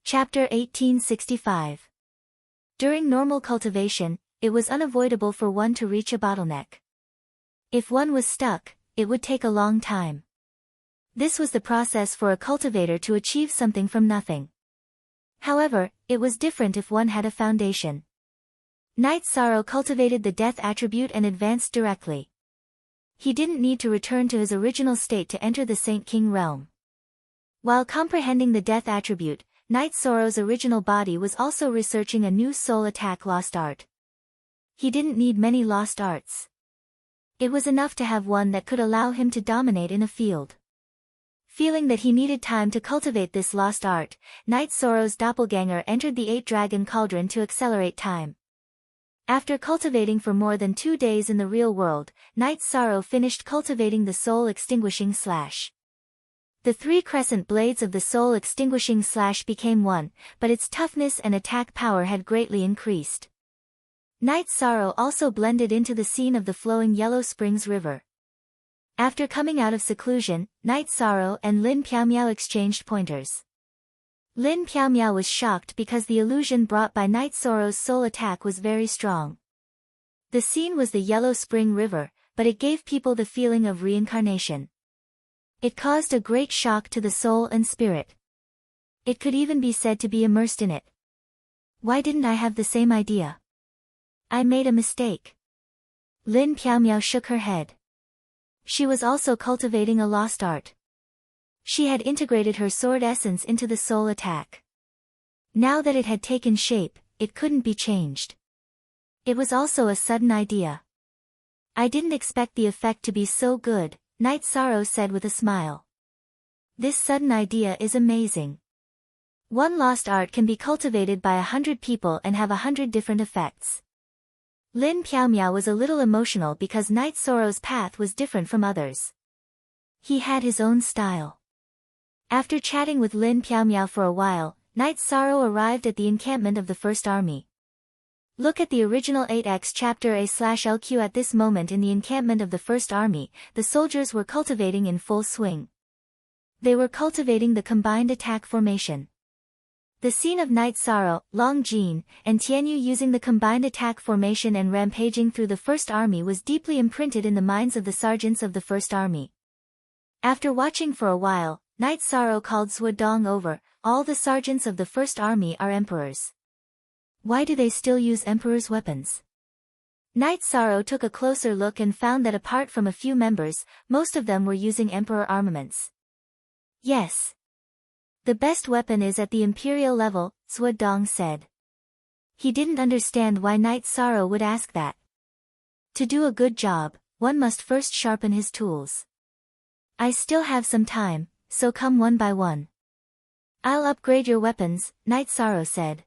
Chapter 1865. During normal cultivation, it was unavoidable for one to reach a bottleneck. If one was stuck, it would take a long time. This was the process for a cultivator to achieve something from nothing. However, it was different if one had a foundation. Knight Sorrow cultivated the death attribute and advanced directly. He didn't need to return to his original state to enter the Saint King realm. While comprehending the death attribute, Knight Sorrow's original body was also researching a new soul attack lost art. He didn't need many lost arts. It was enough to have one that could allow him to dominate in a field. Feeling that he needed time to cultivate this lost art, Knight Sorrow's doppelganger entered the 8-dragon cauldron to accelerate time. After cultivating for more than 2 days in the real world, Knight Sorrow finished cultivating the soul extinguishing slash. The 3 crescent blades of the soul extinguishing slash became one, but its toughness and attack power had greatly increased. Knight Sorrow also blended into the scene of the flowing Yellow Springs River. After coming out of seclusion, Knight Sorrow and Lin Piaomiao exchanged pointers. Lin Piaomiao was shocked because the illusion brought by Knight Sorrow's soul attack was very strong. The scene was the Yellow Spring River, but it gave people the feeling of reincarnation. It caused a great shock to the soul and spirit. It could even be said to be immersed in it. Why didn't I have the same idea? I made a mistake. Lin Piaomiao shook her head. She was also cultivating a lost art. She had integrated her sword essence into the soul attack. Now that it had taken shape, it couldn't be changed. It was also a sudden idea. I didn't expect the effect to be so good, Knight Sorrow said with a smile. This sudden idea is amazing. One lost art can be cultivated by 100 people and have 100 different effects. Lin Piaomiao was a little emotional because Knight Sorrow's path was different from others. He had his own style. After chatting with Lin Piaomiao for a while, Knight Sorrow arrived at the encampment of the First Army. Look at the original 8x chapter A/LQ. At this moment in the encampment of the First Army, the soldiers were cultivating in full swing. They were cultivating the combined attack formation. The scene of Knight Sorrow, Long Jin, and Tianyu using the combined attack formation and rampaging through the First Army was deeply imprinted in the minds of the sergeants of the First Army. After watching for a while, Knight Sorrow called Zhuodong over. All the sergeants of the First Army are emperors. Why do they still use emperors' weapons? Knight Sorrow took a closer look and found that apart from a few members, most of them were using emperor armaments. Yes. The best weapon is at the imperial level, Zhuodong said. He didn't understand why Knight Sorrow would ask that. To do a good job, one must first sharpen his tools. I still have some time, so come one by one. I'll upgrade your weapons, Knight Sorrow said.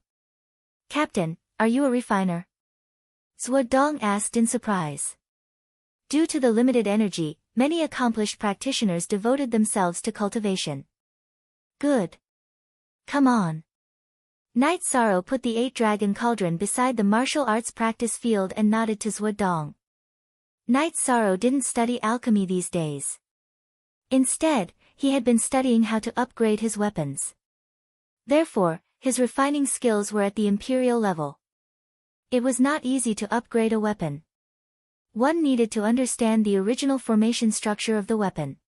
Captain, are you a refiner? Zhuodong asked in surprise. Due to the limited energy, many accomplished practitioners devoted themselves to cultivation. Good. Come on. Knight Sorrow put the 8-dragon cauldron beside the martial arts practice field and nodded to Zhuodong. Knight Sorrow didn't study alchemy these days. Instead, he had been studying how to upgrade his weapons. Therefore, his refining skills were at the imperial level. It was not easy to upgrade a weapon. One needed to understand the original formation structure of the weapon.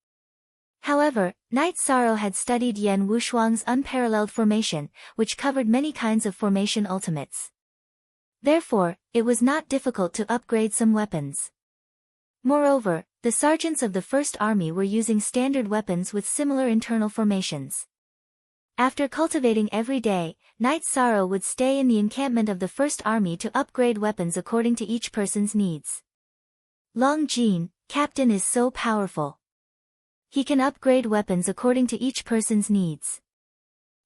However, Knight Sorrow had studied Yan Wushuang's unparalleled formation, which covered many kinds of formation ultimates. Therefore, it was not difficult to upgrade some weapons. Moreover, the sergeants of the First Army were using standard weapons with similar internal formations. After cultivating every day, Knight Sorrow would stay in the encampment of the First Army to upgrade weapons according to each person's needs. Long Jin, Captain, is so powerful. He can upgrade weapons according to each person's needs.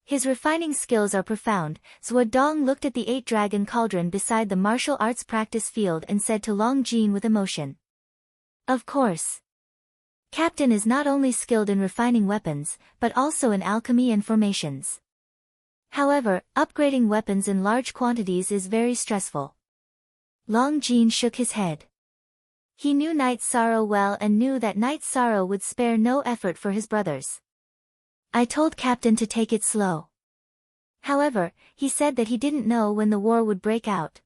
His refining skills are profound. Zhuodong looked at the 8-dragon cauldron beside the martial arts practice field and said to Long Jin with emotion. Of course. Captain is not only skilled in refining weapons, but also in alchemy and formations. However, upgrading weapons in large quantities is very stressful. Long Jin shook his head. He knew Knight Sorrow well and knew that Knight Sorrow would spare no effort for his brothers. I told Captain to take it slow. However, he said that he didn't know when the war would break out.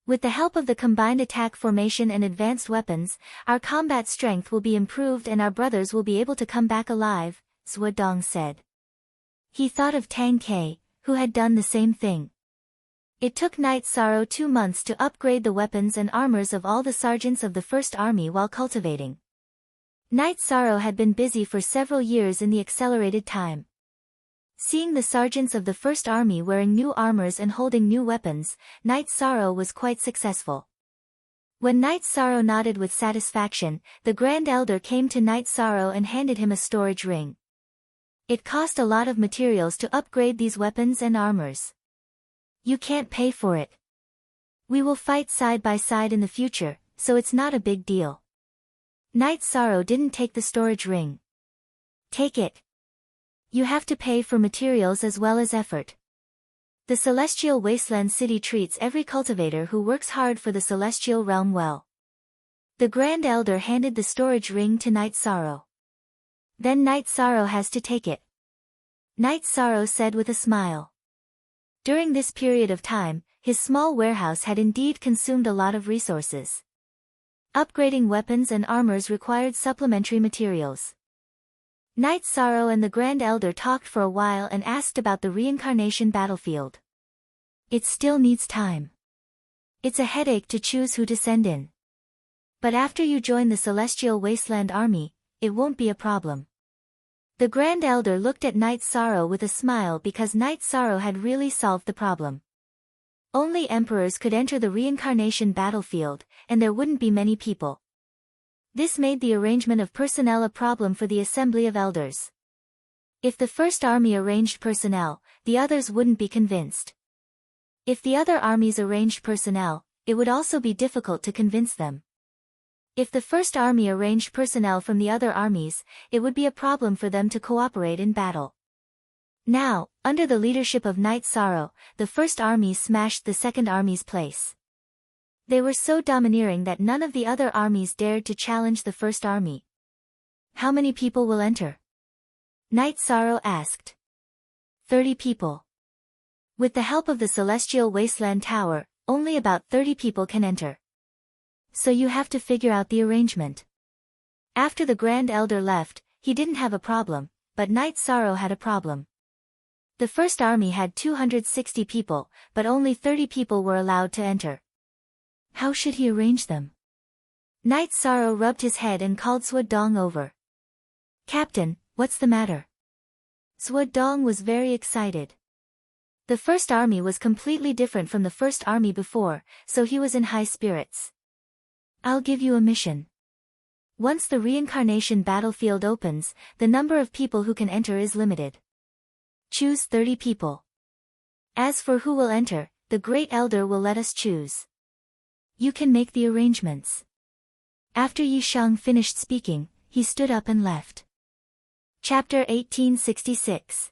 With the help of the combined attack formation and advanced weapons, our combat strength will be improved and our brothers will be able to come back alive, Zhuodong said. He thought of Tang Ke, who had done the same thing. It took Knight Sorrow 2 months to upgrade the weapons and armors of all the sergeants of the First Army while cultivating. Knight Sorrow had been busy for several years in the accelerated time. Seeing the sergeants of the First Army wearing new armors and holding new weapons, Knight Sorrow was quite successful. When Knight Sorrow nodded with satisfaction, the Grand Elder came to Knight Sorrow and handed him a storage ring. It cost a lot of materials to upgrade these weapons and armors. You can't pay for it. We will fight side by side in the future, so it's not a big deal. Knight Sorrow didn't take the storage ring. Take it. You have to pay for materials as well as effort. The Celestial Wasteland City treats every cultivator who works hard for the Celestial Realm well. The Grand Elder handed the storage ring to Knight Sorrow. Then Knight Sorrow has to take it. Knight Sorrow said with a smile. During this period of time, his small warehouse had indeed consumed a lot of resources. Upgrading weapons and armors required supplementary materials. Knight Sorrow and the Grand Elder talked for a while and asked about the reincarnation battlefield. It still needs time. It's a headache to choose who to send in. But after you join the Celestial Wasteland Army, it won't be a problem. The Grand Elder looked at Knight Sorrow with a smile because Knight Sorrow had really solved the problem. Only emperors could enter the reincarnation battlefield, and there wouldn't be many people. This made the arrangement of personnel a problem for the Assembly of Elders. If the First Army arranged personnel, the others wouldn't be convinced. If the other armies arranged personnel, it would also be difficult to convince them. If the First Army arranged personnel from the other armies, it would be a problem for them to cooperate in battle. Now, under the leadership of Knight Sorrow, the First Army smashed the Second Army's place. They were so domineering that none of the other armies dared to challenge the First Army. How many people will enter? Knight Sorrow asked. 30 people. With the help of the Celestial Wasteland Tower, only about 30 people can enter. So you have to figure out the arrangement. After the Grand Elder left, he didn't have a problem, but Knight Sorrow had a problem. The First Army had 260 people, but only 30 people were allowed to enter. How should he arrange them? Knight Sorrow rubbed his head and called Zhuodong over. Captain, what's the matter? Zhuodong was very excited. The First Army was completely different from the First Army before, so he was in high spirits. I'll give you a mission. Once the reincarnation battlefield opens, the number of people who can enter is limited. Choose 30 people. As for who will enter, the Great Elder will let us choose. You can make the arrangements. After Yi Shang finished speaking, he stood up and left. Chapter 1866.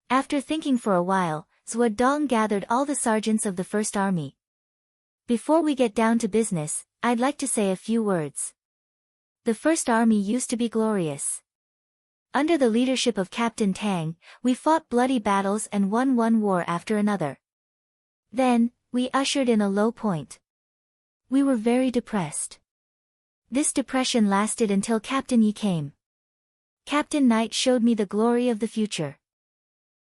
After thinking for a while, Zhuodong gathered all the sergeants of the First Army. Before we get down to business, I'd like to say a few words. The First Army used to be glorious. Under the leadership of Captain Tang, we fought bloody battles and won one war after another. Then, we ushered in a low point. We were very depressed. This depression lasted until Captain Yi came. Captain Knight showed me the glory of the future.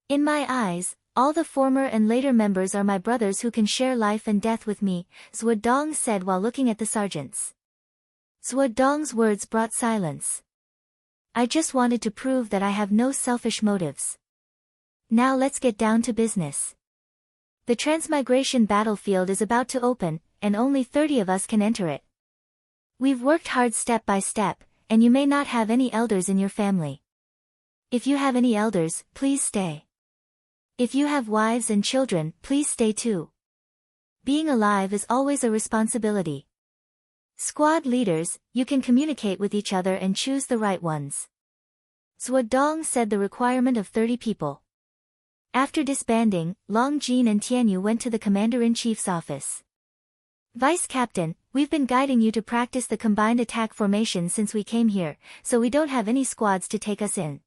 In my eyes, all the former and later members are my brothers who can share life and death with me, Zhuodong said while looking at the sergeants. Zhuodong's words brought silence. I just wanted to prove that I have no selfish motives. Now let's get down to business. The transmigration battlefield is about to open, and only 30 of us can enter it. We've worked hard step by step, and you may not have any elders in your family. If you have any elders, please stay. If you have wives and children, please stay too. Being alive is always a responsibility. Squad leaders, you can communicate with each other and choose the right ones. Zhuodong said the requirement of 30 people. After disbanding, Long Jin and Tianyu went to the Commander-in-Chief's office. Vice Captain, we've been guiding you to practice the combined attack formation since we came here, so we don't have any squads to take us in.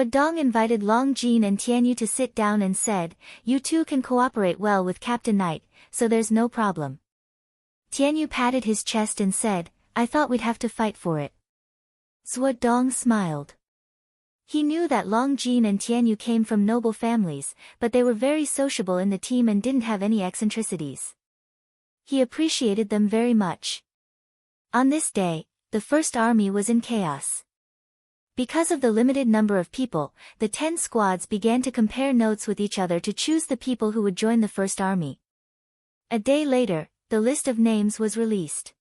Dong invited Long Jin and Tianyu to sit down and said, "You two can cooperate well with Captain Knight, so there's no problem." Tianyu patted his chest and said, "I thought we'd have to fight for it." Dong smiled. He knew that Long Jin and Tianyu came from noble families, but they were very sociable in the team and didn't have any eccentricities. He appreciated them very much. On this day, the First Army was in chaos. Because of the limited number of people, the 10 squads began to compare notes with each other to choose the people who would join the First Army. A day later, the list of names was released.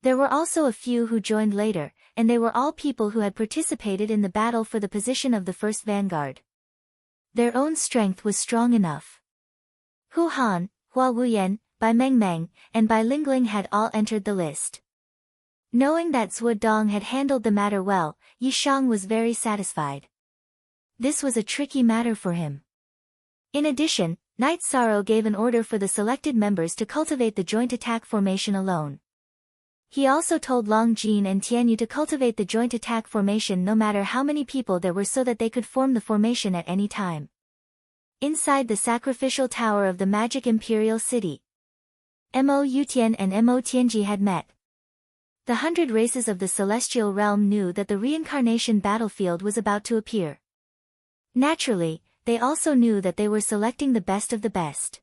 There were also a few who joined later, and they were all people who had participated in the battle for the position of the first vanguard. Their own strength was strong enough. Hu Han, Hua Wuyan, Bai Mengmeng, and Bai Lingling had all entered the list. Knowing that Dong had handled the matter well, Yi Shang was very satisfied. This was a tricky matter for him. In addition, Knight Sorrow gave an order for the selected members to cultivate the joint attack formation alone. He also told Long Jin and Tianyu to cultivate the joint attack formation no matter how many people there were so that they could form the formation at any time. Inside the sacrificial tower of the magic imperial city, Mo Yutian and Mo Tianji had met. The 100 races of the celestial realm knew that the reincarnation battlefield was about to appear. Naturally, they also knew that they were selecting the best of the best.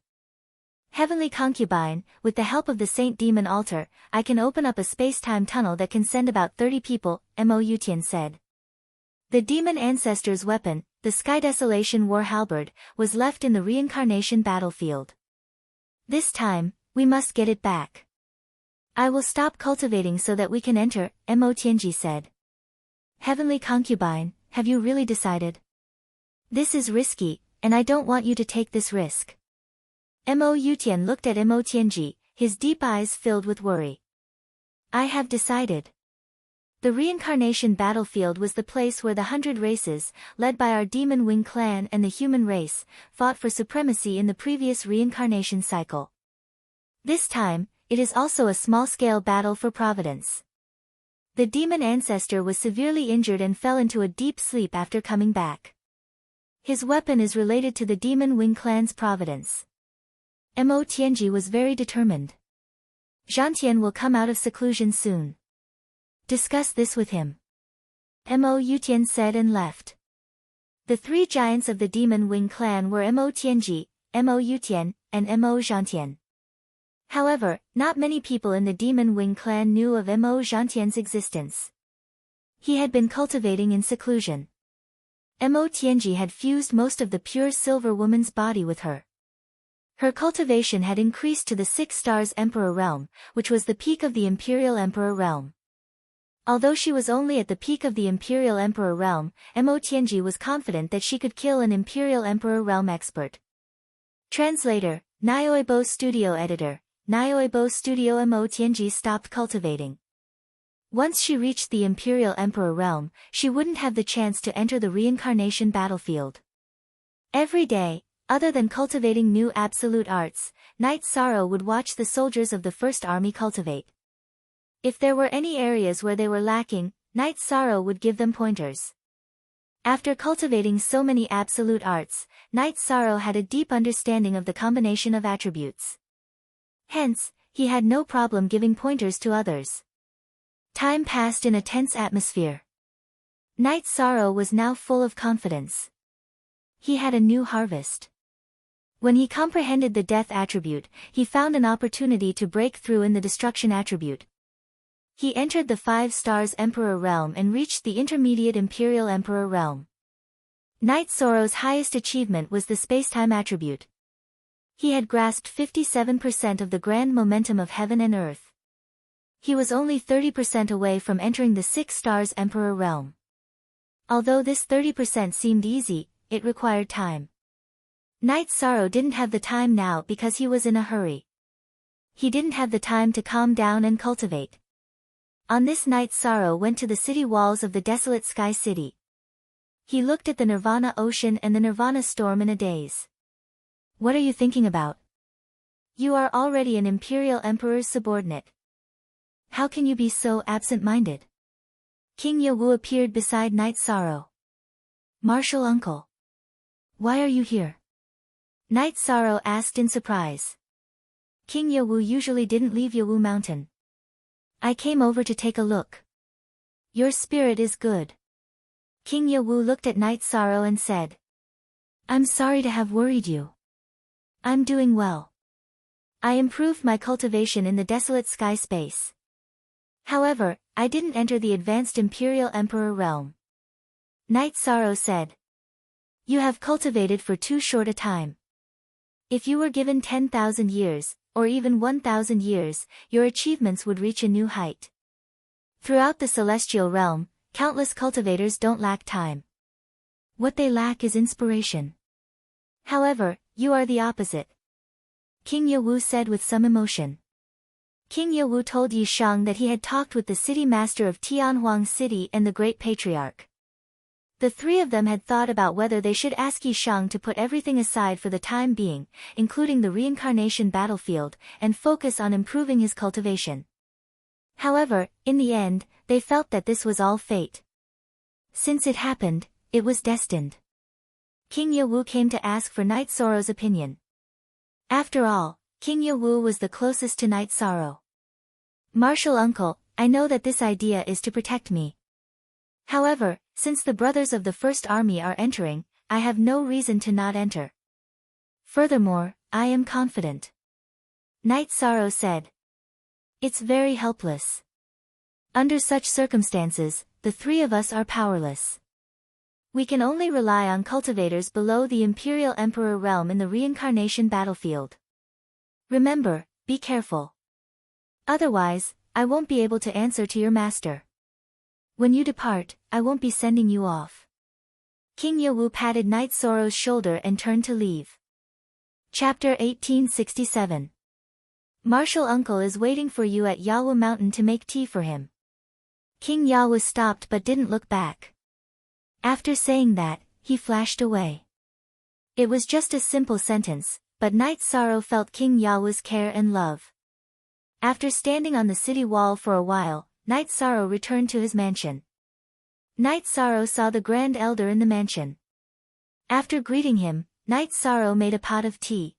Heavenly Concubine, with the help of the Saint Demon Altar, I can open up a space-time tunnel that can send about 30 people, Mo Yutian said. The demon ancestor's weapon, the Sky Desolation War Halberd, was left in the reincarnation battlefield. This time, we must get it back. I will stop cultivating so that we can enter, Mo Tianji said. Heavenly Concubine, have you really decided? This is risky, and I don't want you to take this risk. Mo Yutian looked at Mo Tianji, his deep eyes filled with worry. I have decided. The reincarnation battlefield was the place where the 100 races, led by our Demon Wing clan and the human race, fought for supremacy in the previous reincarnation cycle. This time, it is also a small-scale battle for providence. The demon ancestor was severely injured and fell into a deep sleep after coming back. His weapon is related to the Demon Wing clan's providence. Mo Tianji was very determined. Zhantian will come out of seclusion soon. Discuss this with him. Mo Yutian said and left. The 3 giants of the Demon Wing clan were Mo Tianji, Mo Yutian, and Mo Zhantian. However, not many people in the Demon Wing clan knew of Mo Zhantian's existence. He had been cultivating in seclusion. Mo Tianji had fused most of the pure silver woman's body with her. Her cultivation had increased to the 6 stars Emperor realm, which was the peak of the Imperial Emperor realm. Although she was only at the peak of the Imperial Emperor realm, Mo Tianji was confident that she could kill an Imperial Emperor realm expert. Translator, Nyoibo Studio Editor, Nyoibo Studio. Mo Tianji stopped cultivating. Once she reached the Imperial Emperor realm, she wouldn't have the chance to enter the reincarnation battlefield. Every day, other than cultivating new absolute arts, Knight Sorrow would watch the soldiers of the First Army cultivate. If there were any areas where they were lacking, Knight Sorrow would give them pointers. After cultivating so many absolute arts, Knight Sorrow had a deep understanding of the combination of attributes. Hence, he had no problem giving pointers to others. Time passed in a tense atmosphere. Knight Sorrow was now full of confidence. He had a new harvest. When he comprehended the death attribute, he found an opportunity to break through in the destruction attribute. He entered the 5 stars Emperor realm and reached the intermediate Imperial Emperor realm. Knight Sorrow's highest achievement was the spacetime attribute. He had grasped 57% of the grand momentum of heaven and earth. He was only 30% away from entering the 6 stars Emperor realm. Although this 30% seemed easy, it required time. Knight Sorrow didn't have the time now because he was in a hurry. He didn't have the time to calm down and cultivate. On this night Sorrow went to the city walls of the desolate Sky City. He looked at the Nirvana Ocean and the Nirvana Storm in a daze. What are you thinking about? You are already an Imperial Emperor's subordinate. How can you be so absent-minded? King Yawu appeared beside Knight Sorrow. Martial uncle. Why are you here? Night Sorrow asked in surprise. King Yawu usually didn't leave Yawu Mountain. I came over to take a look. Your spirit is good. King Yawu looked at Night Sorrow and said. I'm sorry to have worried you. I'm doing well. I improved my cultivation in the desolate sky space. However, I didn't enter the advanced Imperial Emperor realm. Night Sorrow said. You have cultivated for too short a time. If you were given 10,000 years, or even 1,000 years, your achievements would reach a new height. Throughout the celestial realm, countless cultivators don't lack time. What they lack is inspiration. However, you are the opposite. King Yawu said with some emotion. King Yawu told Yi Shang that he had talked with the city master of Tianhuang City and the Great Patriarch. The three of them had thought about whether they should ask Yi Shang to put everything aside for the time being, including the reincarnation battlefield, and focus on improving his cultivation. However, in the end, they felt that this was all fate. Since it happened, it was destined. King Yawu came to ask for Night Sorrow's opinion. After all, King Yawu was the closest to Night Sorrow. Martial uncle, I know that this idea is to protect me. However, since the brothers of the First Army are entering, I have no reason to not enter. Furthermore, I am confident. Night Sorrow said. It's very helpless. Under such circumstances, the three of us are powerless. We can only rely on cultivators below the Imperial Emperor realm in the reincarnation battlefield. Remember, be careful. Otherwise, I won't be able to answer to your master. When you depart, I won't be sending you off. King Yawu patted Night Sorrow's shoulder and turned to leave. Chapter 1867. Martial uncle is waiting for you at Yawu Mountain to make tea for him. King Yawu stopped but didn't look back. After saying that, he flashed away. It was just a simple sentence, but Night Sorrow felt King Yawu's care and love. After standing on the city wall for a while, Night Sorrow returned to his mansion. Night Sorrow saw the Grand Elder in the mansion. After greeting him, Night Sorrow made a pot of tea.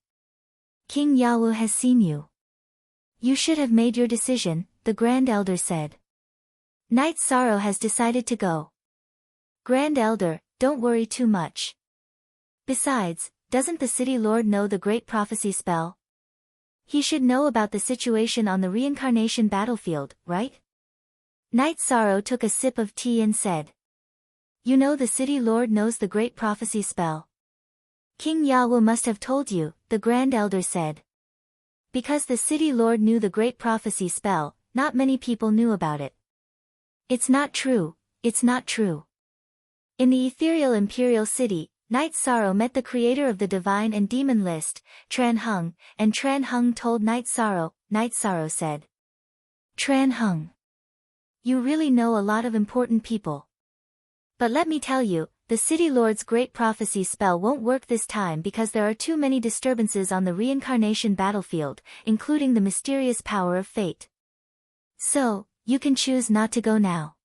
King Yawu has seen you. You should have made your decision, the Grand Elder said. Night Sorrow has decided to go. Grand Elder, don't worry too much. Besides, doesn't the City Lord know the Great Prophecy spell? He should know about the situation on the reincarnation battlefield, right? Night Sorrow took a sip of tea and said. You know the City Lord knows the Great Prophecy spell. King Yawu must have told you, the Grand Elder said. Because the City Lord knew the Great Prophecy spell, not many people knew about it. It's not true, it's not true. In the ethereal Imperial City, Night Sorrow met the creator of the Divine and Demon list, Tran Hung, and Tran Hung told Night Sorrow said. Tran Hung. You really know a lot of important people. But let me tell you, the City Lord's Great Prophecy spell won't work this time because there are too many disturbances on the reincarnation battlefield, including the mysterious power of fate. So, you can choose not to go now.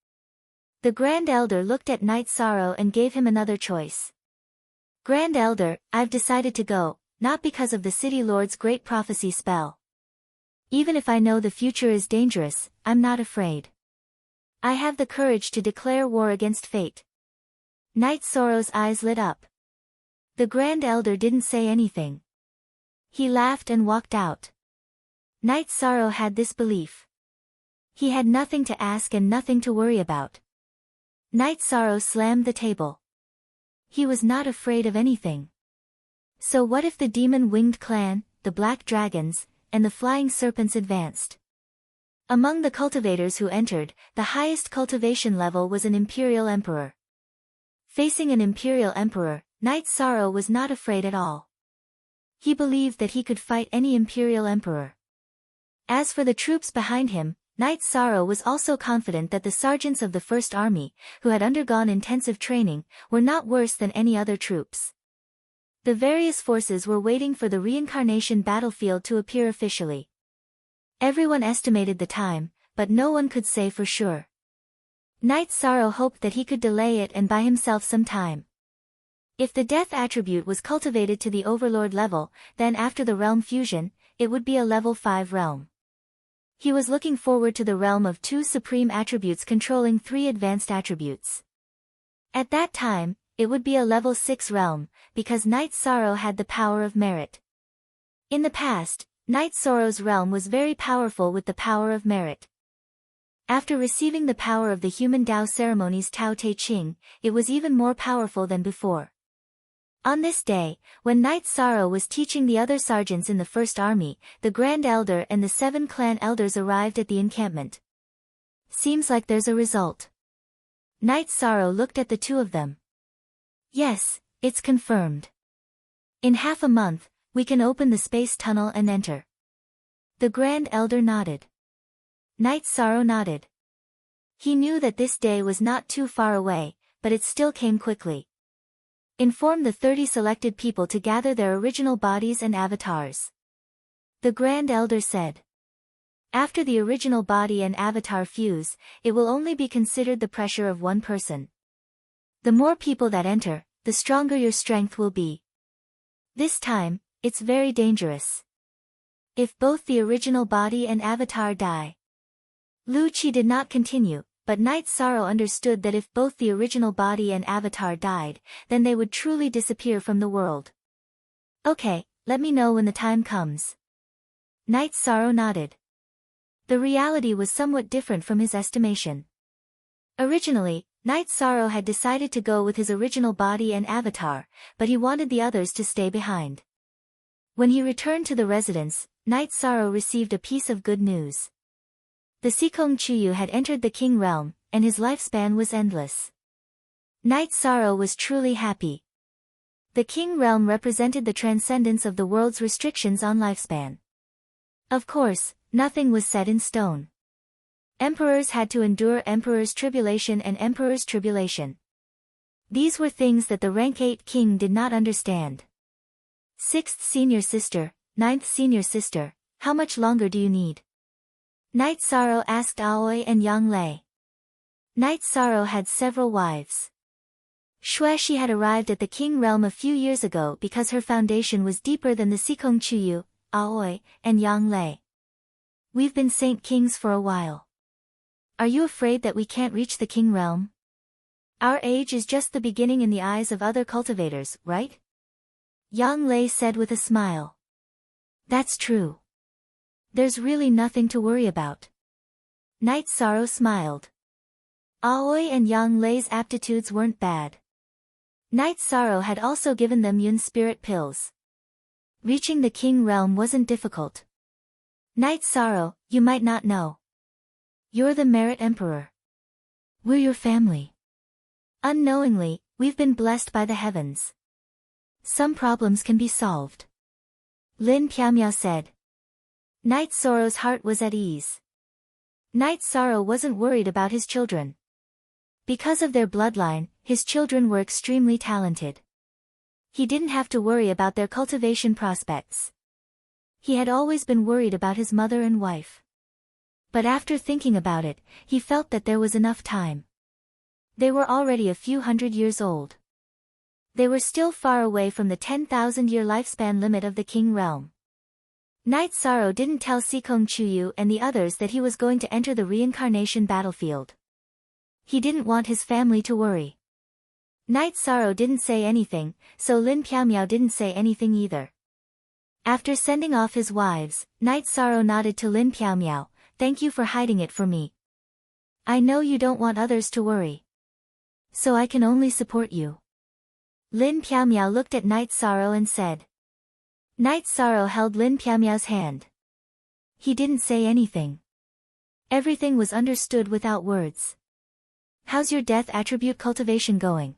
The Grand Elder looked at Night Sorrow and gave him another choice. Grand Elder, I've decided to go, not because of the City Lord's Great Prophecy spell. Even if I know the future is dangerous, I'm not afraid. I have the courage to declare war against fate. Night Sorrow's eyes lit up. The Grand Elder didn't say anything. He laughed and walked out. Night Sorrow had this belief. He had nothing to ask and nothing to worry about. Night Sorrow slammed the table. He was not afraid of anything. So what if the demon-winged clan, the Black Dragons, and the Flying Serpents advanced? Among the cultivators who entered, the highest cultivation level was an Imperial Emperor. Facing an Imperial Emperor, Night Sorrow was not afraid at all. He believed that he could fight any Imperial Emperor. As for the troops behind him, Night Sorrow was also confident that the sergeants of the First Army, who had undergone intensive training, were not worse than any other troops. The various forces were waiting for the reincarnation battlefield to appear officially. Everyone estimated the time, but no one could say for sure. Night Sorrow hoped that he could delay it and buy himself some time. If the death attribute was cultivated to the overlord level, then after the realm fusion, it would be a level 5 realm. He was looking forward to the realm of 2 supreme attributes controlling 3 advanced attributes. At that time, it would be a level 6 realm, because Night Sorrow had the power of merit. In the past, Night Sorrow's realm was very powerful with the power of merit. After receiving the power of the human Tao ceremonies Tao Te Ching, it was even more powerful than before. On this day, when Night Sorrow was teaching the other sergeants in the First Army, the Grand Elder and the 7 clan elders arrived at the encampment. Seems like there's a result. Night Sorrow looked at the 2 of them. Yes, it's confirmed. In half a month, we can open the space tunnel and enter. The Grand Elder nodded. Night Sorrow nodded. He knew that this day was not too far away, but it still came quickly. Inform the 30 selected people to gather their original bodies and avatars. The Grand Elder said. After the original body and avatar fuse, it will only be considered the pressure of 1 person. The more people that enter, the stronger your strength will be. This time, it's very dangerous. If both the original body and avatar die. Lu Qi did not continue, but Night Sorrow understood that if both the original body and avatar died, then they would truly disappear from the world. Okay, let me know when the time comes. Night Sorrow nodded. The reality was somewhat different from his estimation. Originally, Night Sorrow had decided to go with his original body and avatar, but he wanted the others to stay behind. When he returned to the residence, Night Sorrow received a piece of good news. The Sikong Chuyu had entered the King realm, and his lifespan was endless. Night Sorrow was truly happy. The King realm represented the transcendence of the world's restrictions on lifespan. Of course, nothing was set in stone. Emperors had to endure Emperor's tribulation and Emperor's tribulation. These were things that the rank 8 king did not understand. 6th senior sister, 9th senior sister, how much longer do you need? Night Sorrow asked Aoi and Yang Lei. Night Sorrow had several wives. Xueshi had arrived at the King realm a few years ago because her foundation was deeper than the Sikong Chuyu, Aoi, and Yang Lei. We've been Saint Kings for a while. Are you afraid that we can't reach the King realm? Our age is just the beginning in the eyes of other cultivators, right? Yang Lei said with a smile. That's true. There's really nothing to worry about. Night Sorrow smiled. Aoi and Yang Lei's aptitudes weren't bad. Night Sorrow had also given them Yun spirit pills. Reaching the King realm wasn't difficult. Night Sorrow, you might not know. You're the Merit Emperor. We're your family. Unknowingly, we've been blessed by the heavens. Some problems can be solved. Lin Piaomiao said. Night Sorrow's heart was at ease. Night Sorrow wasn't worried about his children. Because of their bloodline, his children were extremely talented. He didn't have to worry about their cultivation prospects. He had always been worried about his mother and wife. But after thinking about it, he felt that there was enough time. They were already a few hundred years old. They were still far away from the 10,000-year lifespan limit of the King realm. Night Sorrow didn't tell Sikong Chuyu and the others that he was going to enter the reincarnation battlefield. He didn't want his family to worry. Night Sorrow didn't say anything, so Lin Piaomiao didn't say anything either. After sending off his wives, Night Sorrow nodded to Lin Piaomiao, thank you for hiding it for me. I know you don't want others to worry. So I can only support you. Lin Piaomiao looked at Night Sorrow and said. Night Sorrow held Lin Piaomiao's hand. He didn't say anything. Everything was understood without words. How's your death attribute cultivation going?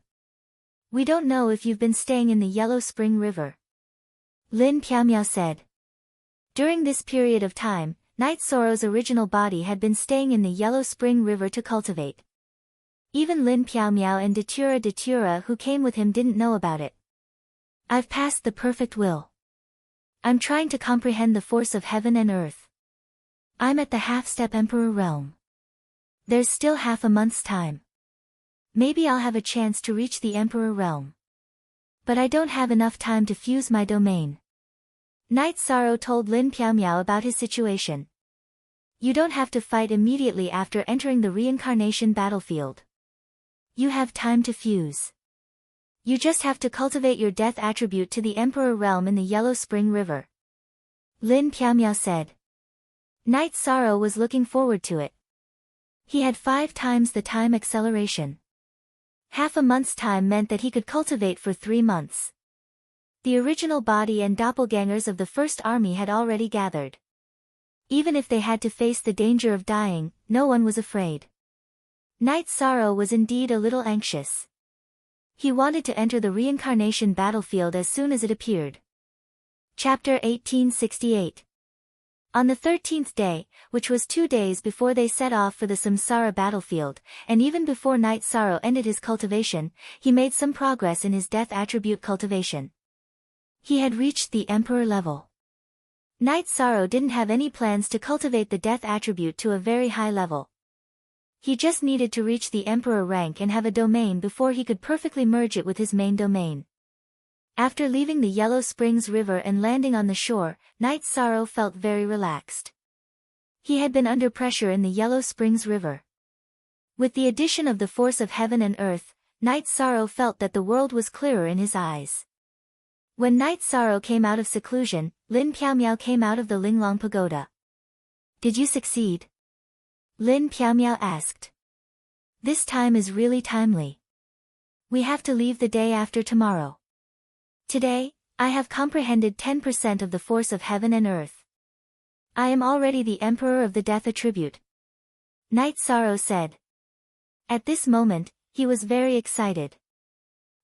We don't know if you've been staying in the Yellow Spring River. Lin Piaomiao said. During this period of time, Night Sorrow's original body had been staying in the Yellow Spring River to cultivate. Even Lin Piaomiao and Datura who came with him didn't know about it. I've passed the perfect will. I'm trying to comprehend the force of heaven and earth. I'm at the half-step Emperor realm. There's still half a month's time. Maybe I'll have a chance to reach the Emperor realm. But I don't have enough time to fuse my domain. Night Sorrow told Lin Piaomiao about his situation. You don't have to fight immediately after entering the reincarnation battlefield. You have time to fuse. You just have to cultivate your death attribute to the Emperor realm in the Yellow Spring River. Lin Piaomiao said. Night Sorrow was looking forward to it. He had 5 times the time acceleration. Half a month's time meant that he could cultivate for 3 months. The original body and doppelgangers of the First Army had already gathered. Even if they had to face the danger of dying, no one was afraid. Night Sorrow was indeed a little anxious. He wanted to enter the reincarnation battlefield as soon as it appeared. Chapter 1868. On the 13th day, which was 2 days before they set off for the Samsara battlefield, and even before Night Sorrow ended his cultivation, he made some progress in his death attribute cultivation. He had reached the Emperor level. Night Sorrow didn't have any plans to cultivate the death attribute to a very high level. He just needed to reach the Emperor rank and have a domain before he could perfectly merge it with his main domain. After leaving the Yellow Springs River and landing on the shore, Night Sorrow felt very relaxed. He had been under pressure in the Yellow Springs River. With the addition of the force of heaven and earth, Night Sorrow felt that the world was clearer in his eyes. When Night Sorrow came out of seclusion, Lin Piaomiao came out of the Linglong Pagoda. Did you succeed? Lin Piaomiao asked. This time is really timely. We have to leave the day after tomorrow. Today, I have comprehended 10% of the force of heaven and earth. I am already the Emperor of the Death Attribute. Night Sorrow said. At this moment, he was very excited.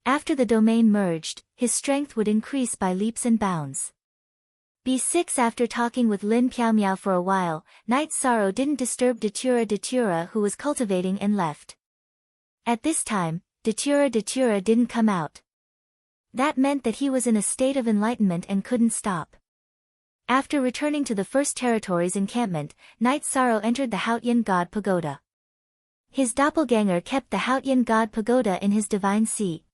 After the domain merged, his strength would increase by leaps and bounds. B6 After talking with Lin Piaomiao for a while, Night Sorrow didn't disturb Datura who was cultivating and left. At this time, Datura didn't come out. That meant that he was in a state of enlightenment and couldn't stop. After returning to the First Territory's encampment, Night Sorrow entered the Haotian God Pagoda. His doppelganger kept the Haotian God Pagoda in his divine seat.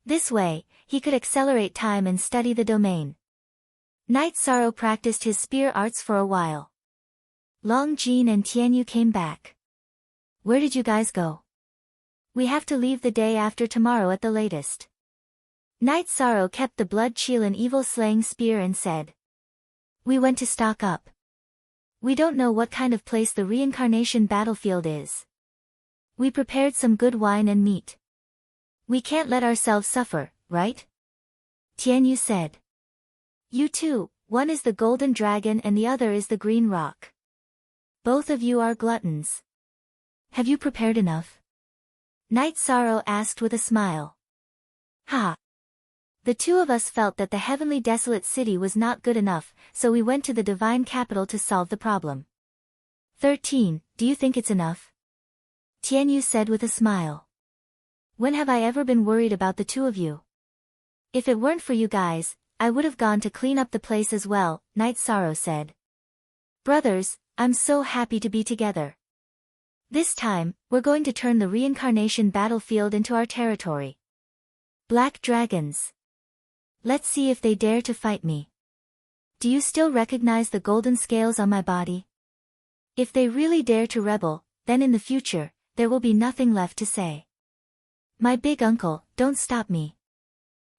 This way, he could accelerate time and study the domain. Night Sorrow practiced his spear arts for a while. Long Jin and Tianyu came back. Where did you guys go? We have to leave the day after tomorrow at the latest. Night Sorrow kept the blood Qilin evil slaying spear and said. We went to stock up. We don't know what kind of place the reincarnation battlefield is. We prepared some good wine and meat. We can't let ourselves suffer, right? Tianyu said. You too, one is the golden dragon and the other is the green rock. Both of you are gluttons. Have you prepared enough? Night Sorrow asked with a smile. Ha! The two of us felt that the heavenly desolate city was not good enough, so we went to the divine capital to solve the problem. 13. Do you think it's enough? Tianyu said with a smile. When have I ever been worried about the two of you? If it weren't for you guys, I would have gone to clean up the place as well, Night Sorrow said. Brothers, I'm so happy to be together. This time, we're going to turn the reincarnation battlefield into our territory. Black dragons. Let's see if they dare to fight me. Do you still recognize the golden scales on my body? If they really dare to rebel, then in the future, there will be nothing left to say. My big uncle, don't stop me.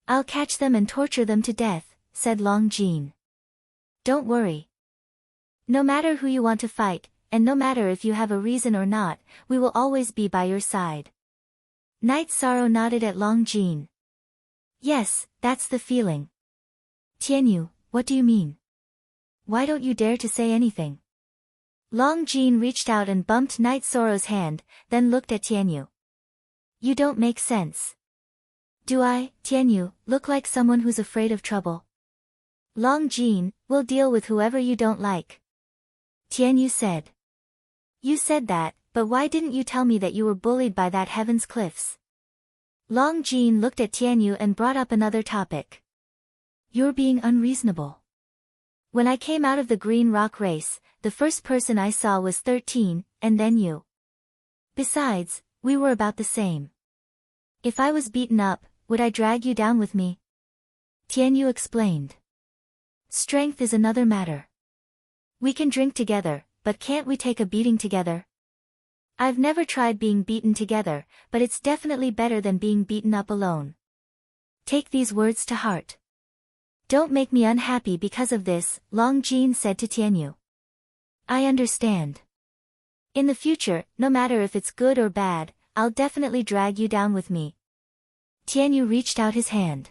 I'll catch them and torture them to death, said Long Jin. Don't worry. No matter who you want to fight, and no matter if you have a reason or not, we will always be by your side. Night Sorrow nodded at Long Jin. Yes, that's the feeling. Tianyu, what do you mean? Why don't you dare to say anything? Long Jin reached out and bumped Night Sorrow's hand, then looked at Tianyu. You don't make sense. Do I, Tianyu, look like someone who's afraid of trouble? Long Jin, we'll deal with whoever you don't like. Tianyu said. You said that, but why didn't you tell me that you were bullied by that Heaven's Cliffs? Long Jin looked at Tianyu and brought up another topic. You're being unreasonable. When I came out of the Green Rock race, the first person I saw was 13, and then you. Besides, we were about the same. If I was beaten up, would I drag you down with me? Tianyu explained. Strength is another matter. We can drink together, but can't we take a beating together? I've never tried being beaten together, but it's definitely better than being beaten up alone. Take these words to heart. Don't make me unhappy because of this, Long Jin said to Tianyu. I understand. In the future, no matter if it's good or bad, I'll definitely drag you down with me. Tianyu reached out his hand.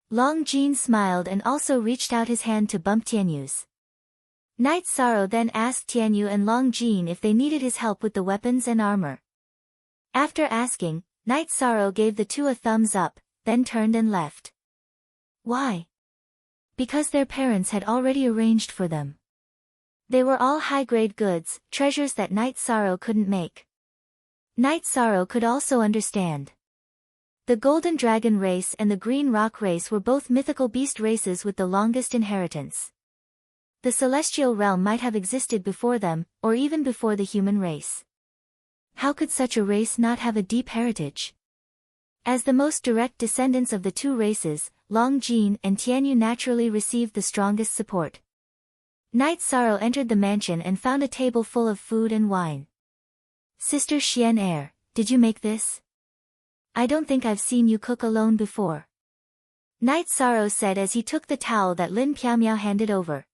Long Jin smiled and also reached out his hand to bump Tianyu's. Night Sorrow then asked Tianyu and Long Jin if they needed his help with the weapons and armor. After asking, Night Sorrow gave the two a thumbs up, then turned and left. Why? Because their parents had already arranged for them. They were all high-grade goods, treasures that Night Sorrow couldn't make. Night Sorrow could also understand. The Golden Dragon race and the Green Rock race were both mythical beast races with the longest inheritance. The celestial realm might have existed before them, or even before the human race. How could such a race not have a deep heritage? As the most direct descendants of the two races, Long Jin and Tianyu naturally received the strongest support. Night Sorrow entered the mansion and found a table full of food and wine. Sister Xian Er, did you make this? I don't think I've seen you cook alone before. Night Sorrow said as he took the towel that Lin Piaomiao handed over.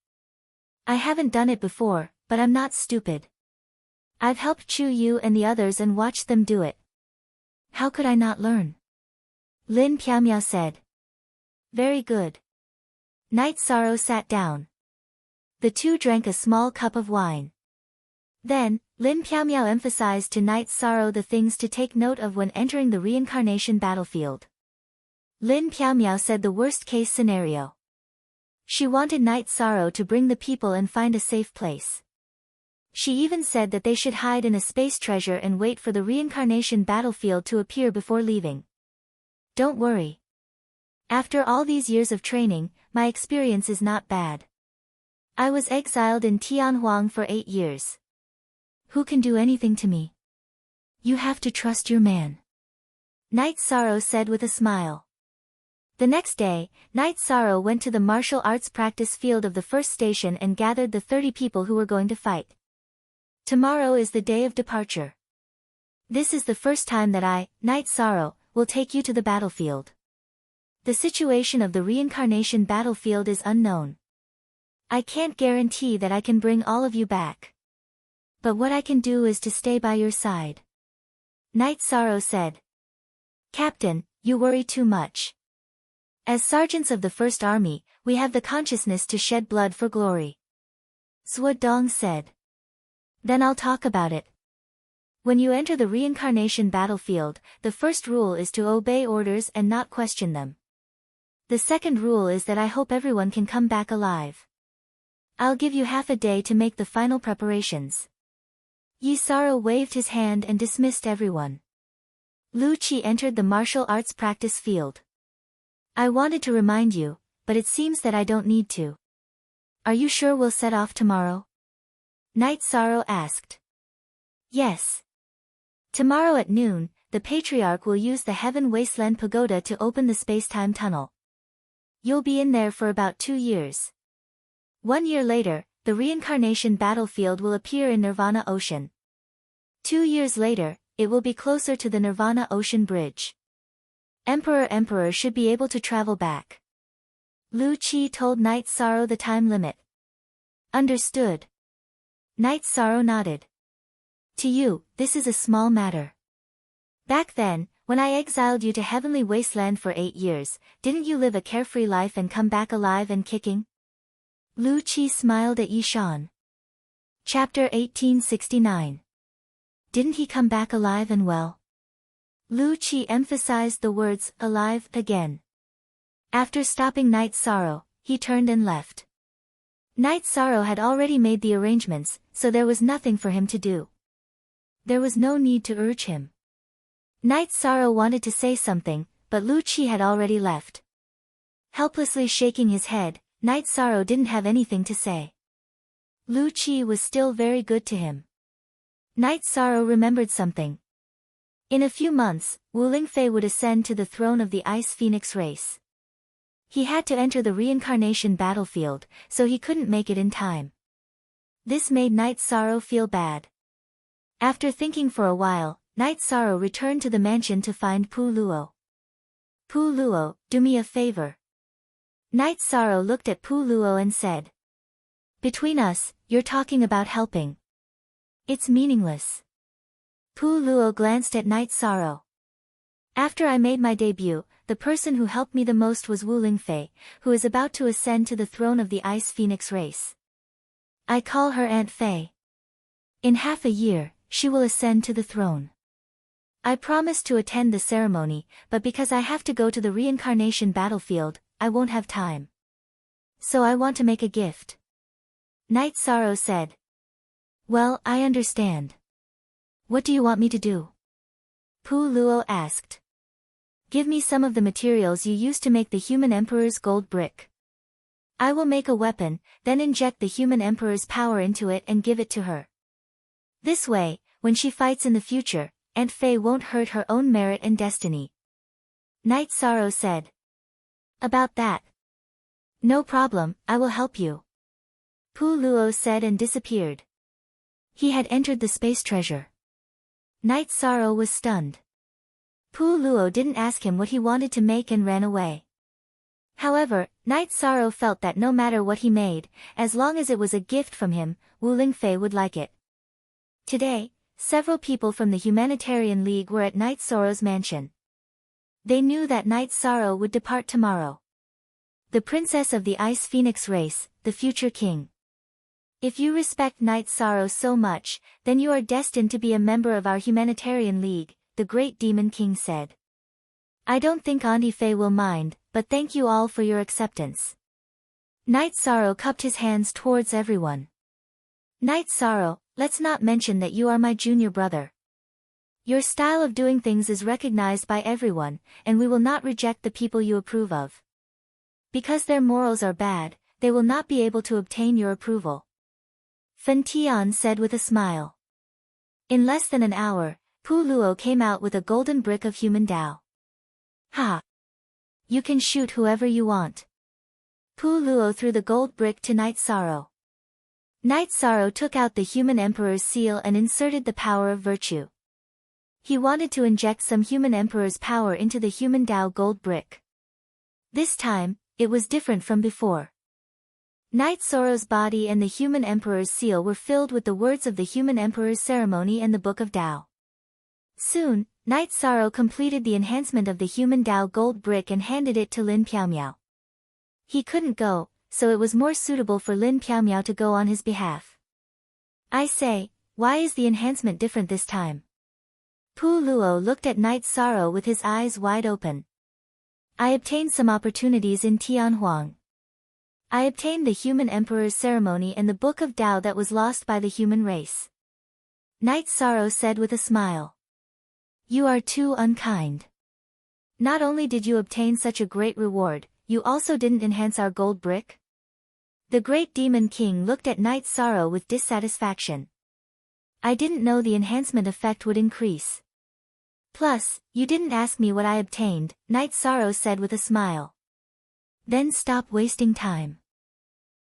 I haven't done it before, but I'm not stupid. I've helped Chu Yu and the others and watched them do it. How could I not learn? Lin Piaomiao said. Very good. Night Sorrow sat down. The two drank a small cup of wine. Then, Lin Piaomiao emphasized to Night Sorrow the things to take note of when entering the reincarnation battlefield. Lin Piaomiao said the worst-case scenario. She wanted Night Sorrow to bring the people and find a safe place. She even said that they should hide in a space treasure and wait for the reincarnation battlefield to appear before leaving. Don't worry. After all these years of training, my experience is not bad. I was exiled in Tianhuang for 8 years. Who can do anything to me? You have to trust your man. Night Sorrow said with a smile. The next day, Night Sorrow went to the martial arts practice field of the first station and gathered the 30 people who were going to fight. Tomorrow is the day of departure. This is the first time that I, Night Sorrow, will take you to the battlefield. The situation of the reincarnation battlefield is unknown. I can't guarantee that I can bring all of you back. But what I can do is to stay by your side. Night Sorrow said. Captain, you worry too much. As sergeants of the First Army, we have the consciousness to shed blood for glory. Zhuo Dong said. Then I'll talk about it. When you enter the reincarnation battlefield, the first rule is to obey orders and not question them. The second rule is that I hope everyone can come back alive. I'll give you half a day to make the final preparations. Yi Saro waved his hand and dismissed everyone. Lu Qi entered the martial arts practice field. I wanted to remind you, but it seems that I don't need to. Are you sure we'll set off tomorrow? Night Sorrow asked. Yes. Tomorrow at noon, the Patriarch will use the Heaven Wasteland Pagoda to open the space-time tunnel. You'll be in there for about 2 years. 1 year later, the reincarnation battlefield will appear in Nirvana Ocean. 2 years later, it will be closer to the Nirvana Ocean Bridge. Emperor should be able to travel back. Lu Qi told Night Sorrow the time limit. Understood. Night Sorrow nodded. To you, this is a small matter. Back then, when I exiled you to Heavenly Wasteland for 8 years, didn't you live a carefree life and come back alive and kicking? Lu Qi smiled at Yi Shan. Chapter 1869. Didn't he come back alive and well? Lu Qi emphasized the words, alive, again. After stopping Night Sorrow, he turned and left. Night Sorrow had already made the arrangements, so there was nothing for him to do. There was no need to urge him. Night Sorrow wanted to say something, but Lu Qi had already left. Helplessly shaking his head, Night Sorrow didn't have anything to say. Lu Qi was still very good to him. Night Sorrow remembered something. In a few months, Wu Lingfei would ascend to the throne of the Ice Phoenix race. He had to enter the reincarnation battlefield, so he couldn't make it in time. This made Night Sorrow feel bad. After thinking for a while, Night Sorrow returned to the mansion to find Pu Luo. Pu Luo, do me a favor. Night Sorrow looked at Pu Luo and said. Between us, you're talking about helping. It's meaningless. Pu Luo glanced at Night Sorrow. After I made my debut, the person who helped me the most was Wu Lingfei, who is about to ascend to the throne of the Ice Phoenix race. I call her Aunt Fei. In half a year, she will ascend to the throne. I promised to attend the ceremony, but because I have to go to the reincarnation battlefield, I won't have time. So I want to make a gift. Night Sorrow said. Well, I understand. What do you want me to do? Pu Luo asked. Give me some of the materials you used to make the human emperor's gold brick. I will make a weapon, then inject the human emperor's power into it and give it to her. This way, when she fights in the future, Aunt Fei won't hurt her own merit and destiny. Night Sorrow said. About that. No problem, I will help you. Pu Luo said and disappeared. He had entered the space treasure. Night Sorrow was stunned. Pu Luo didn't ask him what he wanted to make and ran away. However, Night Sorrow felt that no matter what he made, as long as it was a gift from him, Wu Lingfei would like it. Today, several people from the Humanitarian League were at Night Sorrow's mansion. They knew that Night Sorrow would depart tomorrow. The princess of the Ice Phoenix race, the future king. If you respect Night Sorrow so much, then you are destined to be a member of our Humanitarian League, the Great Demon King said. I don't think Auntie Fei will mind, but thank you all for your acceptance. Night Sorrow cupped his hands towards everyone. Night Sorrow, let's not mention that you are my junior brother. Your style of doing things is recognized by everyone, and we will not reject the people you approve of. Because their morals are bad, they will not be able to obtain your approval. Fen Tian said with a smile. In less than an hour, Pu Luo came out with a golden brick of human Tao. Ha! You can shoot whoever you want. Pu Luo threw the gold brick to Night Sorrow. Night Sorrow took out the human emperor's seal and inserted the power of virtue. He wanted to inject some human emperor's power into the human Tao gold brick. This time, it was different from before. Night Sorrow's body and the human emperor's seal were filled with the words of the human emperor's ceremony and the book of Tao. Soon, Night Sorrow completed the enhancement of the human Tao gold brick and handed it to Lin Piaomiao. He couldn't go, so it was more suitable for Lin Piaomiao to go on his behalf. I say, why is the enhancement different this time? Pu Luo looked at Night Sorrow with his eyes wide open. I obtained some opportunities in Tianhuang. I obtained the human emperor's ceremony and the book of Tao that was lost by the human race. Night Sorrow said with a smile. You are too unkind. Not only did you obtain such a great reward, you also didn't enhance our gold brick? The Great Demon King looked at Night Sorrow with dissatisfaction. I didn't know the enhancement effect would increase. Plus, you didn't ask me what I obtained, Night Sorrow said with a smile. Then stop wasting time.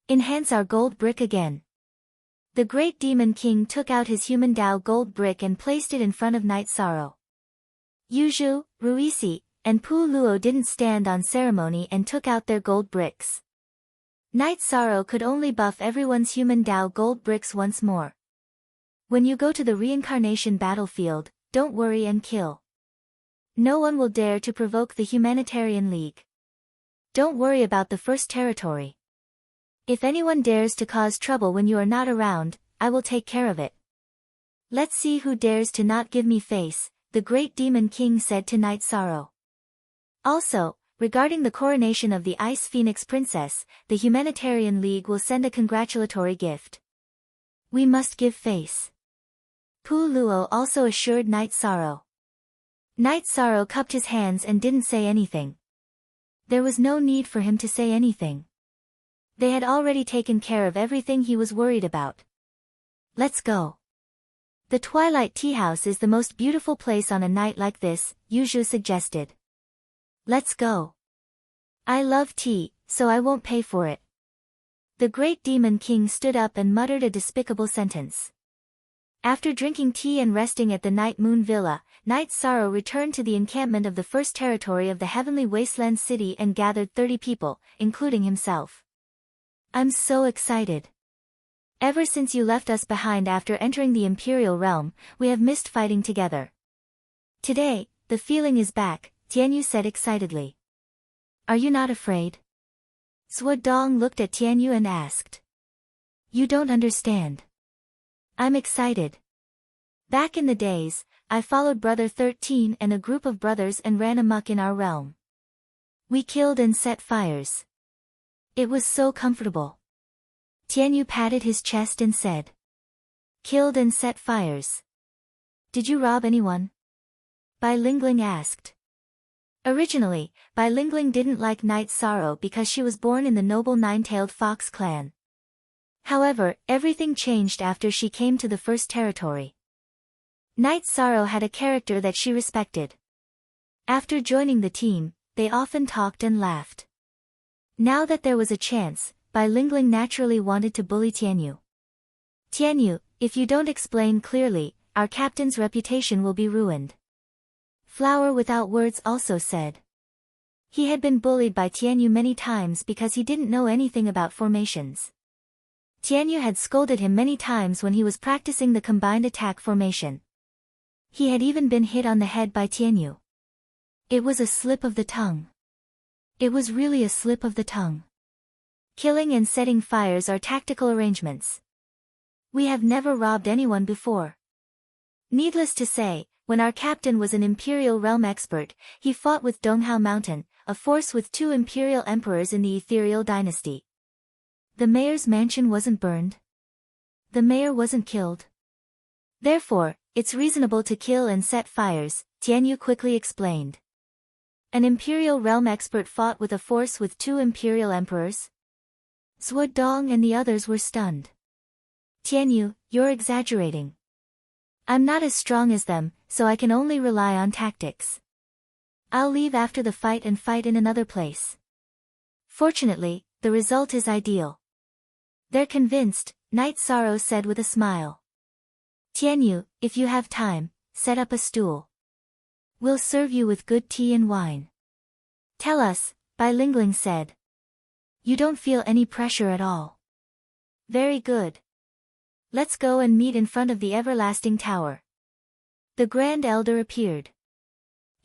Enhance our gold brick again. The Great Demon King took out his human Tao gold brick and placed it in front of Night Sorrow. Yuzhu, Ruisi, and Pu Luo didn't stand on ceremony and took out their gold bricks. Night Sorrow could only buff everyone's human Tao gold bricks once more. When you go to the reincarnation battlefield, don't worry and kill. No one will dare to provoke the Humanitarian League. Don't worry about the first territory. If anyone dares to cause trouble when you are not around, I will take care of it. Let's see who dares to not give me face, the Great Demon King said to Night Sorrow. Also, regarding the coronation of the Ice Phoenix Princess, the Humanitarian League will send a congratulatory gift. We must give face. Pu Luo also assured Night Sorrow. Night Sorrow cupped his hands and didn't say anything. There was no need for him to say anything. They had already taken care of everything he was worried about. Let's go. The Twilight Tea House is the most beautiful place on a night like this, Yuju suggested. Let's go. I love tea, so I won't pay for it. The Great Demon King stood up and muttered a despicable sentence. After drinking tea and resting at the Night Moon Villa, Night Sorrow returned to the encampment of the First Territory of the Heavenly Wasteland City and gathered 30 people, including himself. I'm so excited. Ever since you left us behind after entering the Imperial Realm, we have missed fighting together. Today, the feeling is back, Tianyu said excitedly. Are you not afraid? Dong looked at Tianyu and asked. You don't understand. I'm excited. Back in the days, I followed Brother 13 and a group of brothers and ran amok in our realm. We killed and set fires. It was so comfortable. Tianyu patted his chest and said. Killed and set fires. Did you rob anyone? Bai Lingling asked. Originally, Bai Lingling didn't like Night Sorrow because she was born in the noble Nine-Tailed Fox clan. However, everything changed after she came to the First Territory. Night Sorrow had a character that she respected. After joining the team, they often talked and laughed. Now that there was a chance, Bai Lingling naturally wanted to bully Tianyu. Tianyu, if you don't explain clearly, our captain's reputation will be ruined. Flower Without Words also said. He had been bullied by Tianyu many times because he didn't know anything about formations. Tianyu had scolded him many times when he was practicing the combined attack formation. He had even been hit on the head by Tianyu. It was a slip of the tongue. It was really a slip of the tongue. Killing and setting fires are tactical arrangements. We have never robbed anyone before. Needless to say, when our captain was an Imperial Realm expert, he fought with Donghao Mountain, a force with 2 Imperial Emperors in the Ethereal Dynasty. The mayor's mansion wasn't burned. The mayor wasn't killed. Therefore, it's reasonable to kill and set fires, Tianyu quickly explained. An Imperial Realm expert fought with a force with 2 Imperial Emperors? Dong and the others were stunned. Tianyu, you're exaggerating. I'm not as strong as them, so I can only rely on tactics. I'll leave after the fight and fight in another place. Fortunately, the result is ideal. They're convinced, Night Sorrow said with a smile. Tianyu, if you have time, set up a stool. We'll serve you with good tea and wine. Tell us, Bai Lingling said. You don't feel any pressure at all. Very good. Let's go and meet in front of the Everlasting Tower. The Grand Elder appeared.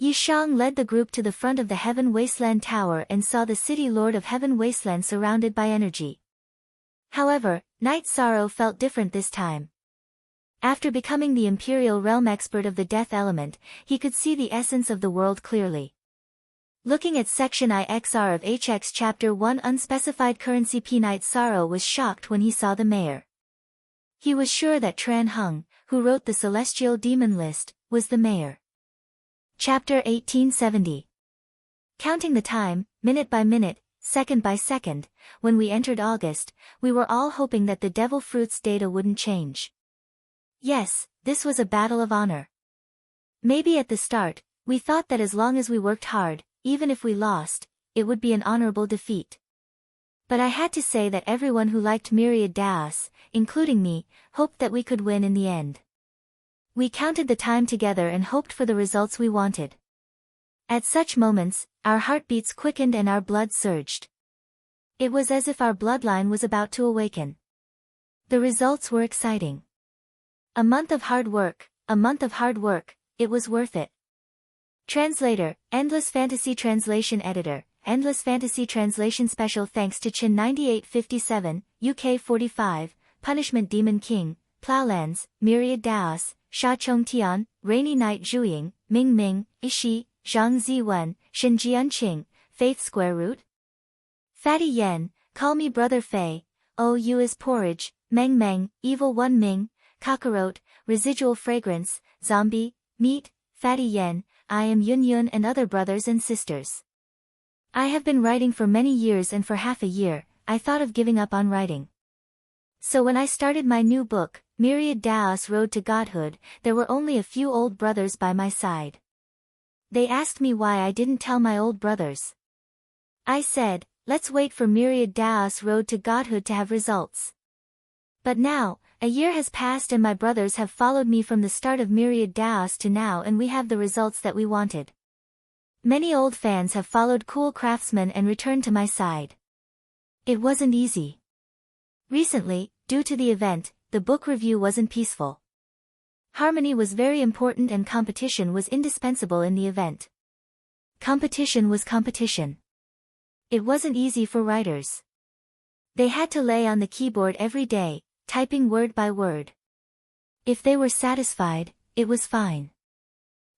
Yishang led the group to the front of the Heaven Wasteland Tower and saw the City Lord of Heaven Wasteland surrounded by energy. However, Night Sorrow felt different this time. After becoming the Imperial Realm expert of the Death Element, he could see the essence of the world clearly. Looking at Section IXR of HX Chapter 1 Unspecified Currency P. Night Sorrow was shocked when he saw the mayor. He was sure that Tran Hung, who wrote the Celestial Demon List, was the mayor. Chapter 1870. Counting the time, minute by minute, second by second, when we entered August, we were all hoping that the Devil Fruit's data wouldn't change. Yes, this was a battle of honor. Maybe at the start, we thought that as long as we worked hard, even if we lost, it would be an honorable defeat. But I had to say that everyone who liked Myriad Daos, including me, hoped that we could win in the end. We counted the time together and hoped for the results we wanted. At such moments, our heartbeats quickened and our blood surged. It was as if our bloodline was about to awaken. The results were exciting. A month of hard work, it was worth it. Translator, Endless Fantasy Translation Editor, Endless Fantasy Translation Special thanks to Chin 9857, UK 45, Punishment Demon King, Plowlands, Myriad Daos, Sha Chong Tian, Rainy Night Zhuiying, Ming Ming, Ishi, Zhang Ziwen, Shinjian Qing, Faith Square Root. Fatty Yen, Call Me Brother Fei, Oh You Is Porridge, Meng Meng, Evil One Ming, Cockroach, Residual Fragrance, Zombie, Meat, Fatty Yen, I Am Yun Yun and other brothers and sisters. I have been writing for many years and for half a year, I thought of giving up on writing. So when I started my new book, Myriad Daos Road to Godhood, there were only a few old brothers by my side. They asked me why I didn't tell my old brothers. I said, let's wait for Myriad Daos Road to Godhood to have results. But now, a year has passed and my brothers have followed me from the start of Myriad Daos to now, and we have the results that we wanted. Many old fans have followed Cool Craftsman and returned to my side. It wasn't easy. Recently, due to the event, the book review wasn't peaceful. Harmony was very important and competition was indispensable in the event. Competition was competition. It wasn't easy for writers. They had to lay on the keyboard every day, typing word by word. If they were satisfied, it was fine.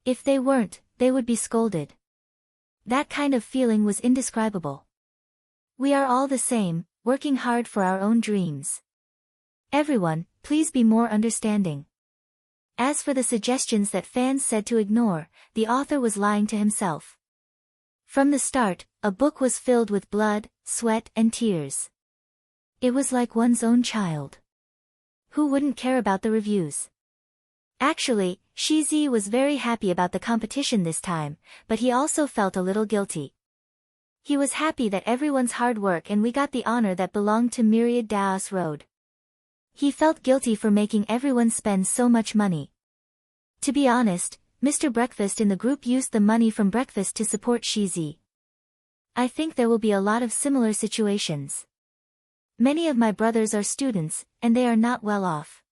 If they weren't, they would be scolded. That kind of feeling was indescribable. We are all the same, working hard for our own dreams. Everyone, please be more understanding. As for the suggestions that fans said to ignore, the author was lying to himself. From the start, a book was filled with blood, sweat, and tears. It was like one's own child. Who wouldn't care about the reviews? Actually, Shizi was very happy about the competition this time, but he also felt a little guilty. He was happy that everyone's hard work and we got the honor that belonged to Myriad Daos Road. He felt guilty for making everyone spend so much money. To be honest, Mr. Breakfast in the group used the money from breakfast to support Shizi. I think there will be a lot of similar situations. Many of my brothers are students, and they are not well off.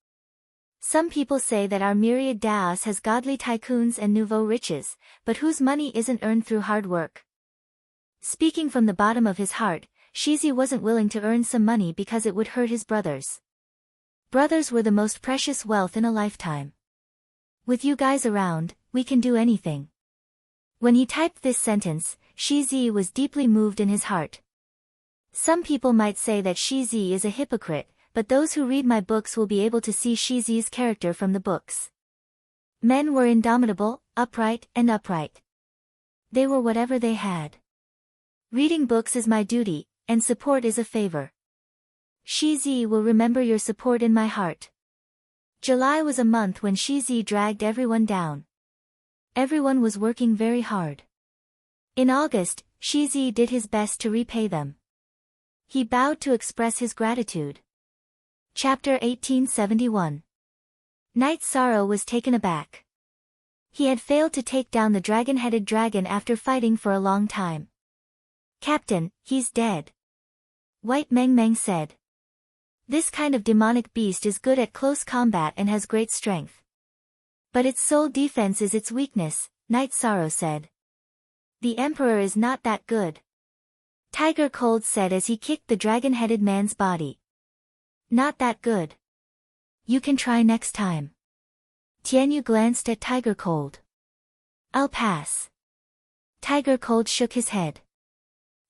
Some people say that our Myriad Daos has godly tycoons and nouveau riches, but whose money isn't earned through hard work. Speaking from the bottom of his heart, Shizi wasn't willing to earn some money because it would hurt his brothers. Brothers were the most precious wealth in a lifetime. With you guys around, we can do anything. When he typed this sentence, Shizi was deeply moved in his heart. Some people might say that Shizi is a hypocrite, but those who read my books will be able to see Shizi's character from the books. Men were indomitable, upright, and upright. They were whatever they had. Reading books is my duty, and support is a favor. Shizi will remember your support in my heart. July was a month when Shizi dragged everyone down. Everyone was working very hard. In August, Shizi did his best to repay them. He bowed to express his gratitude. Chapter 1871. Knight Sorrow was taken aback. He had failed to take down the dragon-headed dragon after fighting for a long time. Captain, he's dead. White Meng Meng said. This kind of demonic beast is good at close combat and has great strength. But its sole defense is its weakness, Knight Sorrow said. The Emperor is not that good. Tiger Cold said as he kicked the dragon-headed man's body. Not that good. You can try next time. Tianyu glanced at Tiger Cold. I'll pass. Tiger Cold shook his head.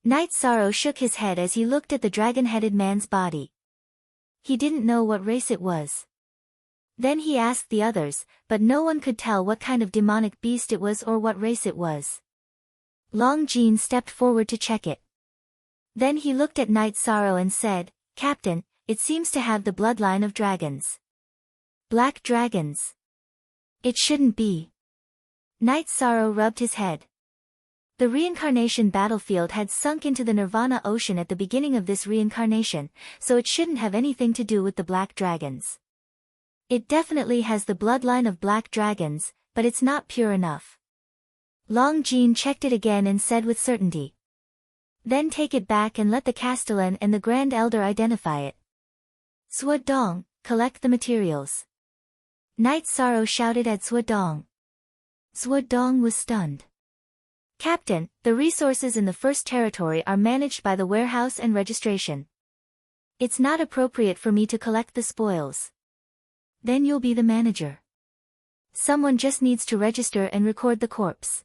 Knight Sorrow shook his head as he looked at the dragon-headed man's body. He didn't know what race it was. Then he asked the others, but no one could tell what kind of demonic beast it was or what race it was. Long Jean stepped forward to check it. Then he looked at Knight Sorrow and said, Captain, it seems to have the bloodline of dragons. Black dragons. It shouldn't be. Knight Sorrow rubbed his head. The reincarnation battlefield had sunk into the Nirvana ocean at the beginning of this reincarnation, so it shouldn't have anything to do with the black dragons. It definitely has the bloodline of black dragons, but it's not pure enough. Long Jean checked it again and said with certainty. Then take it back and let the Castellan and the Grand Elder identify it. Suodong, collect the materials. Knight Sorrow shouted at Suodong. Suodong was stunned. Captain, the resources in the First Territory are managed by the warehouse and registration. It's not appropriate for me to collect the spoils. Then you'll be the manager. Someone just needs to register and record the corpse.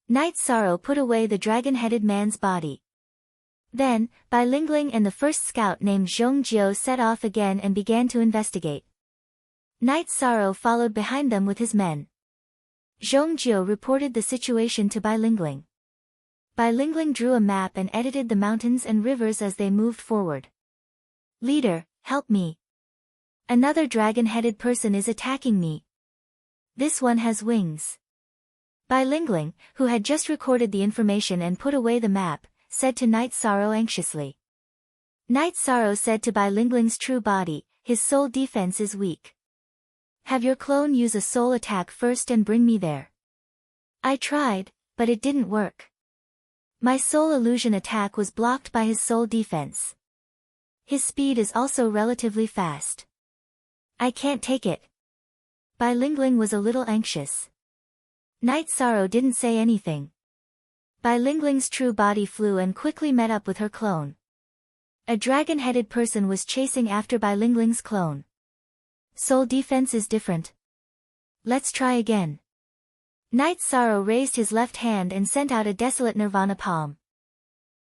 Knight Sorrow put away the dragon-headed man's body. Then, Bai Lingling and the first scout named Zhong Jiao set off again and began to investigate. Knight Sorrow followed behind them with his men. Zhong Jiao reported the situation to Bai Lingling. Bai Lingling drew a map and edited the mountains and rivers as they moved forward. Leader, help me. Another dragon-headed person is attacking me. This one has wings. Bai Lingling, who had just recorded the information and put away the map, said to Night Sorrow anxiously. Night Sorrow said to Bai Lingling's true body, his soul defense is weak. Have your clone use a soul attack first and bring me there. I tried, but it didn't work. My soul illusion attack was blocked by his soul defense. His speed is also relatively fast. I can't take it. Bai Lingling was a little anxious. Night Sorrow didn't say anything. Bai Lingling's true body flew and quickly met up with her clone. A dragon-headed person was chasing after Bai Lingling's clone. Soul defense is different. Let's try again. Night Sorrow raised his left hand and sent out a desolate nirvana palm.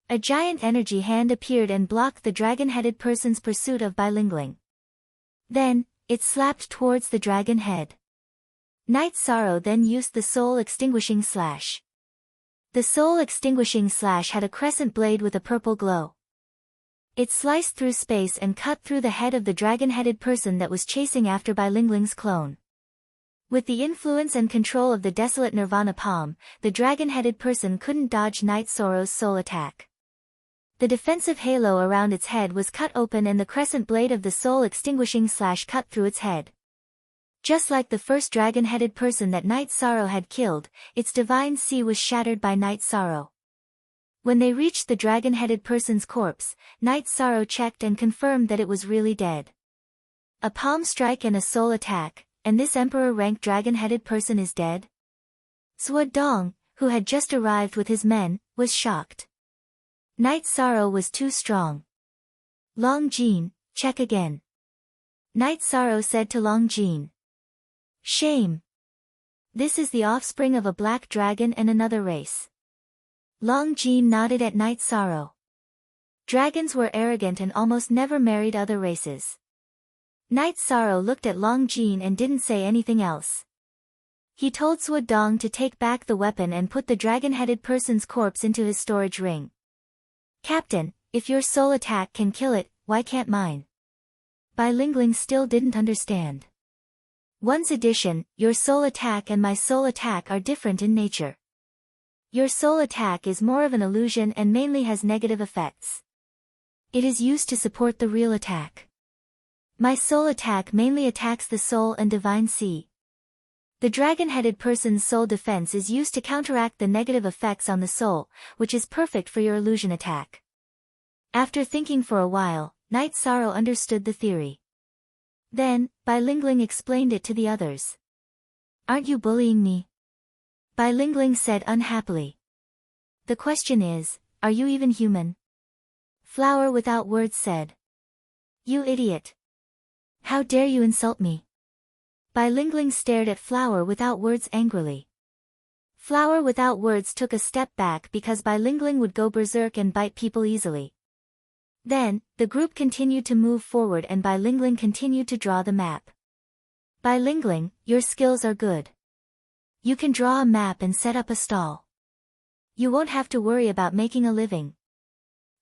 A giant energy hand appeared and blocked the dragon-headed person's pursuit of Bai Lingling. Then, it slapped towards the dragon head. Night Sorrow then used the Soul Extinguishing Slash. The Soul Extinguishing Slash had a crescent blade with a purple glow. It sliced through space and cut through the head of the dragon-headed person that was chasing after Bai Lingling's clone. With the influence and control of the desolate nirvana palm, the dragon-headed person couldn't dodge Night Sorrow's soul attack. The defensive halo around its head was cut open and the crescent blade of the Soul Extinguishing Slash cut through its head. Just like the first dragon-headed person that Night Sorrow had killed, its divine sea was shattered by Night Sorrow. When they reached the dragon-headed person's corpse, Night Sorrow checked and confirmed that it was really dead. A palm strike and a soul attack, and this emperor-rank dragon-headed person is dead? Suo Dong, who had just arrived with his men, was shocked. Night Sorrow was too strong. Long Jin, check again. Night Sorrow said to Long Jin. Shame. This is the offspring of a black dragon and another race. Long Jin nodded at Night Sorrow. Dragons were arrogant and almost never married other races. Night Sorrow looked at Long Jin and didn't say anything else. He told Suo Dong to take back the weapon and put the dragon-headed person's corpse into his storage ring. Captain, if your soul attack can kill it, why can't mine? Bai Lingling still didn't understand. One's addition, your soul attack and my soul attack are different in nature. Your soul attack is more of an illusion and mainly has negative effects. It is used to support the real attack. My soul attack mainly attacks the soul and divine sea. The dragon-headed person's soul defense is used to counteract the negative effects on the soul, which is perfect for your illusion attack. After thinking for a while, Night Sorrow understood the theory. Then, Bai Lingling explained it to the others. Aren't you bullying me? Bai Lingling said unhappily. The question is, are you even human? Flower Without Words said. You idiot. How dare you insult me? Bai Lingling stared at Flower Without Words angrily. Flower Without Words took a step back because Bai Lingling would go berserk and bite people easily. Then, the group continued to move forward and Bai Lingling continued to draw the map. Bai Lingling, your skills are good. You can draw a map and set up a stall. You won't have to worry about making a living.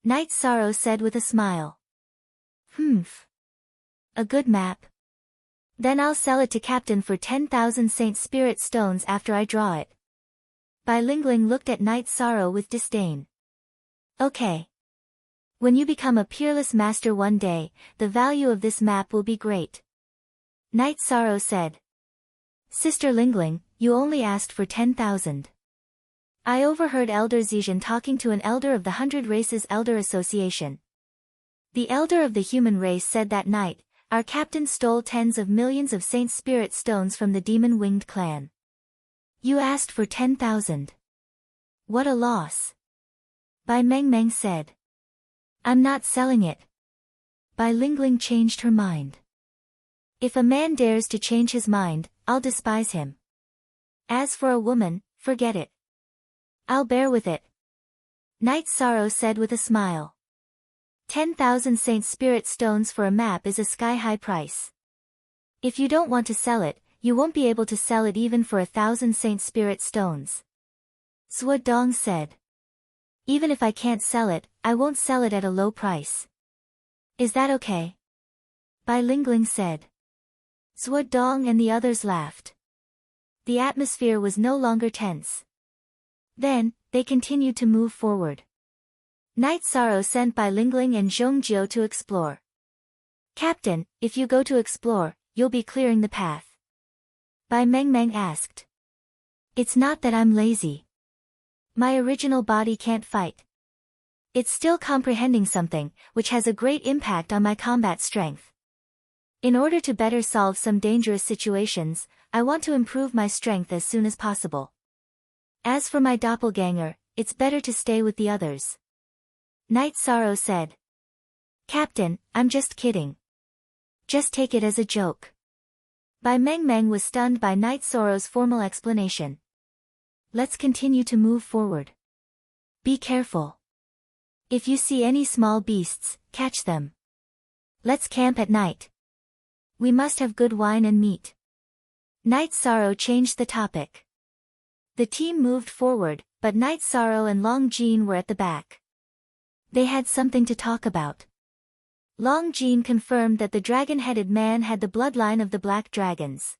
Night Sorrow said with a smile. Humph. A good map. Then I'll sell it to Captain for 10,000 Saint Spirit Stones after I draw it. Bai Lingling looked at Night Sorrow with disdain. Okay. When you become a peerless master one day, the value of this map will be great. Night Sorrow said. Sister Lingling, you only asked for 10,000. I overheard Elder Zizhan talking to an elder of the 100 Races Elder Association. The elder of the human race said that night, our captain stole tens of millions of Saint Spirit Stones from the demon-winged clan. You asked for 10,000. What a loss. Bai Meng Meng said. I'm not selling it. Bai Lingling changed her mind. If a man dares to change his mind, I'll despise him. As for a woman, forget it. I'll bear with it. Night Sorrow said with a smile. 10,000 Saint Spirit Stones for a map is a sky-high price. If you don't want to sell it, you won't be able to sell it even for 1,000 Saint Spirit Stones. Suo Dong said. Even if I can't sell it, I won't sell it at a low price. Is that okay? Bai Lingling said. Zhuo Dong and the others laughed. The atmosphere was no longer tense. Then, they continued to move forward. Night Sorrow sent Bai Lingling and Zhongjiu to explore. Captain, if you go to explore, you'll be clearing the path. Bai Mengmeng asked. It's not that I'm lazy. My original body can't fight. It's still comprehending something, which has a great impact on my combat strength. In order to better solve some dangerous situations, I want to improve my strength as soon as possible. As for my doppelganger, it's better to stay with the others. Night Sorrow said. Captain, I'm just kidding. Just take it as a joke. Bai Mengmeng was stunned by Night Sorrow's formal explanation. Let's continue to move forward. Be careful. If you see any small beasts, catch them. Let's camp at night. We must have good wine and meat. Night Sorrow changed the topic. The team moved forward, but Night Sorrow and Long Jean were at the back. They had something to talk about. Long Jean confirmed that the dragon-headed man had the bloodline of the Black Dragons.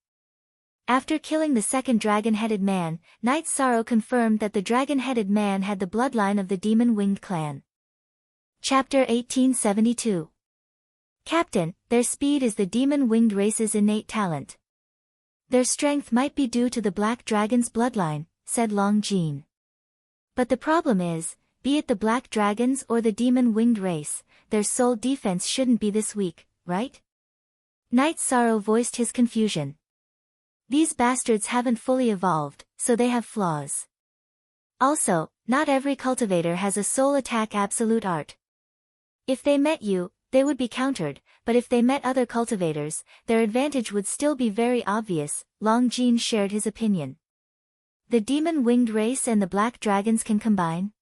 After killing the second dragon-headed man, Night Sorrow confirmed that the dragon-headed man had the bloodline of the Demon-Winged clan. Chapter 1872. Captain, their speed is the Demon-Winged race's innate talent. Their strength might be due to the Black Dragon's bloodline, said Long Jean. But the problem is, be it the Black Dragons or the Demon-Winged race, their soul defense shouldn't be this weak, right? Night Sorrow voiced his confusion. These bastards haven't fully evolved, so they have flaws. Also, not every cultivator has a soul attack absolute art. If they met you, they would be countered, but if they met other cultivators, their advantage would still be very obvious. Long Jean shared his opinion. The Demon-Winged race and the Black Dragons can combine?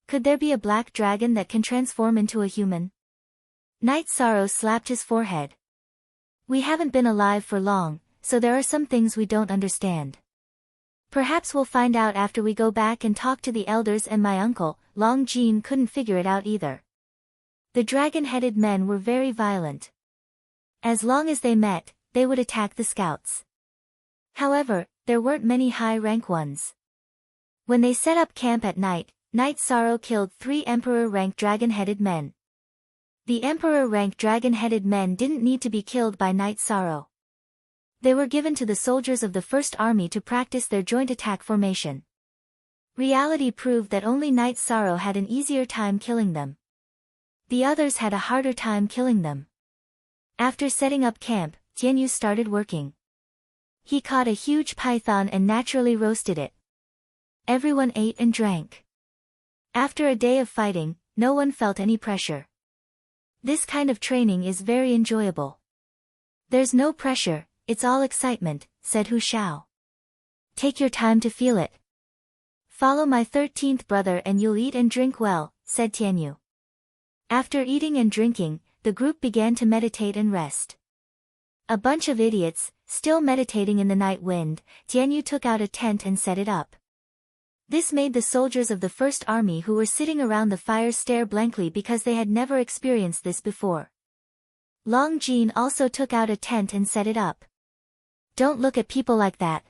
Could there be a Black Dragon that can transform into a human? Night Sorrow slapped his forehead. We haven't been alive for long, so there are some things we don't understand. Perhaps we'll find out after we go back and talk to the elders and my uncle. Long Jean couldn't figure it out either. The dragon-headed men were very violent. As long as they met, they would attack the scouts. However, there weren't many high-rank ones. When they set up camp at night, Night Sorrow killed 3 Emperor-rank dragon-headed men. The Emperor-rank dragon-headed men didn't need to be killed by Night Sorrow. They were given to the soldiers of the First Army to practice their joint attack formation. Reality proved that only Night Sorrow had an easier time killing them. The others had a harder time killing them. After setting up camp, Tianyu started working. He caught a huge python and naturally roasted it. Everyone ate and drank. After a day of fighting, no one felt any pressure. This kind of training is very enjoyable. There's no pressure, it's all excitement, said Hu Xiao. Take your time to feel it. Follow my 13th brother and you'll eat and drink well, said Tianyu. After eating and drinking, the group began to meditate and rest. A bunch of idiots, still meditating in the night wind, Tianyu took out a tent and set it up. This made the soldiers of the First Army who were sitting around the fire stare blankly because they had never experienced this before. Long Jean also took out a tent and set it up. Don't look at people like that.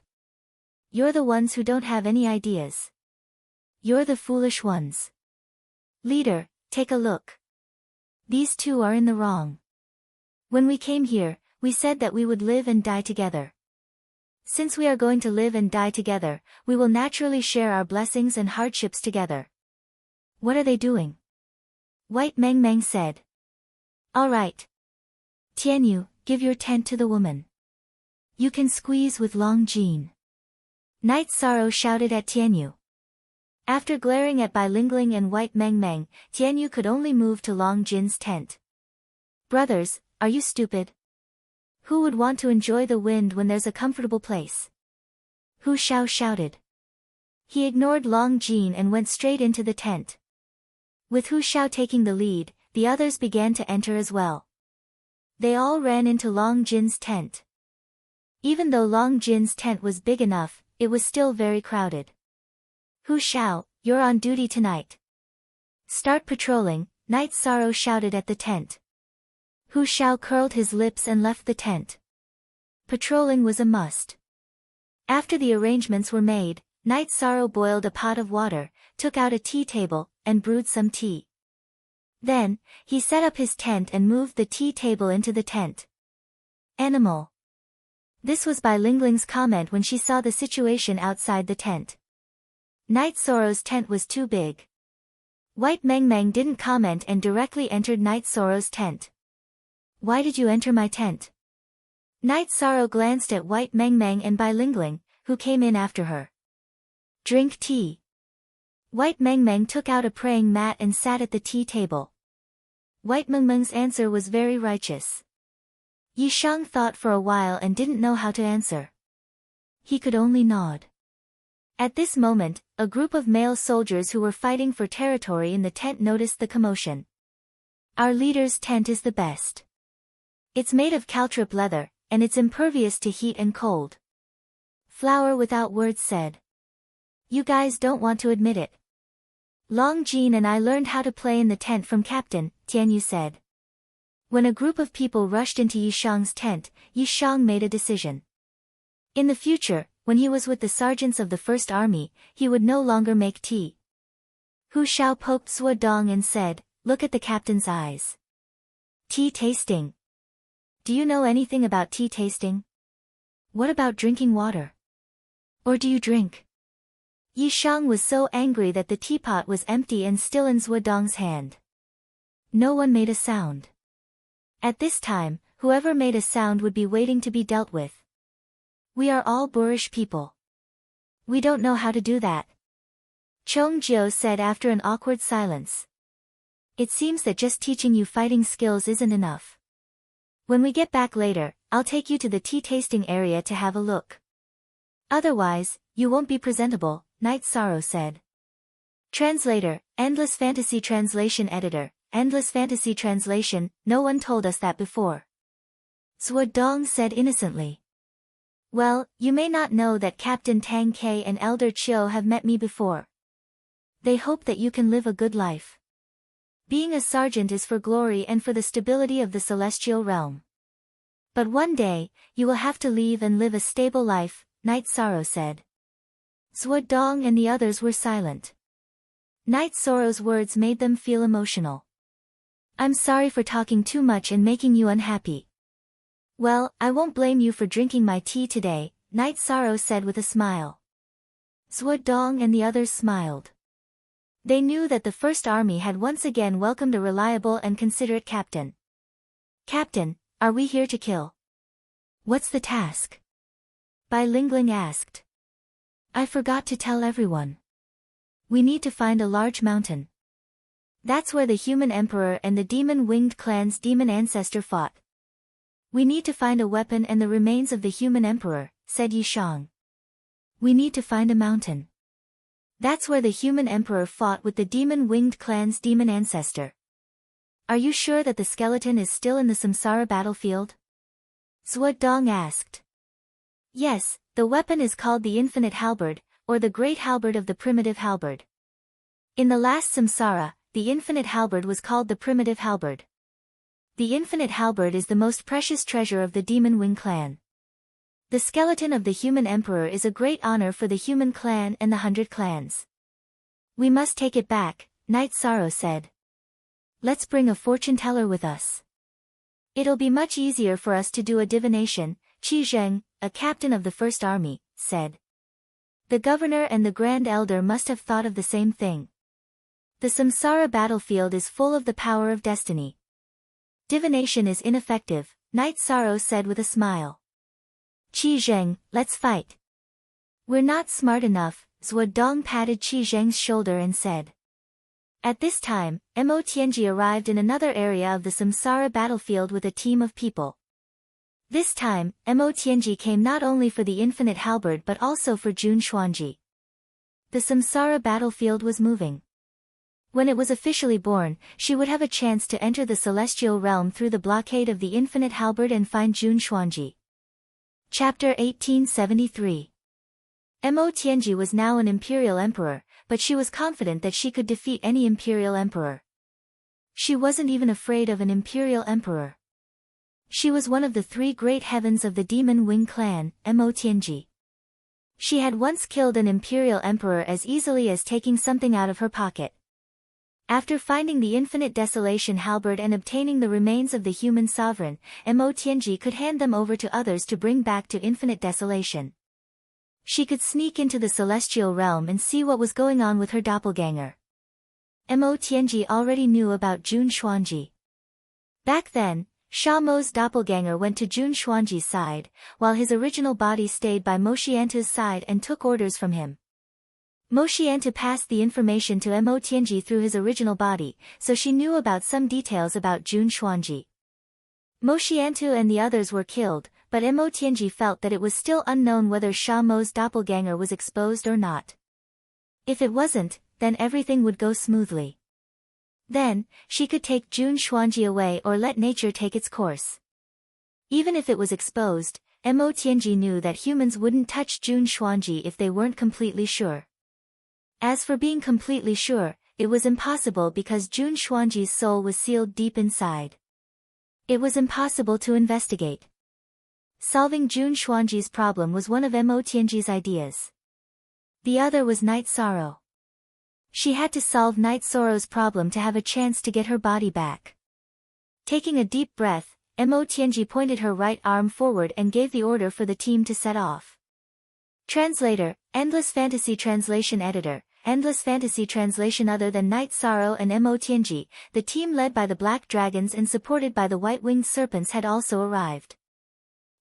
You're the ones who don't have any ideas. You're the foolish ones. Leader, take a look. These two are in the wrong. When we came here, we said that we would live and die together. Since we are going to live and die together, we will naturally share our blessings and hardships together. What are they doing? White Meng Meng said. All right. Tianyu, give your tent to the woman. You can squeeze with Long Jean. Night Sorrow shouted at Tianyu. After glaring at Bai Lingling and White Meng Meng, Tianyu could only move to Long Jin's tent. Brothers, are you stupid? Who would want to enjoy the wind when there's a comfortable place? Hu Xiao shouted. He ignored Long Jin and went straight into the tent. With Hu Xiao taking the lead, the others began to enter as well. They all ran into Long Jin's tent. Even though Long Jin's tent was big enough, it was still very crowded. Hu Xiao, you're on duty tonight. Start patrolling, Night Sorrow shouted at the tent. Hu Shao curled his lips and left the tent. Patrolling was a must. After the arrangements were made, Night Sorrow boiled a pot of water, took out a tea table, and brewed some tea. Then, he set up his tent and moved the tea table into the tent. Animal. This was Bai Lingling's comment when she saw the situation outside the tent. Night Sorrow's tent was too big. White Meng Meng didn't comment and directly entered Night Sorrow's tent. Why did you enter my tent? Night Sorrow glanced at White Meng Meng and Bai Lingling, who came in after her. Drink tea. White Meng Meng took out a praying mat and sat at the tea table. White Meng Meng's answer was very righteous. Yi Shang thought for a while and didn't know how to answer. He could only nod. At this moment, a group of male soldiers who were fighting for territory in the tent noticed the commotion. Our leader's tent is the best. It's made of caltrip leather, and it's impervious to heat and cold. Flower without words said. You guys don't want to admit it. Long Jean and I learned how to play in the tent from Captain, Tianyu said. When a group of people rushed into Yi Shang's tent, Yi Shang made a decision. In the future, when he was with the sergeants of the First Army, he would no longer make tea. Hu Shao poked Zhuo Dong and said, look at the captain's eyes. Tea tasting. Do you know anything about tea tasting? What about drinking water? Or do you drink? Yi Shang was so angry that the teapot was empty and still in Zhuo Dong's hand. No one made a sound. At this time, whoever made a sound would be waiting to be dealt with. We are all boorish people. We don't know how to do that. Chong Jiu said after an awkward silence. It seems that just teaching you fighting skills isn't enough. When we get back later, I'll take you to the tea tasting area to have a look. Otherwise, you won't be presentable, Night Sorrow said. Translator, Endless Fantasy Translation Editor, Endless Fantasy Translation, no one told us that before. Zhuo Dong said innocently. Well, you may not know that Captain Tang Ke and Elder Chiu have met me before. They hope that you can live a good life. Being a sergeant is for glory and for the stability of the celestial realm. But one day, you will have to leave and live a stable life, Night Sorrow said. Zhuo Dong and the others were silent. Night Sorrow's words made them feel emotional. I'm sorry for talking too much and making you unhappy. Well, I won't blame you for drinking my tea today, Night Sorrow said with a smile. Zhuo Dong and the others smiled. They knew that the First Army had once again welcomed a reliable and considerate captain. Captain, are we here to kill? What's the task? Bai Lingling asked. I forgot to tell everyone. We need to find a large mountain. That's where the human emperor and the demon-winged clan's demon ancestor fought. We need to find a weapon and the remains of the human emperor, said Yi Shang. We need to find a mountain. That's where the human emperor fought with the demon-winged clan's demon ancestor. Are you sure that the skeleton is still in the Samsara battlefield? Zhuo Dong asked. Yes, the weapon is called the Infinite Halberd, or the Great Halberd of the Primitive Halberd. In the last Samsara, the Infinite Halberd was called the Primitive Halberd. The Infinite Halberd is the most precious treasure of the Demon Wing clan. The skeleton of the human emperor is a great honor for the human clan and the 100 clans. We must take it back, Night Sorrow said. Let's bring a fortune teller with us. It'll be much easier for us to do a divination, Qi Zheng, a captain of the First Army, said. The governor and the Grand Elder must have thought of the same thing. The Samsara battlefield is full of the power of destiny. Divination is ineffective, Night Sorrow said with a smile. Qi Zheng, let's fight. We're not smart enough, Zhuo Dong patted Qi Zheng's shoulder and said. At this time, Mo Tianji arrived in another area of the Samsara battlefield with a team of people. This time, Mo Tianji came not only for the Infinite Halberd but also for Jun Xuanji. The Samsara battlefield was moving. When it was officially born, she would have a chance to enter the celestial realm through the blockade of the Infinite Halberd and find Jun Xuanji. Chapter 1873. Mo Tianji was now an imperial emperor, but she was confident that she could defeat any imperial emperor. She wasn't even afraid of an imperial emperor. She was one of the three great heavens of the Demon Wing clan, Motianji. She had once killed an imperial emperor as easily as taking something out of her pocket. After finding the Infinite Desolation halberd and obtaining the remains of the human sovereign, Motianji could hand them over to others to bring back to Infinite Desolation. She could sneak into the celestial realm and see what was going on with her doppelganger. Motianji already knew about Jun Xuanji. Back then, Sha Mo's doppelganger went to Jun Xuanji's side, while his original body stayed by Mo Xiantu's side and took orders from him. Mo Xiantu passed the information to Motianji through his original body, so she knew about some details about Jun Xuanji. Mo Xiantu and the others were killed, but Motianji felt that it was still unknown whether Sha Mo's doppelganger was exposed or not. If it wasn't, then everything would go smoothly. Then, she could take Jun Xuanji away or let nature take its course. Even if it was exposed, Motianji knew that humans wouldn't touch Jun Xuanji if they weren't completely sure. As for being completely sure, it was impossible because Jun Xuanji's soul was sealed deep inside. It was impossible to investigate. Solving Jun Xuanji's problem was one of Motianji's ideas. The other was Night Sorrow. She had to solve Night Sorrow's problem to have a chance to get her body back. Taking a deep breath, Motianji pointed her right arm forward and gave the order for the team to set off. Translator, Endless Fantasy Translation Editor, Endless Fantasy Translation. Other than Night Sorrow and Motianji, the team led by the Black Dragons and supported by the White-Winged Serpents had also arrived.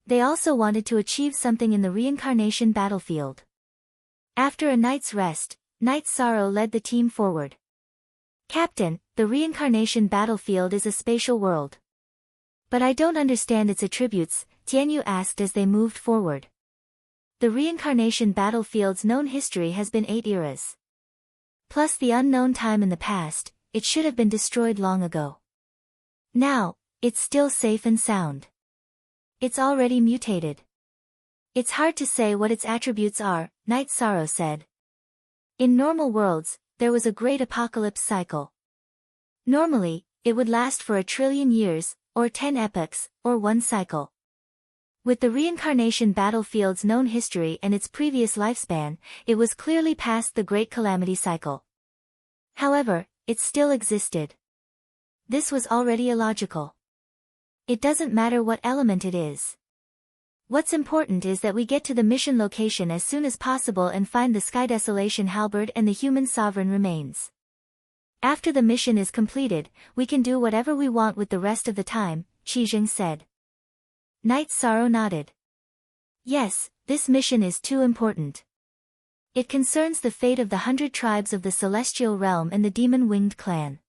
They also wanted to achieve something in the reincarnation battlefield. After a night's rest, Night Sorrow led the team forward. Captain, the reincarnation battlefield is a spatial world. But I don't understand its attributes, Tianyu asked as they moved forward. The reincarnation battlefield's known history has been 8 eras. Plus the unknown time in the past, it should have been destroyed long ago. Now, it's still safe and sound. It's already mutated. It's hard to say what its attributes are, Night Sorrow said. In normal worlds, there was a great apocalypse cycle. Normally, it would last for 1 trillion years, or 10 epochs, or 1 cycle. With the reincarnation battlefield's known history and its previous lifespan, it was clearly past the Great Calamity cycle. However, it still existed. This was already illogical. It doesn't matter what element it is. What's important is that we get to the mission location as soon as possible and find the Sky Desolation halberd and the human sovereign remains. After the mission is completed, we can do whatever we want with the rest of the time, Qizheng said. Night Sorrow nodded. Yes, this mission is too important. It concerns the fate of the 100 tribes of the Celestial Realm and the Demon-Winged clan.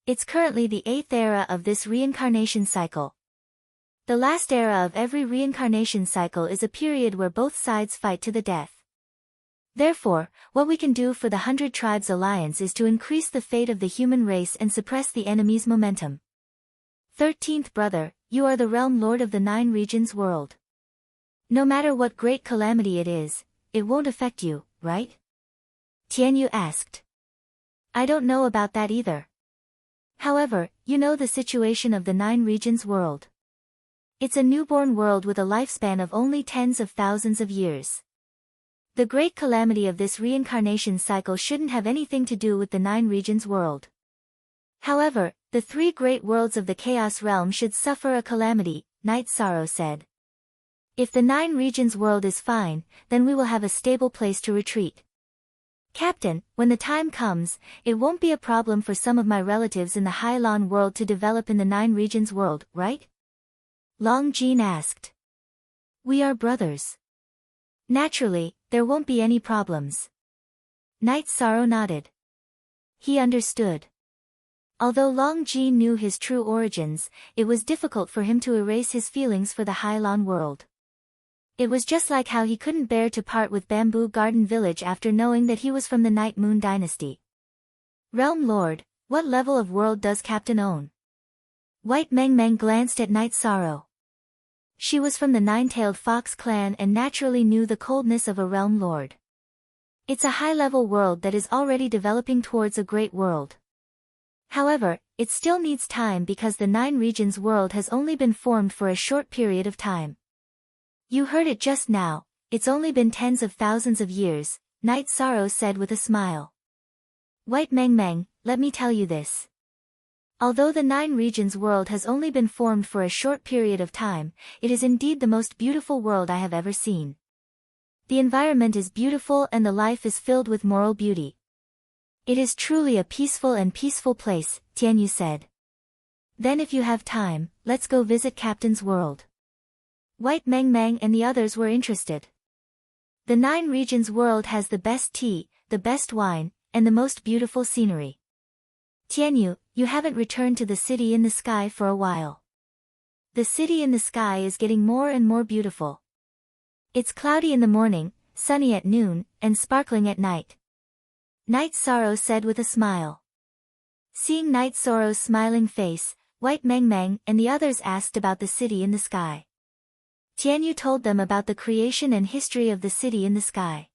It's currently the 8th era of this reincarnation cycle. The last era of every reincarnation cycle is a period where both sides fight to the death. Therefore, what we can do for the 100 Tribes Alliance is to increase the fate of the human race and suppress the enemy's momentum. 13th brother, you are the realm lord of the 9 regions world. No matter what great calamity it is, it won't affect you, right? Tianyu asked. I don't know about that either. However, you know the situation of the 9 regions world. It's a newborn world with a lifespan of only tens of thousands of years. The great calamity of this reincarnation cycle shouldn't have anything to do with the 9 regions world. However, the 3 great worlds of the Chaos Realm should suffer a calamity, Night Sorrow said. If the 9 regions world is fine, then we will have a stable place to retreat. Captain, when the time comes, it won't be a problem for some of my relatives in the Hylon world to develop in the 9 regions world, right? Long Jin asked. We are brothers. Naturally, there won't be any problems. Night Sorrow nodded. He understood. Although Long Jin knew his true origins, it was difficult for him to erase his feelings for the Hylon world. It was just like how he couldn't bear to part with Bamboo Garden Village after knowing that he was from the Night Moon dynasty. Realm Lord, what level of world does Captain own? White Meng Meng glanced at Night Sorrow. She was from the Nine-Tailed Fox clan and naturally knew the coldness of a Realm Lord. It's a high-level world that is already developing towards a great world. However, it still needs time because the 9 regions world has only been formed for a short period of time. You heard it just now, it's only been tens of thousands of years, Night Sorrow said with a smile. White Meng Meng, let me tell you this. Although the 9 regions world has only been formed for a short period of time, it is indeed the most beautiful world I have ever seen. The environment is beautiful and the life is filled with moral beauty. It is truly a peaceful place, Tianyu said. Then if you have time, let's go visit Captain's world. White Meng Meng and the others were interested. The 9 regions world has the best tea, the best wine, and the most beautiful scenery. Tianyu, you haven't returned to the city in the sky for a while. The city in the sky is getting more and more beautiful. It's cloudy in the morning, sunny at noon, and sparkling at night. Night Sorrow said with a smile. Seeing Night Sorrow's smiling face, White Meng Meng and the others asked about the city in the sky. Tianyu told them about the creation and history of the city in the sky.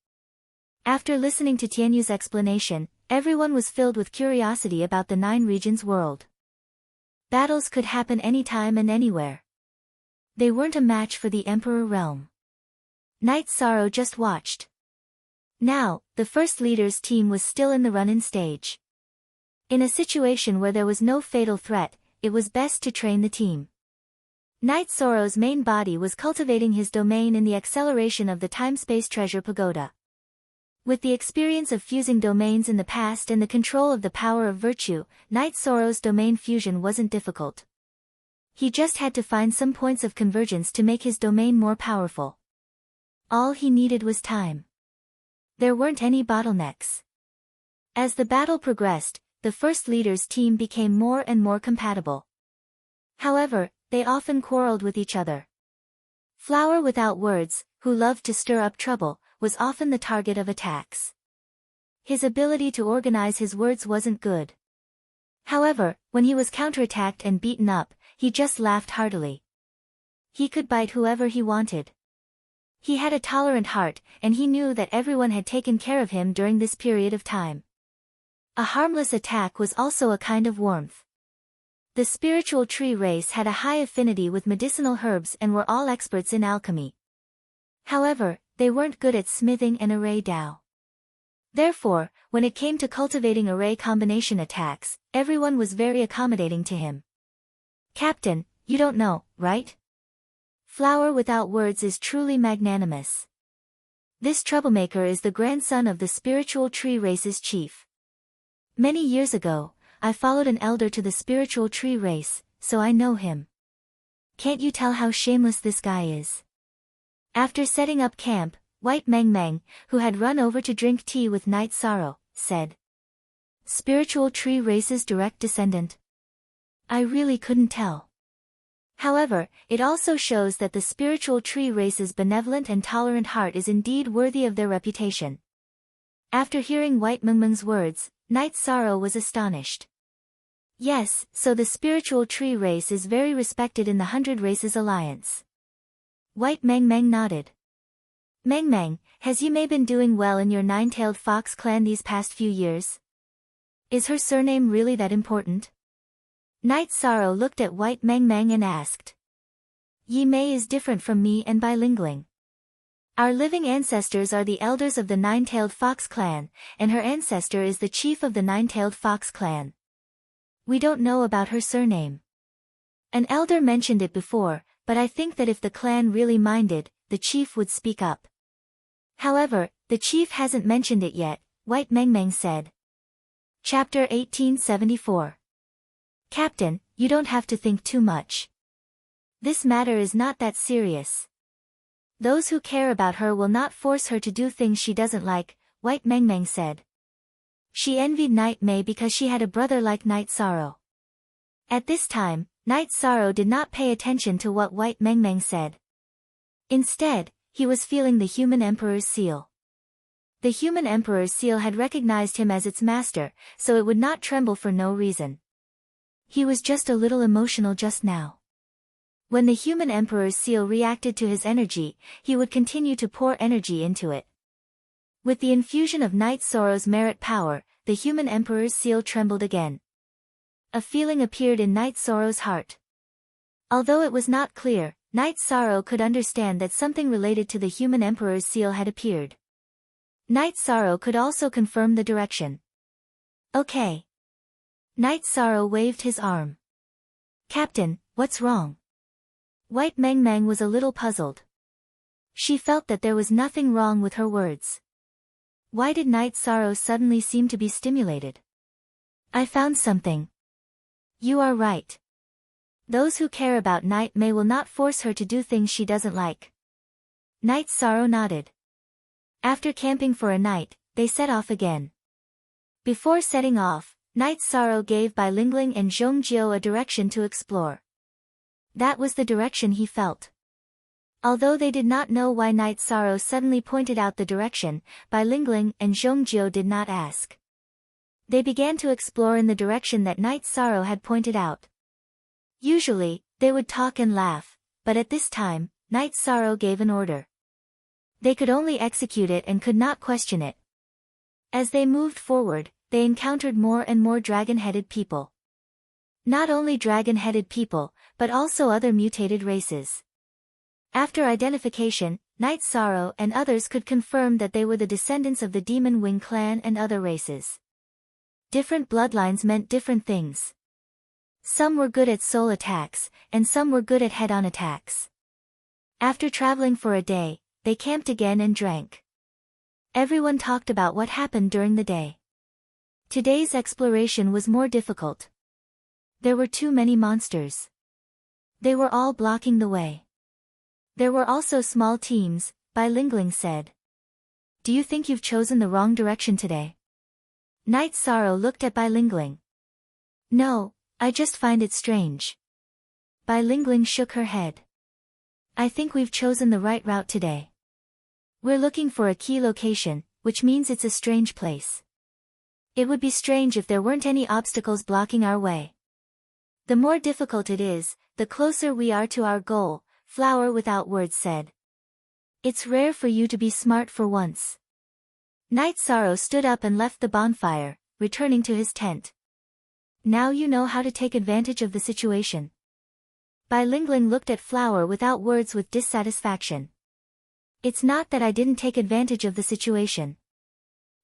After listening to Tianyu's explanation, everyone was filled with curiosity about the 9 regions world. Battles could happen anytime and anywhere. They weren't a match for the Emperor realm. Night Sorrow just watched. Now, the first leader's team was still in the run-in stage. In a situation where there was no fatal threat, it was best to train the team. Night Sorrow's main body was cultivating his domain in the acceleration of the time-space treasure pagoda. With the experience of fusing domains in the past and the control of the power of virtue, Night Sorrow's domain fusion wasn't difficult. He just had to find some points of convergence to make his domain more powerful. All he needed was time. There weren't any bottlenecks. As the battle progressed, the first leader's team became more and more compatible. However, they often quarreled with each other. Flower Without Words, who loved to stir up trouble, was often the target of attacks. His ability to organize his words wasn't good. However, when he was counterattacked and beaten up, he just laughed heartily. He could bite whoever he wanted. He had a tolerant heart, and he knew that everyone had taken care of him during this period of time. A harmless attack was also a kind of warmth. The spiritual tree race had a high affinity with medicinal herbs and were all experts in alchemy. However, they weren't good at smithing and array Dao. Therefore, when it came to cultivating array combination attacks, everyone was very accommodating to him. Captain, you don't know, right? Flower Without Words is truly magnanimous. This troublemaker is the grandson of the spiritual tree race's chief. Many years ago, I followed an elder to the spiritual tree race, so I know him. Can't you tell how shameless this guy is? After setting up camp, White Meng Meng, who had run over to drink tea with Night Sorrow, said. Spiritual tree race's direct descendant? I really couldn't tell. However, it also shows that the spiritual tree race's benevolent and tolerant heart is indeed worthy of their reputation. After hearing White Meng Meng's words, Night Sorrow was astonished. Yes, so the spiritual tree race is very respected in the 100 Races Alliance. White Meng Meng nodded. Meng Meng, has Yimei been doing well in your 9-tailed fox clan these past few years? Is her surname really that important? Night Sorrow looked at White Meng Meng and asked. Yimei is different from me and bilingualing. Our living ancestors are the elders of the 9-tailed fox clan, and her ancestor is the chief of the 9-tailed fox clan. We don't know about her surname. An elder mentioned it before, but I think that if the clan really minded, the chief would speak up. However, the chief hasn't mentioned it yet, White Meng Meng said. Chapter 1874. Captain, you don't have to think too much. This matter is not that serious. Those who care about her will not force her to do things she doesn't like, White Meng Meng said. She envied Night Mei because she had a brother like Night Sorrow. At this time, Night Sorrow did not pay attention to what White Meng Meng said. Instead, he was feeling the human emperor's seal. The human emperor's seal had recognized him as its master, so it would not tremble for no reason. He was just a little emotional just now. When the human emperor's seal reacted to his energy, he would continue to pour energy into it. With the infusion of Night Sorrow's merit power, the human emperor's seal trembled again. a feeling appeared in Night Sorrow's heart. Although it was not clear, Night Sorrow could understand that something related to the human emperor's seal had appeared. Night Sorrow could also confirm the direction. Okay. Night Sorrow waved his arm. Captain, what's wrong? White Meng Meng was a little puzzled. She felt that there was nothing wrong with her words. Why did Night Sorrow suddenly seem to be stimulated? I found something. You are right. Those who care about Night May will not force her to do things she doesn't like. Night Sorrow nodded. After camping for a night, they set off again. Before setting off, Night Sorrow gave Bai Lingling and Zhongjiao a direction to explore. That was the direction he felt. Although they did not know why Night Sorrow suddenly pointed out the direction, Bai Lingling and Zhongjiao did not ask. They began to explore in the direction that Night Sorrow had pointed out. Usually, they would talk and laugh, but at this time, Night Sorrow gave an order. They could only execute it and could not question it. As they moved forward, they encountered more and more dragon-headed people. Not only dragon-headed people, but also other mutated races. After identification, Night Sorrow and others could confirm that they were the descendants of the Demon Wing clan and other races. Different bloodlines meant different things. Some were good at soul attacks, and some were good at head-on attacks. After traveling for a day, they camped again and drank. Everyone talked about what happened during the day. Today's exploration was more difficult. There were too many monsters. They were all blocking the way. There were also small teams, Bai Lingling said. Do you think you've chosen the wrong direction today? Night Sorrow looked at Bai Lingling. No, I just find it strange. Bai Lingling shook her head. I think we've chosen the right route today. We're looking for a key location, which means it's a strange place. It would be strange if there weren't any obstacles blocking our way. The more difficult it is, the closer we are to our goal, Flower Without Words said. It's rare for you to be smart for once. Night Sorrow stood up and left the bonfire, returning to his tent. Now you know how to take advantage of the situation. Bai Lingling looked at Flower Without Words with dissatisfaction. It's not that I didn't take advantage of the situation.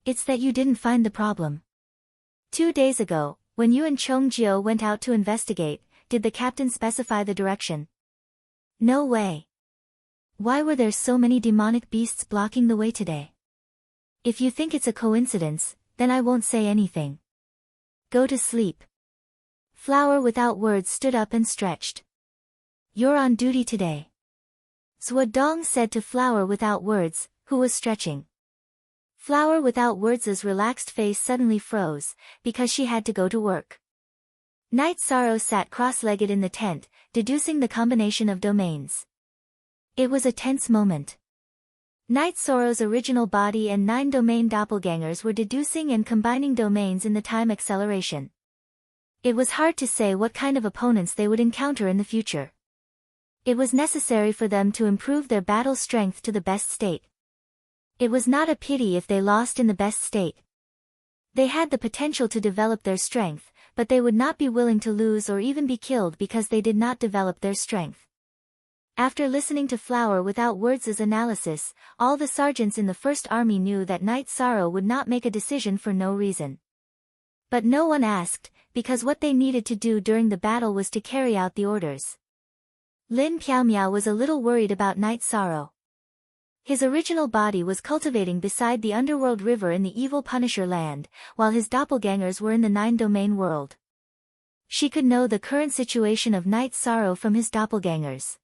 It's that you didn't find the problem. 2 days ago, when you and Zhongjiao went out to investigate, did the captain specify the direction? No way. Why were there so many demonic beasts blocking the way today? If you think it's a coincidence, then I won't say anything. Go to sleep. Flower Without Words stood up and stretched. You're on duty today. Zhuodong said to Flower Without Words, who was stretching. Flower Without Words' relaxed face suddenly froze, because she had to go to work. Night Sorrow sat cross-legged in the tent, deducing the combination of domains. It was a tense moment. Night Sorrow's original body and 9-domain doppelgangers were deducing and combining domains in the time acceleration. It was hard to say what kind of opponents they would encounter in the future. It was necessary for them to improve their battle strength to the best state. It was not a pity if they lost in the best state. They had the potential to develop their strength, but they would not be willing to lose or even be killed because they did not develop their strength. After listening to Flower Without Words' analysis, all the sergeants in the First Army knew that Night Sorrow would not make a decision for no reason. But no one asked, because what they needed to do during the battle was to carry out the orders. Lin Piaomiao was a little worried about Night Sorrow. His original body was cultivating beside the underworld river in the evil Punisher land, while his doppelgangers were in the 9-domain world. She could know the current situation of Night Sorrow from his doppelgangers.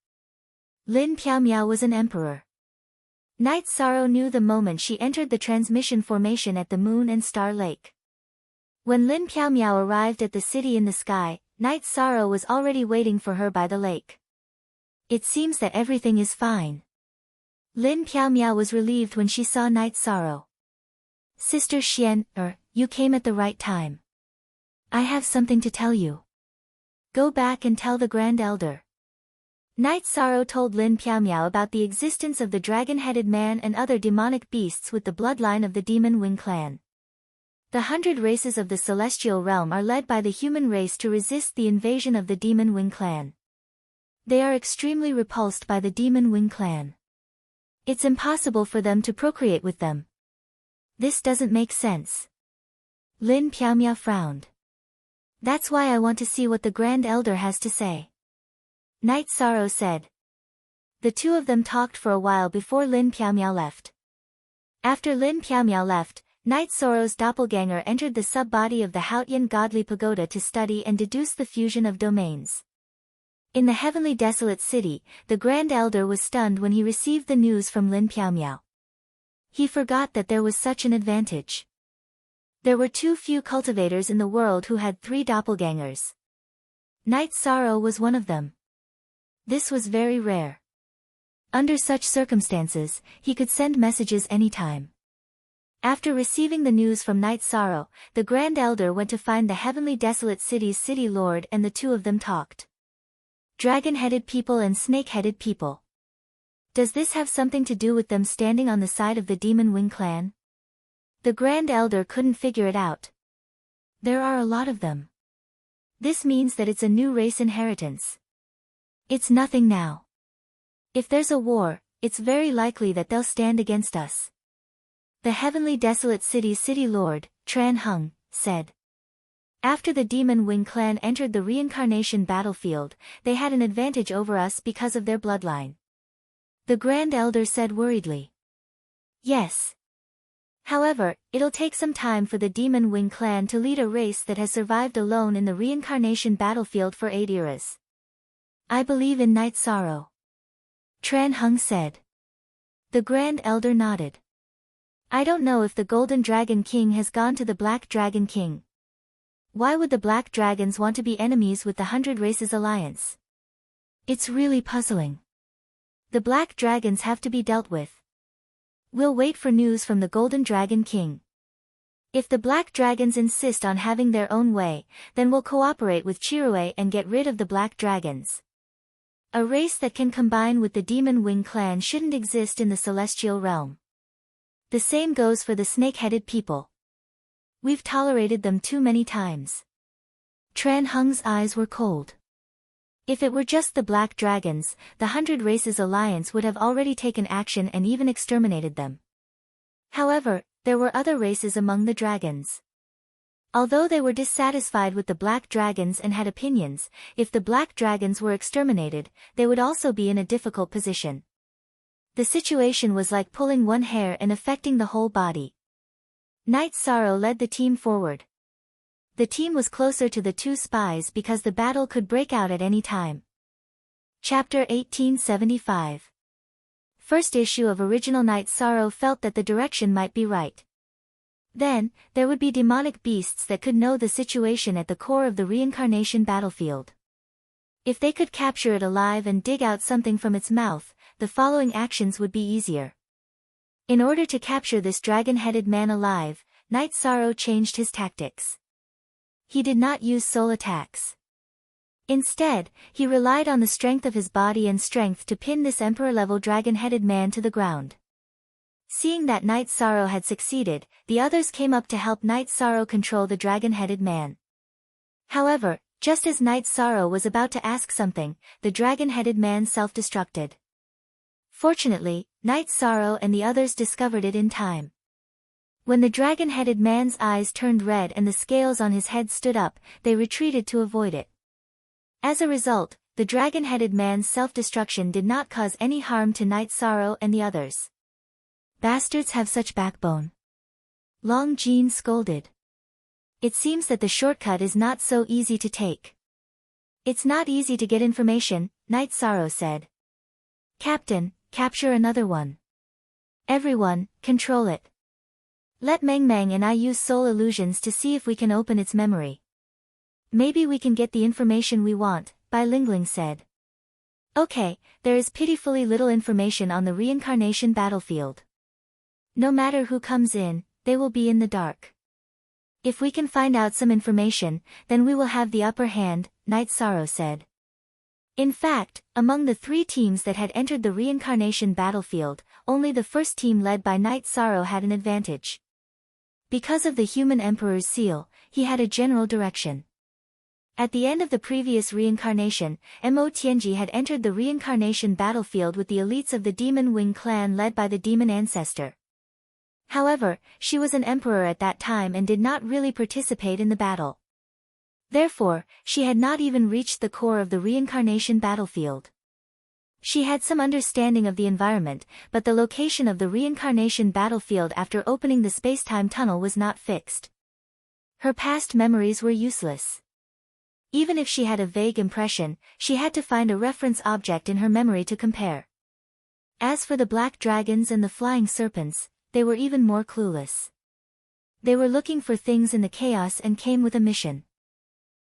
Lin Piaomiao was an emperor. Night Sorrow knew the moment she entered the transmission formation at the Moon and Star Lake. When Lin Piaomiao arrived at the city in the sky, Night Sorrow was already waiting for her by the lake. It seems that everything is fine. Lin Piaomiao was relieved when she saw Night Sorrow. Sister Xian, you came at the right time. I have something to tell you. Go back and tell the Grand Elder. Night Sorrow told Lin Piaomiao about the existence of the dragon-headed man and other demonic beasts with the bloodline of the Demon Wing clan. The 100 races of the celestial realm are led by the human race to resist the invasion of the Demon Wing clan. They are extremely repulsed by the Demon Wing clan. It's impossible for them to procreate with them. This doesn't make sense. Lin Piaomia frowned. That's why I want to see what the Grand Elder has to say. Night Sorrow said. The two of them talked for a while before Lin Piaomia left. After Lin Piaomia left, Night Sorrow's doppelganger entered the sub-body of the Haotian godly pagoda to study and deduce the fusion of domains. In the heavenly desolate city, the Grand Elder was stunned when he received the news from Lin Piaomia. He forgot that there was such an advantage. There were too few cultivators in the world who had 3 doppelgangers. Night Sorrow was one of them. This was very rare. Under such circumstances, he could send messages anytime. After receiving the news from Night Sorrow, the Grand Elder went to find the heavenly desolate city's city lord and the two of them talked. Dragon-headed people and snake-headed people. Does this have something to do with them standing on the side of the Demon Wing clan? The Grand Elder couldn't figure it out. There are a lot of them. This means that it's a new race inheritance. It's nothing now. If there's a war, it's very likely that they'll stand against us. The heavenly desolate city's city lord, Tran Hung, said. After the Demon Wing clan entered the reincarnation battlefield, they had an advantage over us because of their bloodline. The Grand Elder said worriedly. Yes. However, it'll take some time for the Demon Wing clan to lead a race that has survived alone in the reincarnation battlefield for 8 eras. I believe in Night Sorrow. Tran Hung said. The Grand Elder nodded. I don't know if the Golden Dragon King has gone to the Black Dragon King. Why would the Black Dragons want to be enemies with the 100 Races Alliance? It's really puzzling. The Black Dragons have to be dealt with. We'll wait for news from the Golden Dragon King. If the Black Dragons insist on having their own way, then we'll cooperate with Chirue and get rid of the Black Dragons. A race that can combine with the Demon Wing clan shouldn't exist in the celestial realm. The same goes for the snake-headed people. We've tolerated them too many times. Tran Hung's eyes were cold. If it were just the Black Dragons, the 100 Races Alliance would have already taken action and even exterminated them. However, there were other races among the dragons. Although they were dissatisfied with the Black Dragons and had opinions, if the Black Dragons were exterminated, they would also be in a difficult position. The situation was like pulling one hair and affecting the whole body. Night Sorrow led the team forward. The team was closer to the 2 spies because the battle could break out at any time. Chapter 1875. First issue of original Night Sorrow felt that the direction might be right. Then, there would be demonic beasts that could know the situation at the core of the reincarnation battlefield. If they could capture it alive and dig out something from its mouth, the following actions would be easier. In order to capture this dragon-headed man alive, Night Sorrow changed his tactics. He did not use soul attacks. Instead, he relied on the strength of his body and strength to pin this emperor-level dragon-headed man to the ground. Seeing that Night Sorrow had succeeded, the others came up to help Night Sorrow control the dragon-headed man. However, just as Night Sorrow was about to ask something, the dragon-headed man self-destructed. Fortunately, Night Sorrow and the others discovered it in time. When the dragon-headed man's eyes turned red and the scales on his head stood up, they retreated to avoid it. As a result, the dragon-headed man's self-destruction did not cause any harm to Night Sorrow and the others. Bastards have such backbone. Long Jean scolded. It seems that the shortcut is not so easy to take. It's not easy to get information, Night Sorrow said. Captain, capture another one. Everyone, control it. Let Meng Meng and I use soul illusions to see if we can open its memory. Maybe we can get the information we want, Bai Lingling said. Okay, there is pitifully little information on the reincarnation battlefield. No matter who comes in, they will be in the dark. If we can find out some information, then we will have the upper hand, Night Sorrow said. In fact, among the 3 teams that had entered the reincarnation battlefield, only the first team led by Night Sorrow had an advantage. Because of the human emperor's seal, he had a general direction. At the end of the previous reincarnation, Mo Tianji had entered the reincarnation battlefield with the elites of the Demon Wing clan led by the demon ancestor. However, she was an emperor at that time and did not really participate in the battle. Therefore, she had not even reached the core of the reincarnation battlefield. She had some understanding of the environment, but the location of the reincarnation battlefield after opening the space-time tunnel was not fixed. Her past memories were useless. Even if she had a vague impression, she had to find a reference object in her memory to compare. As for the black dragons and the flying serpents, they were even more clueless. They were looking for things in the chaos and came with a mission.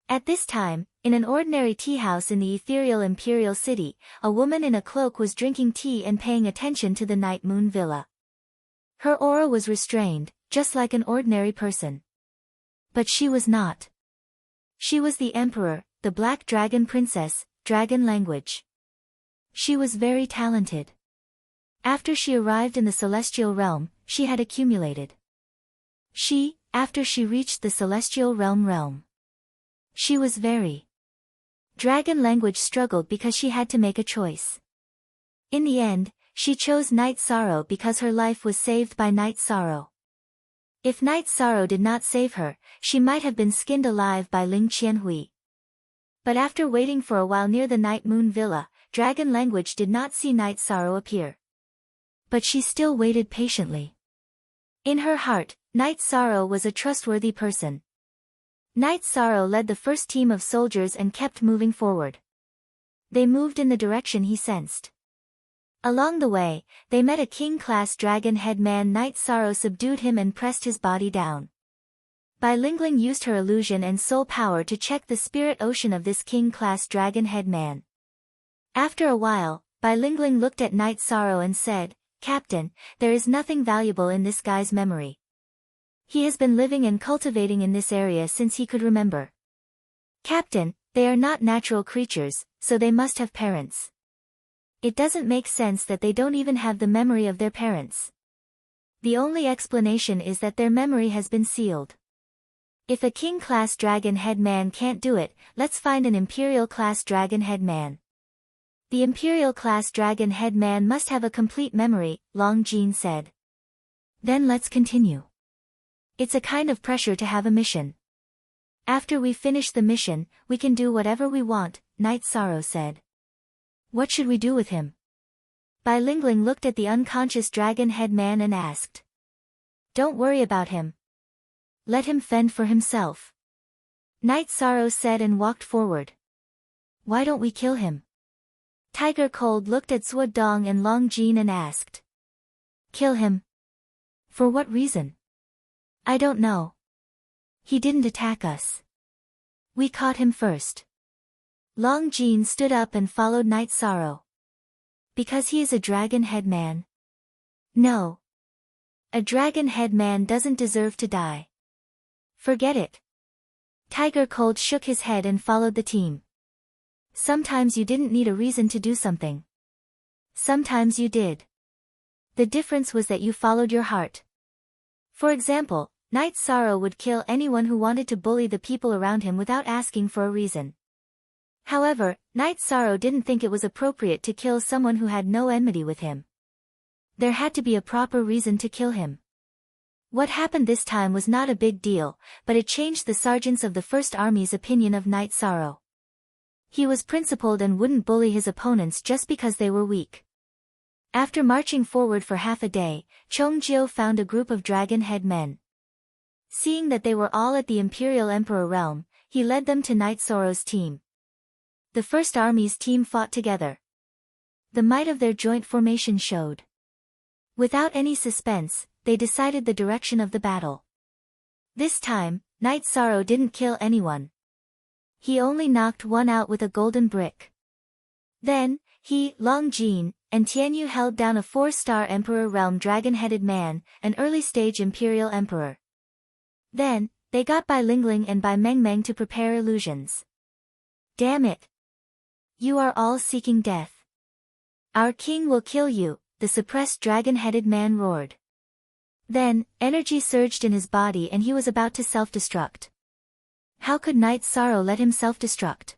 At this time, in an ordinary tea house in the ethereal imperial city, a woman in a cloak was drinking tea and paying attention to the night moon villa. Her aura was restrained, just like an ordinary person. But she was not. She was the emperor, the black dragon princess, dragon language. She was very talented. After she arrived in the celestial realm, she had accumulated. After she reached the celestial realm. She was very. Dragon language struggled because she had to make a choice. In the end, she chose Night Sorrow because her life was saved by Night Sorrow. If Night Sorrow did not save her, she might have been skinned alive by Ling Qianhui. But after waiting for a while near the Night Moon Villa, Dragon language did not see Night Sorrow appear. But she still waited patiently. In her heart, Night Sorrow was a trustworthy person. Night Sorrow led the first team of soldiers and kept moving forward. They moved in the direction he sensed. Along the way, they met a king-class dragon head man. Night Sorrow subdued him and pressed his body down. Bai Lingling used her illusion and soul power to check the spirit ocean of this king-class dragon head man. After a while, Bai Lingling looked at Night Sorrow and said, "Captain, there is nothing valuable in this guy's memory. He has been living and cultivating in this area since he could remember. Captain, they are not natural creatures, so they must have parents. It doesn't make sense that they don't even have the memory of their parents. The only explanation is that their memory has been sealed. If a king-class dragon head man can't do it, let's find an imperial-class dragon head man. The imperial-class dragon head man must have a complete memory," Long Jin said. "Then let's continue. It's a kind of pressure to have a mission. After we finish the mission, we can do whatever we want," Night Sorrow said. "What should we do with him?" Bai Lingling looked at the unconscious dragon head man and asked. "Don't worry about him. Let him fend for himself," Night Sorrow said and walked forward. "Why don't we kill him?" Tiger Cold looked at Zhuo Dong and Long Jin and asked. "Kill him? For what reason?" "I don't know. He didn't attack us. We caught him first." Long Jin stood up and followed Night Sorrow. "Because he is a dragon head man?" "No. A dragon head man doesn't deserve to die. Forget it." Tiger Cold shook his head and followed the team. "Sometimes you didn't need a reason to do something. Sometimes you did. The difference was that you followed your heart. For example, Night Sorrow would kill anyone who wanted to bully the people around him without asking for a reason. However, Night Sorrow didn't think it was appropriate to kill someone who had no enmity with him. There had to be a proper reason to kill him. What happened this time was not a big deal, but it changed the sergeants of the First Army's opinion of Night Sorrow. He was principled and wouldn't bully his opponents just because they were weak. After marching forward for half a day, Chong Jiu found a group of dragon head men. Seeing that they were all at the Imperial Emperor realm, he led them to Night Sorrow's team. The First Army's team fought together. The might of their joint formation showed. Without any suspense, they decided the direction of the battle. This time, Night Sorrow didn't kill anyone. He only knocked one out with a golden brick. Then, he, Long Jin, and Tianyu held down a 4-star Emperor Realm dragon-headed man, an early-stage Imperial Emperor. Then, they got Bai Lingling and Bai Mengmeng to prepare illusions. "Damn it! You are all seeking death. Our king will kill you," the suppressed dragon-headed man roared. Then, energy surged in his body and he was about to self-destruct. How could Knight Sorrow let him self-destruct?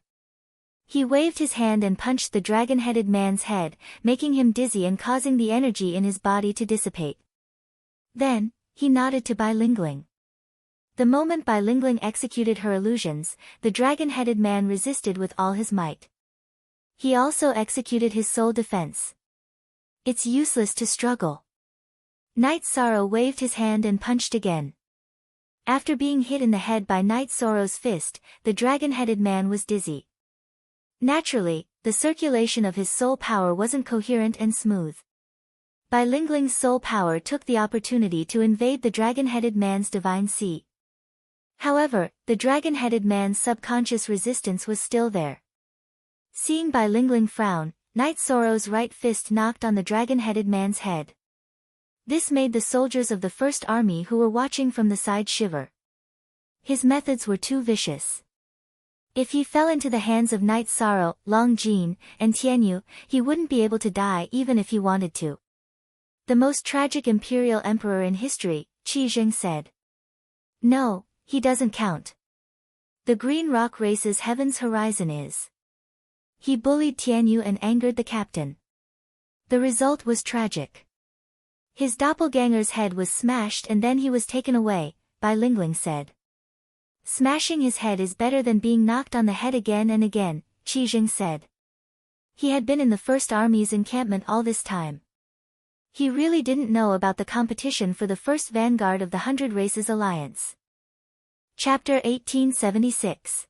He waved his hand and punched the dragon-headed man's head, making him dizzy and causing the energy in his body to dissipate. Then, he nodded to Bai Lingling. The moment Bai Lingling executed her illusions, the dragon-headed man resisted with all his might. He also executed his soul defense. It's useless to struggle. Knight Sorrow waved his hand and punched again. After being hit in the head by Knight Sorrow's fist, the dragon-headed man was dizzy. Naturally, the circulation of his soul power wasn't coherent and smooth. Bai Lingling's soul power took the opportunity to invade the dragon-headed man's divine seat. However, the dragon-headed man's subconscious resistance was still there. Seeing Bai Lingling frown, Knight Sorrow's right fist knocked on the dragon-headed man's head. This made the soldiers of the First Army who were watching from the side shiver. His methods were too vicious. If he fell into the hands of Knight Sorrow, Long Jin, and Tianyu, he wouldn't be able to die even if he wanted to. The most tragic imperial emperor in history, Qi Jing said. No, he doesn't count. The Green Rock Race's Heaven's Horizon is. He bullied Tianyu and angered the captain. The result was tragic. His doppelganger's head was smashed and then he was taken away, Bai Lingling said. Smashing his head is better than being knocked on the head again and again, Qi Jing said. He had been in the First Army's encampment all this time. He really didn't know about the competition for the first vanguard of the 100 Races Alliance. Chapter 1876.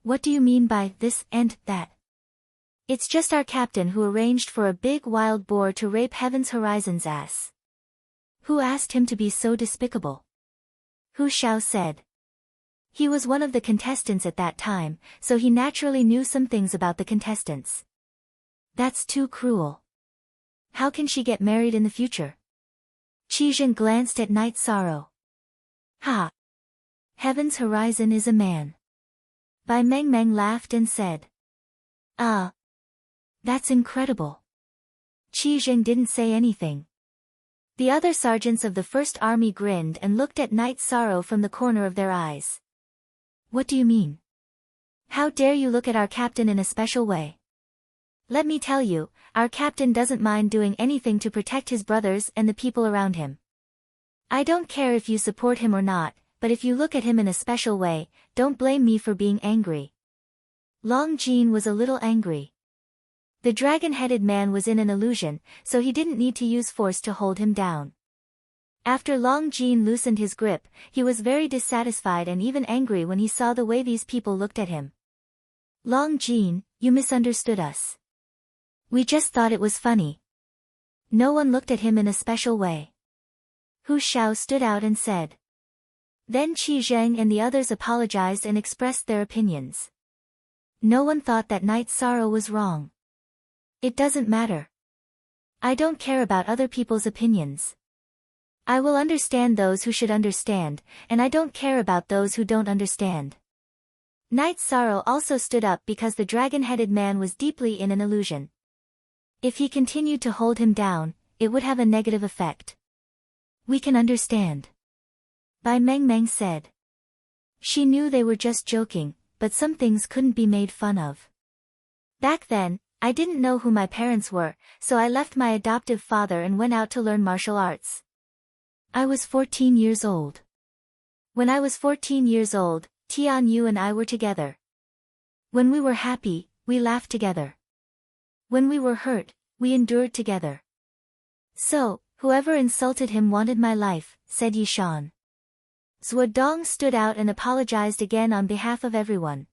What do you mean by this and that? It's just our captain who arranged for a big wild boar to rape Heaven's Horizon's ass. Who asked him to be so despicable? Hu Xiao said. He was one of the contestants at that time, so he naturally knew some things about the contestants. That's too cruel. How can she get married in the future? Qi Jing glanced at Knight Sorrow. Ha! Heaven's Horizon is a man. Bai Meng laughed and said. Ah! That's incredible. Qi Jing didn't say anything. The other sergeants of the First Army grinned and looked at Knight Sorrow from the corner of their eyes. What do you mean? How dare you look at our captain in a special way? Let me tell you, our captain doesn't mind doing anything to protect his brothers and the people around him. I don't care if you support him or not, but if you look at him in a special way, don't blame me for being angry. Long Jin was a little angry. The dragon-headed man was in an illusion, so he didn't need to use force to hold him down. After Long Jin loosened his grip, he was very dissatisfied and even angry when he saw the way these people looked at him. Long Jin, you misunderstood us. We just thought it was funny. No one looked at him in a special way. Hu Xiao stood out and said. Then Qi Zheng and the others apologized and expressed their opinions. No one thought that Knight Sorrow was wrong. It doesn't matter. I don't care about other people's opinions. I will understand those who should understand, and I don't care about those who don't understand. Knight Sorrow also stood up because the dragon-headed man was deeply in an illusion. If he continued to hold him down, it would have a negative effect. We can understand. Bai Meng said. She knew they were just joking, but some things couldn't be made fun of. Back then, I didn't know who my parents were, so I left my adoptive father and went out to learn martial arts. I was 14 years old. When I was 14 years old, Tian Yu and I were together. When we were happy, we laughed together. When we were hurt, we endured together. So, whoever insulted him wanted my life, said Yishan. Zhuodong stood out and apologized again on behalf of everyone.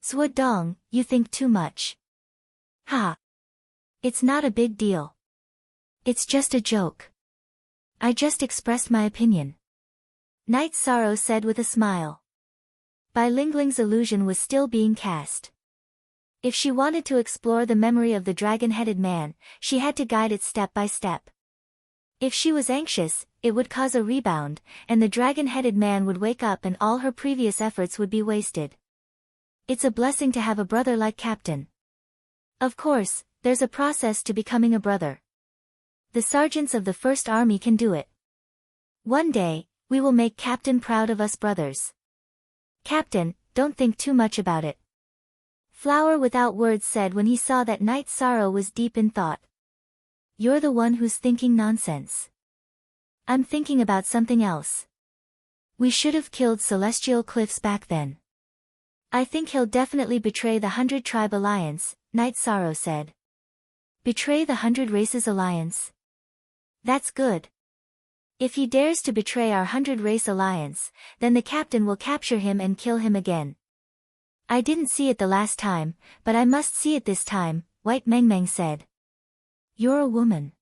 Zhuodong, you think too much. Ha! It's not a big deal. It's just a joke. I just expressed my opinion. Knight Sorrow said with a smile. Bai Lingling's illusion was still being cast. If she wanted to explore the memory of the dragon-headed man, she had to guide it step by step. If she was anxious, it would cause a rebound, and the dragon-headed man would wake up and all her previous efforts would be wasted. It's a blessing to have a brother like Captain. Of course, there's a process to becoming a brother. The sergeants of the First Army can do it. One day, we will make Captain proud of us brothers. Captain, don't think too much about it. Flower without words said when he saw that Night Sorrow was deep in thought. You're the one who's thinking nonsense. I'm thinking about something else. We should have killed Celestial Cliffs back then. I think he'll definitely betray the 100 Tribe Alliance, Night Sorrow said. Betray the 100 Races Alliance? That's good. If he dares to betray our 100 Race Alliance, then the captain will capture him and kill him again. I didn't see it the last time, but I must see it this time, White Meng Meng said. You're a woman.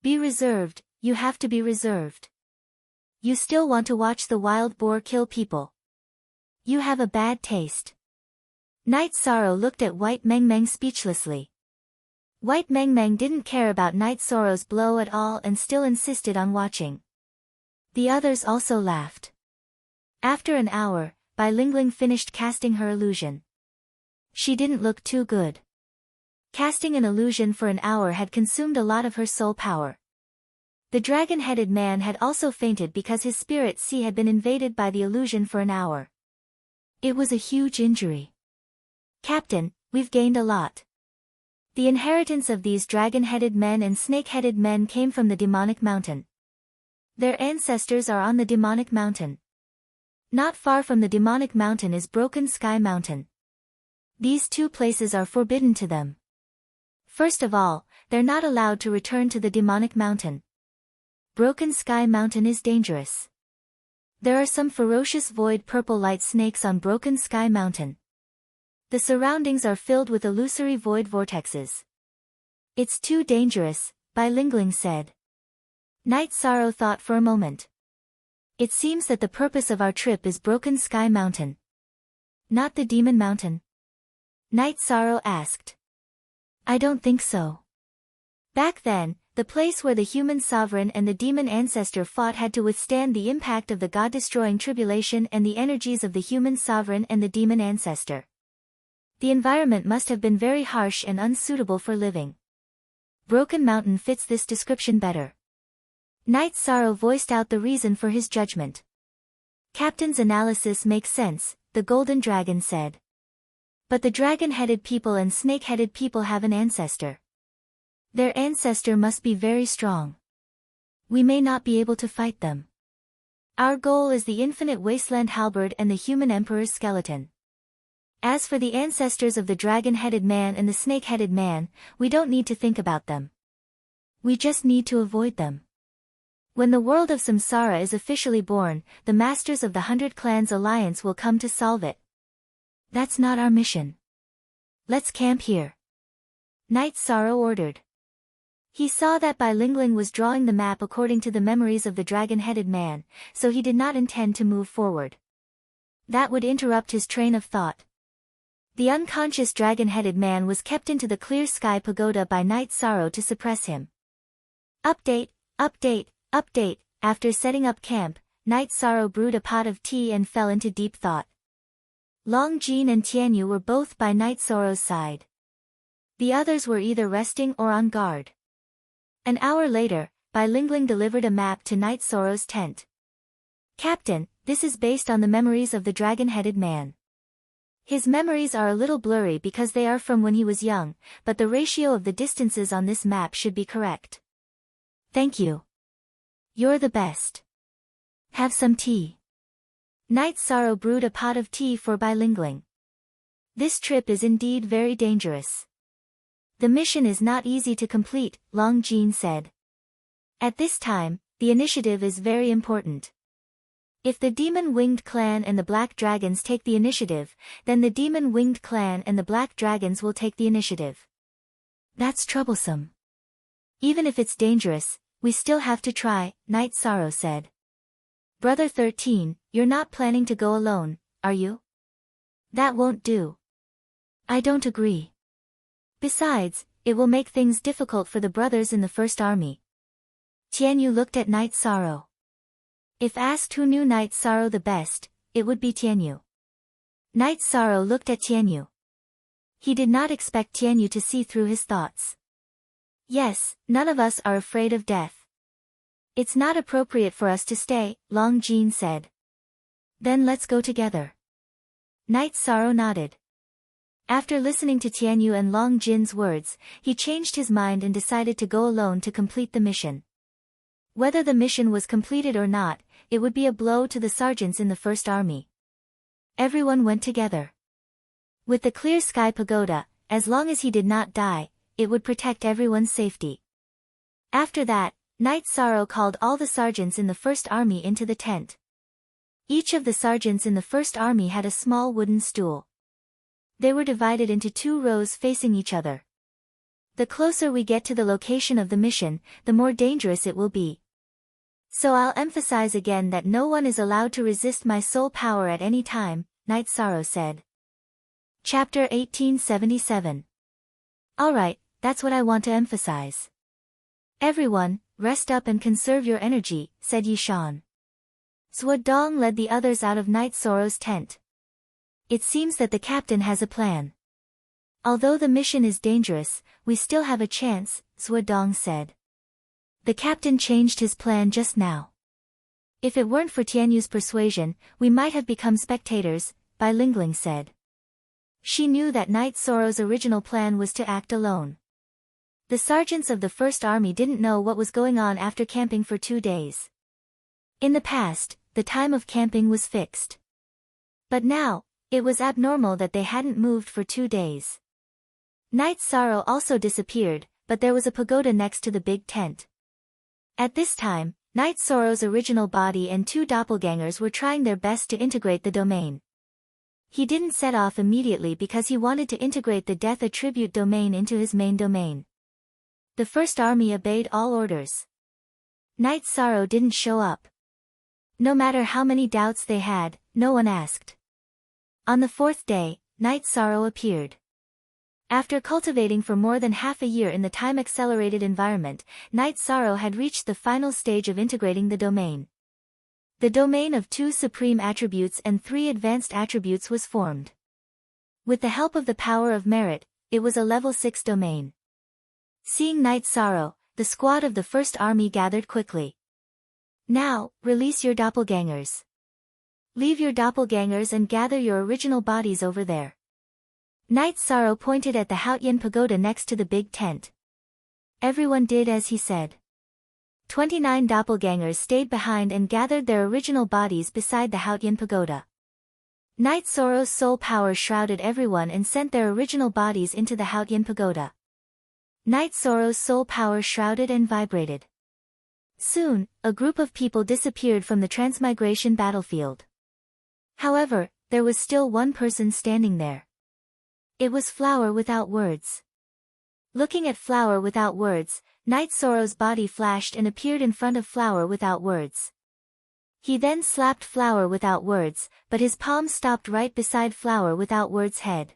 Be reserved, you have to be reserved. You still want to watch the wild boar kill people. You have a bad taste. Night Sorrow looked at White Meng Meng speechlessly. White Meng Meng didn't care about Night Sorrow's blow at all and still insisted on watching. The others also laughed. After an hour, Bai Lingling finished casting her illusion. She didn't look too good. Casting an illusion for an hour had consumed a lot of her soul power. The dragon-headed man had also fainted because his spirit sea had been invaded by the illusion for an hour. It was a huge injury. Captain, we've gained a lot. The inheritance of these dragon-headed men and snake-headed men came from the demonic mountain. Their ancestors are on the demonic mountain. Not far from the demonic mountain is Broken Sky Mountain. These two places are forbidden to them. First of all, they're not allowed to return to the demonic mountain. Broken Sky Mountain is dangerous. There are some ferocious void purple light snakes on Broken Sky Mountain. The surroundings are filled with illusory void vortexes. It's too dangerous, Bai Lingling said. Night Sorrow thought for a moment. It seems that the purpose of our trip is Broken Sky Mountain. Not the Demon Mountain? Night Sorrow asked. I don't think so. Back then, the place where the human sovereign and the demon ancestor fought had to withstand the impact of the god-destroying tribulation and the energies of the human sovereign and the demon ancestor. The environment must have been very harsh and unsuitable for living. Broken Mountain fits this description better. Night Sorrow voiced out the reason for his judgment. Captain's analysis makes sense, the Golden Dragon said. But the dragon-headed people and snake-headed people have an ancestor. Their ancestor must be very strong. We may not be able to fight them. Our goal is the infinite wasteland halberd and the human emperor's skeleton. As for the ancestors of the dragon-headed man and the snake-headed man, we don't need to think about them. We just need to avoid them. When the world of Samsara is officially born, the masters of the 100 Clans Alliance will come to solve it. That's not our mission. Let's camp here. Night Sorrow ordered. He saw that Bai Lingling was drawing the map according to the memories of the dragon-headed man, so he did not intend to move forward. That would interrupt his train of thought. The unconscious dragon-headed man was kept into the clear sky pagoda by Night Sorrow to suppress him. Update, update, update. After setting up camp, Night Sorrow brewed a pot of tea and fell into deep thought. Long Jin and Tianyu were both by Night Sorrow's side. The others were either resting or on guard. An hour later, Bai Lingling delivered a map to Night Sorrow's tent. Captain, this is based on the memories of the dragon-headed man. His memories are a little blurry because they are from when he was young, but the ratio of the distances on this map should be correct. Thank you. You're the best. Have some tea. Night Sorrow brewed a pot of tea for Bai Lingling. This trip is indeed very dangerous. The mission is not easy to complete, Long Jin said. At this time, the initiative is very important. If the Demon-Winged Clan and the Black Dragons take the initiative, then the Demon-Winged Clan and the Black Dragons will take the initiative. That's troublesome. Even if it's dangerous, we still have to try, Night Sorrow said. Brother 13, you're not planning to go alone, are you? That won't do. I don't agree. Besides, it will make things difficult for the brothers in the First Army. Tianyu looked at Night Sorrow. If asked who knew Night Sorrow the best, it would be Tianyu. Night Sorrow looked at Tianyu. He did not expect Tianyu to see through his thoughts. Yes, none of us are afraid of death. It's not appropriate for us to stay, Long Jin said. Then let's go together. Night Sorrow nodded. After listening to Tianyu and Long Jin's words, he changed his mind and decided to go alone to complete the mission. Whether the mission was completed or not, it would be a blow to the sergeants in the First Army. Everyone went together. With the clear sky pagoda, as long as he did not die, it would protect everyone's safety. After that, Night Sorrow called all the sergeants in the First Army into the tent. Each of the sergeants in the First Army had a small wooden stool. They were divided into 2 rows facing each other. The closer we get to the location of the mission, the more dangerous it will be. So I'll emphasize again that no one is allowed to resist my soul power at any time, Night Sorrow said. Chapter 1877. Alright, that's what I want to emphasize. Everyone, rest up and conserve your energy, said Yishan. Zhuodong led the others out of Night Sorrow's tent. It seems that the captain has a plan. Although the mission is dangerous, we still have a chance, Zhuodong said. The captain changed his plan just now. If it weren't for Tianyu's persuasion, we might have become spectators, Bai Lingling said. She knew that Night Sorrow's original plan was to act alone. The sergeants of the First Army didn't know what was going on after camping for 2 days. In the past, the time of camping was fixed. But now, it was abnormal that they hadn't moved for 2 days. Night Sorrow also disappeared, but there was a pagoda next to the big tent. At this time, Night Sorrow's original body and 2 doppelgangers were trying their best to integrate the domain. He didn't set off immediately because he wanted to integrate the death attribute domain into his main domain. The First Army obeyed all orders. Night Sorrow didn't show up. No matter how many doubts they had, no one asked. On the 4th day, Night Sorrow appeared. After cultivating for more than half a year in the time-accelerated environment, Night Sorrow had reached the final stage of integrating the domain. The domain of 2 supreme attributes and 3 advanced attributes was formed. With the help of the power of merit, it was a level 6 domain. Seeing Night Sorrow, the squad of the First Army gathered quickly. Now, release your doppelgangers. Leave your doppelgangers and gather your original bodies over there. Night Sorrow pointed at the Haotian pagoda next to the big tent. Everyone did as he said. 29 doppelgangers stayed behind and gathered their original bodies beside the Haotian pagoda. Night Sorrow's soul power shrouded everyone and sent their original bodies into the Haotian pagoda. Night Sorrow's soul power shrouded and vibrated. Soon, a group of people disappeared from the transmigration battlefield. However, there was still one person standing there. It was Flower Without Words. Looking at Flower Without Words, Night Sorrow's body flashed and appeared in front of Flower Without Words. He then slapped Flower Without Words, but his palm stopped right beside Flower Without Words' head.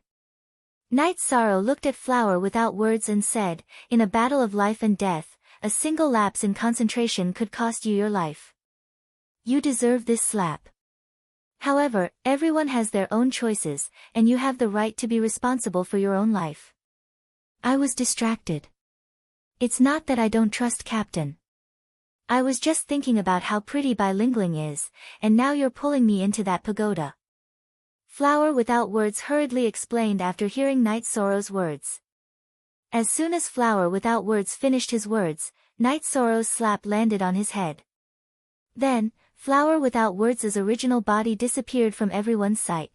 Night Sorrow looked at Flower Without Words and said, in a battle of life and death, a single lapse in concentration could cost you your life. You deserve this slap. However, everyone has their own choices, and you have the right to be responsible for your own life. I was distracted. It's not that I don't trust Captain. I was just thinking about how pretty Bai Lingling is, and now you're pulling me into that pagoda. Flower Without Words hurriedly explained after hearing Night Sorrow's words. As soon as Flower Without Words finished his words, Night Sorrow's slap landed on his head. Then, Flower Without Words' original body disappeared from everyone's sight.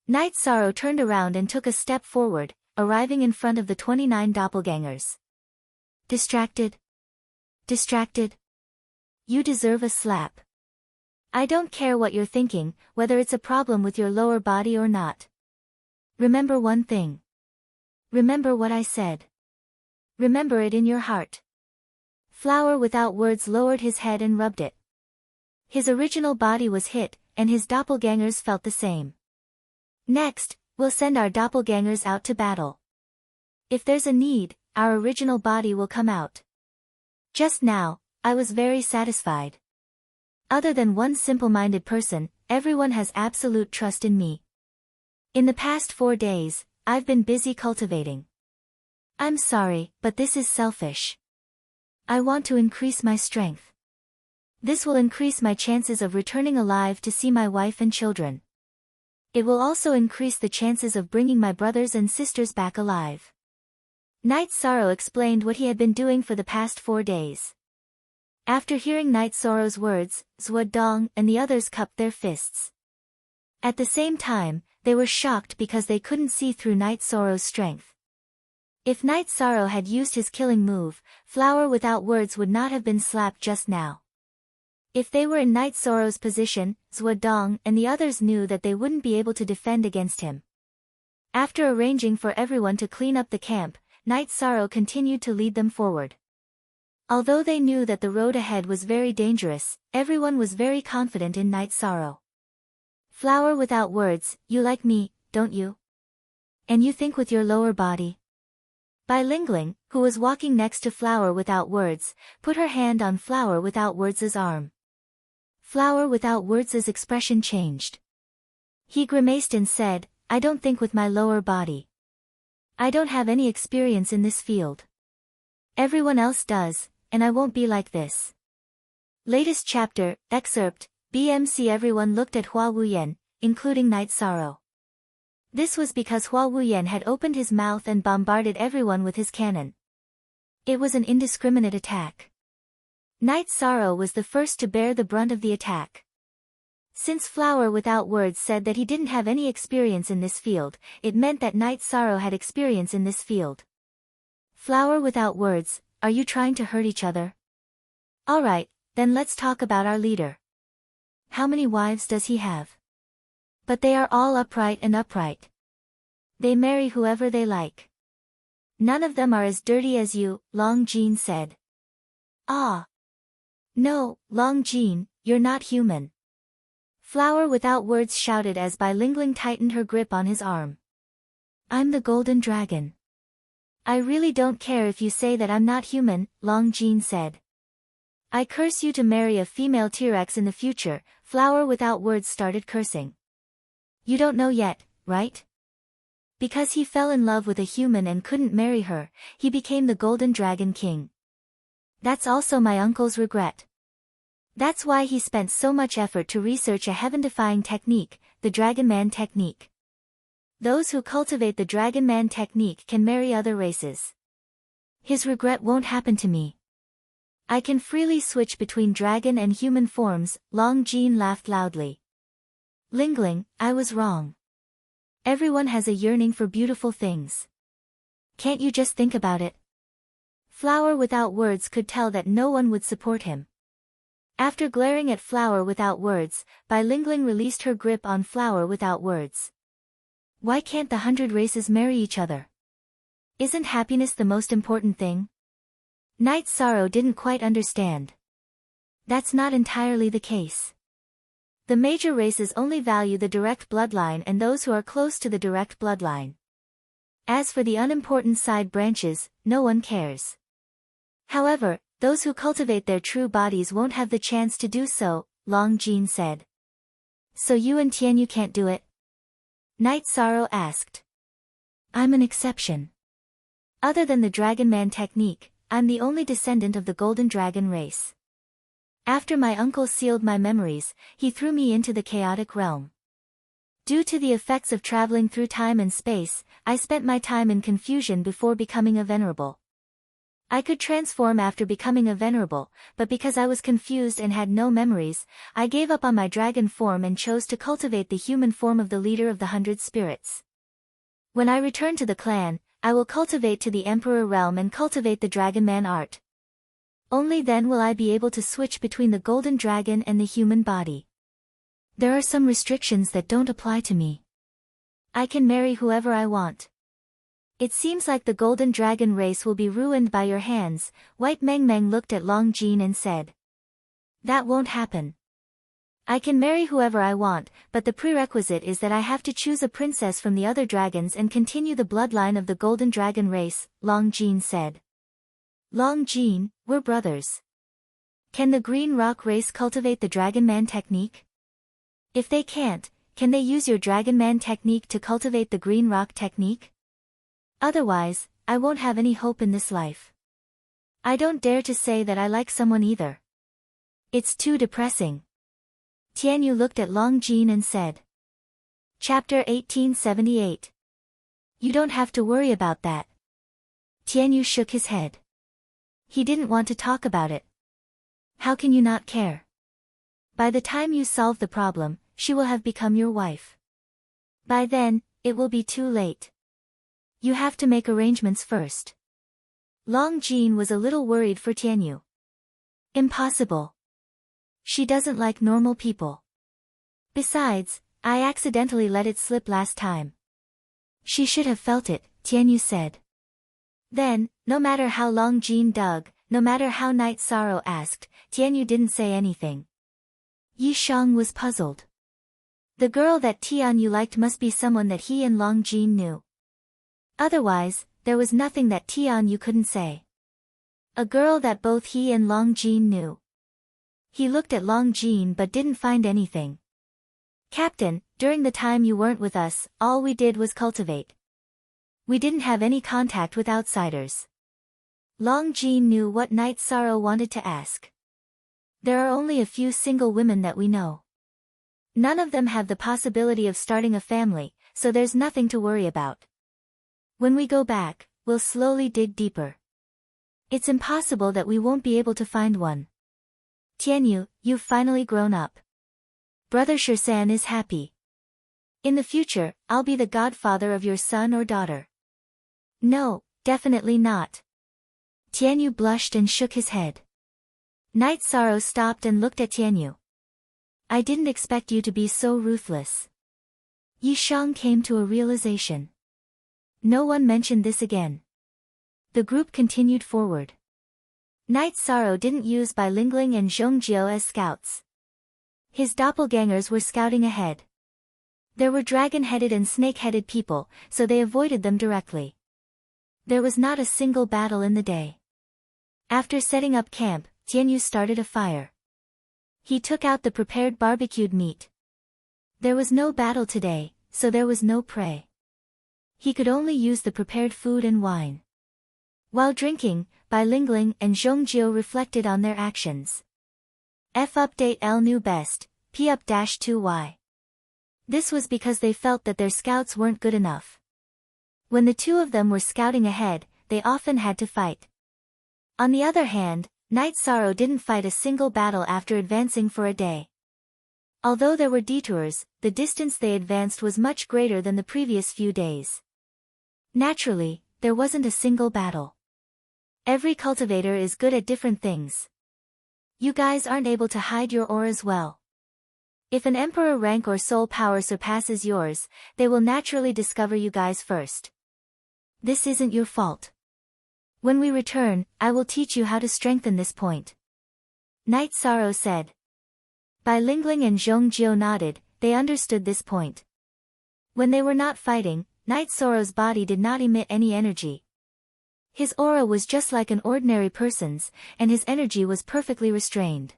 Night Sorrow turned around and took a step forward, arriving in front of the 29 doppelgangers. Distracted? Distracted? You deserve a slap. I don't care what you're thinking, whether it's a problem with your lower body or not. Remember one thing. Remember what I said. Remember it in your heart. Flower Without Words lowered his head and rubbed it. His original body was hit, and his doppelgangers felt the same. Next, we'll send our doppelgangers out to battle. If there's a need, our original body will come out. Just now, I was very satisfied. Other than one simple-minded person, everyone has absolute trust in me. In the past 4 days, I've been busy cultivating. I'm sorry, but this is selfish. I want to increase my strength. This will increase my chances of returning alive to see my wife and children. It will also increase the chances of bringing my brothers and sisters back alive. Night Sorrow explained what he had been doing for the past 4 days. After hearing Night Sorrow's words, Zhuo Dong and the others cupped their fists. At the same time, they were shocked because they couldn't see through Night Sorrow's strength. If Night Sorrow had used his killing move, Flower Without Words would not have been slapped just now. If they were in Night Sorrow's position, Zhuo Dong and the others knew that they wouldn't be able to defend against him. After arranging for everyone to clean up the camp, Night Sorrow continued to lead them forward. Although they knew that the road ahead was very dangerous, everyone was very confident in Night Sorrow. Flower Without Words, you like me, don't you? And you think with your lower body? Bai Lingling, who was walking next to Flower Without Words, put her hand on Flower Without Words' arm. Flower Without Words' expression changed. He grimaced and said, I don't think with my lower body. I don't have any experience in this field. Everyone else does, and I won't be like this. Latest chapter, excerpt, BMC. Everyone looked at Hua Wuyan, including Night Sorrow. This was because Hua Wuyan had opened his mouth and bombarded everyone with his cannon. It was an indiscriminate attack. Night Sorrow was the first to bear the brunt of the attack. Since Flower Without Words said that he didn't have any experience in this field, it meant that Night Sorrow had experience in this field. Flower Without Words, are you trying to hurt each other? Alright, then let's talk about our leader. How many wives does he have? But they are all upright and upright. They marry whoever they like. None of them are as dirty as you, Long Jin said. Ah. No, Long Jin, you're not human. Flower Without Words shouted as Bai Lingling tightened her grip on his arm. I'm the Golden Dragon. I really don't care if you say that I'm not human, Long Jin said. I curse you to marry a female T-Rex in the future. Flower Without Words started cursing. You don't know yet, right? Because he fell in love with a human and couldn't marry her, he became the Golden Dragon King. That's also my uncle's regret. That's why he spent so much effort to research a heaven-defying technique, the Dragon Man technique. Those who cultivate the Dragon Man technique can marry other races. His regret won't happen to me. I can freely switch between dragon and human forms. Long Jin laughed loudly. Lingling, I was wrong. Everyone has a yearning for beautiful things. Can't you just think about it? Flower Without Words could tell that no one would support him. After glaring at Flower Without Words, Bai Lingling released her grip on Flower Without Words. Why can't the 100 races marry each other? Isn't happiness the most important thing? Night Sorrow didn't quite understand. That's not entirely the case. The major races only value the direct bloodline and those who are close to the direct bloodline. As for the unimportant side branches, no one cares. However, those who cultivate their true bodies won't have the chance to do so, Long Jin said. So you and Tianyu can't do it? Night Sorrow asked. I'm an exception. Other than the Dragon Man technique, I'm the only descendant of the Golden Dragon race. After my uncle sealed my memories, he threw me into the chaotic realm. Due to the effects of traveling through time and space, I spent my time in confusion before becoming a venerable. I could transform after becoming a venerable, but because I was confused and had no memories, I gave up on my dragon form and chose to cultivate the human form of the leader of the 100 spirits. When I return to the clan, I will cultivate to the Emperor realm and cultivate the Dragon Man art. Only then will I be able to switch between the Golden Dragon and the human body. There are some restrictions that don't apply to me. I can marry whoever I want. It seems like the Golden Dragon race will be ruined by your hands. White Meng Meng looked at Long Jin and said. That won't happen. I can marry whoever I want, but the prerequisite is that I have to choose a princess from the other dragons and continue the bloodline of the Golden Dragon race, Long Jin said. Long Jin, we're brothers. Can the Green Rock race cultivate the Dragon Man technique? If they can't, can they use your Dragon Man technique to cultivate the Green Rock technique? Otherwise, I won't have any hope in this life. I don't dare to say that I like someone either. It's too depressing. Tianyu looked at Long Jin and said. Chapter 1878. You don't have to worry about that. Tianyu shook his head. He didn't want to talk about it. How can you not care? By the time you solve the problem, she will have become your wife. By then, it will be too late. You have to make arrangements first. Long Jin was a little worried for Tianyu. Impossible. She doesn't like normal people. Besides, I accidentally let it slip last time. She should have felt it, Tianyu said. Then, no matter how Long Jin dug, no matter how Night Sorrow asked, Tianyu didn't say anything. Yi Shang was puzzled. The girl that Tianyu liked must be someone that he and Long Jin knew. Otherwise, there was nothing that Tianyu couldn't say. A girl that both he and Long Jin knew. He looked at Long Jin but didn't find anything. Captain, during the time you weren't with us, all we did was cultivate. We didn't have any contact with outsiders. Long Jin knew what Night Sorrow wanted to ask. There are only a few single women that we know. None of them have the possibility of starting a family, so there's nothing to worry about. When we go back, we'll slowly dig deeper. It's impossible that we won't be able to find one. Tianyu, you've finally grown up. Brother Shirsan is happy. In the future, I'll be the godfather of your son or daughter. No, definitely not. Tianyu blushed and shook his head. Night Sorrow stopped and looked at Tianyu. I didn't expect you to be so ruthless. Yi Shang came to a realization. No one mentioned this again. The group continued forward. Night Sorrow didn't use Bai Lingling and Zhongjiao as scouts. His doppelgangers were scouting ahead. There were dragon-headed and snake-headed people, so they avoided them directly. There was not a single battle in the day. After setting up camp, Tianyu started a fire. He took out the prepared barbecued meat. There was no battle today, so there was no prey. He could only use the prepared food and wine. While drinking, Bai Lingling and Zhongjiao reflected on their actions. F update L knew best, P up -2Y. This was because they felt that their scouts weren't good enough. When the two of them were scouting ahead, they often had to fight. On the other hand, Night Sorrow didn't fight a single battle after advancing for a day. Although there were detours, the distance they advanced was much greater than the previous few days. Naturally, there wasn't a single battle. Every cultivator is good at different things. You guys aren't able to hide your auras well. If an emperor rank or soul power surpasses yours, they will naturally discover you guys first. This isn't your fault. When we return, I will teach you how to strengthen this point. Night Sorrow said. Bai Lingling and Zhongjiao nodded, they understood this point. When they were not fighting, Night Sorrow's body did not emit any energy. His aura was just like an ordinary person's, and his energy was perfectly restrained.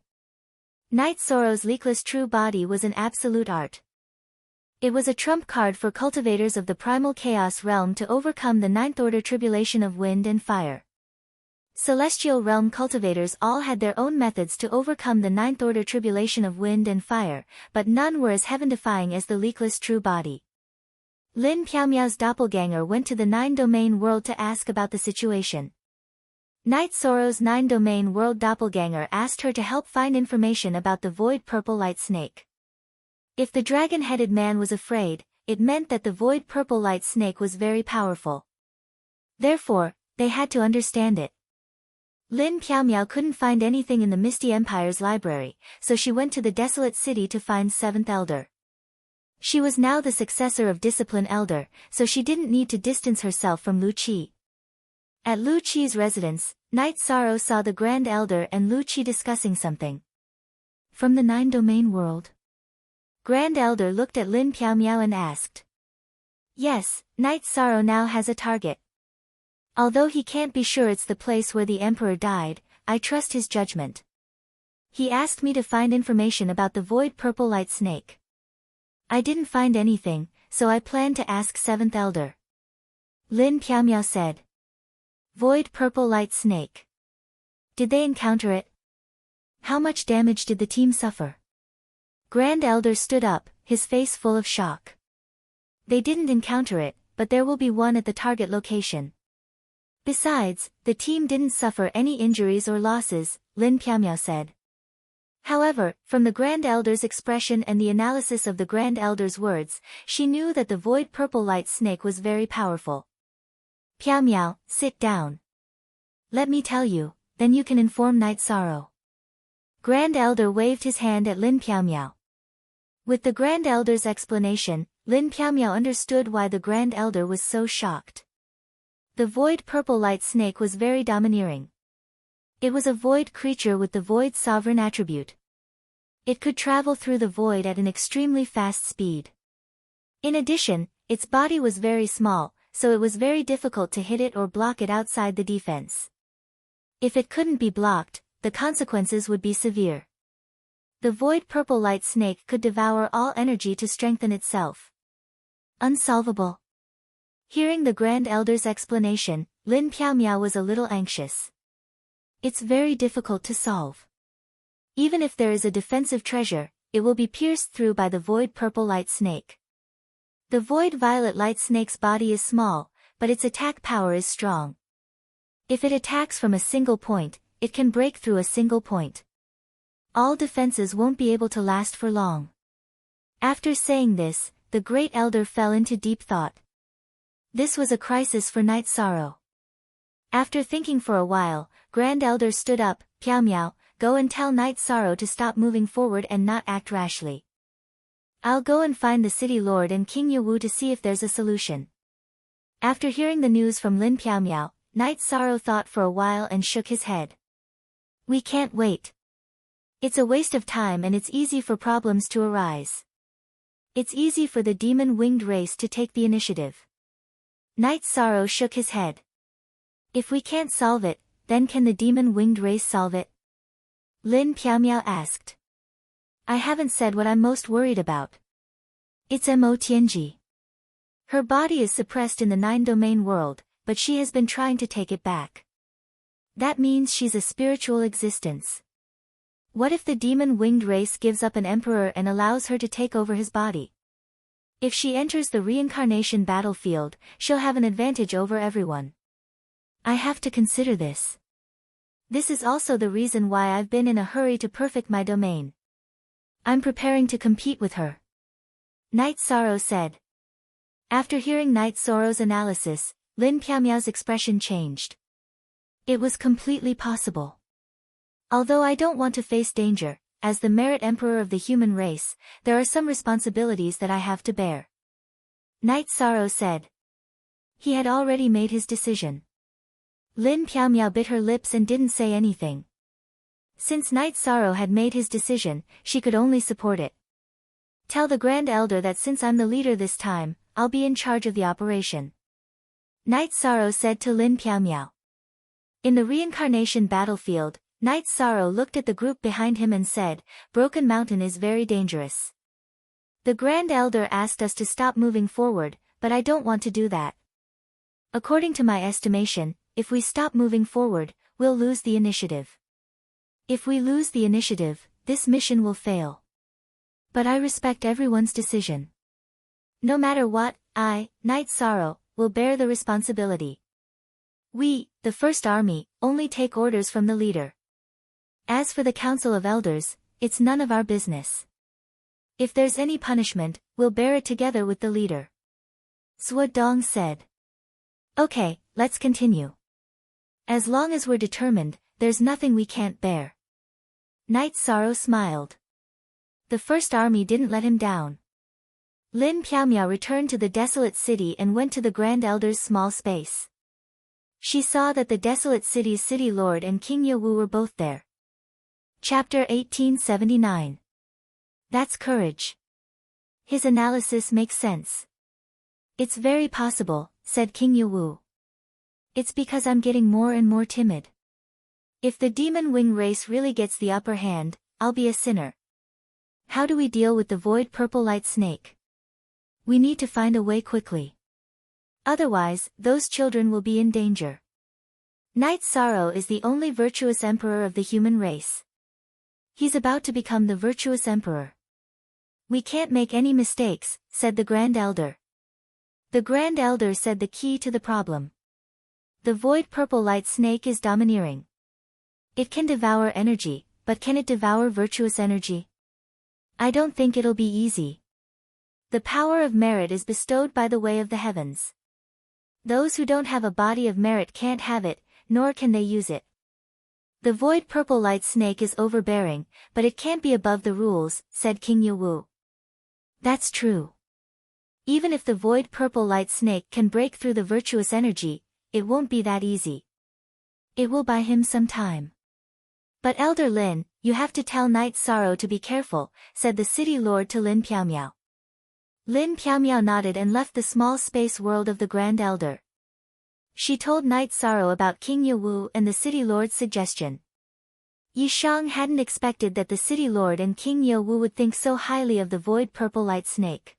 Night Sorrow's leakless true body was an absolute art. It was a trump card for cultivators of the primal chaos realm to overcome the ninth order tribulation of wind and fire. Celestial realm cultivators all had their own methods to overcome the ninth order tribulation of wind and fire, but none were as heaven-defying as the leakless true body. Lin Piaomiao's doppelganger went to the 9-domain world to ask about the situation. Night Sorrow's 9-domain world doppelganger asked her to help find information about the void purple light snake. If the dragon-headed man was afraid, it meant that the void purple light snake was very powerful. Therefore, they had to understand it. Lin Piaomiao couldn't find anything in the Misty Empire's library, so she went to the desolate city to find Seventh Elder. She was now the successor of Discipline Elder, so she didn't need to distance herself from Lu Qi. At Lu Qi's residence, Night Sorrow saw the Grand Elder and Lu Qi discussing something. From the 9-domain world? Grand Elder looked at Lin Piaomiao and asked. Yes, Night Sorrow now has a target. Although he can't be sure it's the place where the Emperor died, I trust his judgment. He asked me to find information about the void purple light snake. I didn't find anything, so I planned to ask Seventh Elder. Lin Piaomiao said. Void purple light snake. Did they encounter it? How much damage did the team suffer? Grand Elder stood up, his face full of shock. They didn't encounter it, but there will be one at the target location. Besides, the team didn't suffer any injuries or losses, Lin Piaomiao said. However, from the Grand Elder's expression and the analysis of the Grand Elder's words, she knew that the void purple light snake was very powerful. Piaomiao, sit down. Let me tell you, then you can inform Night Sorrow. Grand Elder waved his hand at Lin Piaomiao. With the Grand Elder's explanation, Lin Piaomiao understood why the Grand Elder was so shocked. The void purple light snake was very domineering. It was a void creature with the void sovereign attribute. It could travel through the void at an extremely fast speed. In addition, its body was very small, so it was very difficult to hit it or block it outside the defense. If it couldn't be blocked, the consequences would be severe. The void purple light snake could devour all energy to strengthen itself. Unsolvable. Hearing the Grand Elder's explanation, Lin Piaomiao was a little anxious. It's very difficult to solve. Even if there is a defensive treasure, it will be pierced through by the void purple light snake. The void violet light snake's body is small, but its attack power is strong. If it attacks from a single point, it can break through a single point. All defenses won't be able to last for long. After saying this, the Great Elder fell into deep thought. This was a crisis for Night Sorrow. After thinking for a while, Grand Elder stood up. Piaomiao, go and tell Night Sorrow to stop moving forward and not act rashly. I'll go and find the City Lord and King Yewu to see if there's a solution. After hearing the news from Lin Piaomiao, Night Sorrow thought for a while and shook his head. We can't wait. It's a waste of time and it's easy for problems to arise. It's easy for the demon-winged race to take the initiative. Night Sorrow shook his head. If we can't solve it, then can the demon-winged race solve it? Lin Piaomiao asked. I haven't said what I'm most worried about. It's Mo Tianji. Her body is suppressed in the 9-domain world, but she has been trying to take it back. That means she's a spiritual existence. What if the demon-winged race gives up an emperor and allows her to take over his body? If she enters the reincarnation battlefield, she'll have an advantage over everyone. I have to consider this. This is also the reason why I've been in a hurry to perfect my domain. I'm preparing to compete with her. Night Sorrow said. After hearing Night Sorrow's analysis, Lin Piaomiao's expression changed. It was completely possible. Although I don't want to face danger, as the Merit Emperor of the human race, there are some responsibilities that I have to bear. Night Sorrow said. He had already made his decision. Lin Piaomiao bit her lips and didn't say anything. Since Night Sorrow had made his decision, she could only support it. Tell the Grand Elder that since I'm the leader this time, I'll be in charge of the operation. Night Sorrow said to Lin Piaomiao. In the reincarnation battlefield, Night Sorrow looked at the group behind him and said, Broken Mountain is very dangerous. The Grand Elder asked us to stop moving forward, but I don't want to do that. According to my estimation, if we stop moving forward, we'll lose the initiative. If we lose the initiative, this mission will fail. But I respect everyone's decision. No matter what, I, Night Sorrow, will bear the responsibility. We, the First Army, only take orders from the leader. As for the Council of Elders, it's none of our business. If there's any punishment, we'll bear it together with the leader. Zhuo Dong said. Okay, let's continue. As long as we're determined, there's nothing we can't bear. Night Sorrow smiled. The First Army didn't let him down. Lin Piaomiao returned to the desolate city and went to the Grand Elder's small space. She saw that the desolate city's city lord and King Yewu were both there. Chapter 1879. That's courage. His analysis makes sense. It's very possible, said King Yewu. It's because I'm getting more and more timid. If the demon wing race really gets the upper hand, I'll be a sinner. How do we deal with the void purple light snake? We need to find a way quickly. Otherwise, those children will be in danger. Night Sorrow is the only virtuous emperor of the human race. He's about to become the virtuous emperor. We can't make any mistakes, said the Grand Elder. The Grand Elder said the key to the problem. The void purple light snake is domineering. It can devour energy, but can it devour virtuous energy? I don't think it'll be easy. The power of merit is bestowed by the way of the heavens. Those who don't have a body of merit can't have it, nor can they use it. The void purple light snake is overbearing, but it can't be above the rules, said King Yewu. That's true. Even if the void purple light snake can break through the virtuous energy, it won't be that easy. It will buy him some time. But Elder Lin, you have to tell Knight Sorrow to be careful, said the city lord to Lin Piaomiao. Lin Piaomiao nodded and left the small space world of the Grand Elder. She told Knight Sorrow about King Yewu and the city lord's suggestion. Yi Shang hadn't expected that the city lord and King Yewu would think so highly of the void purple light snake.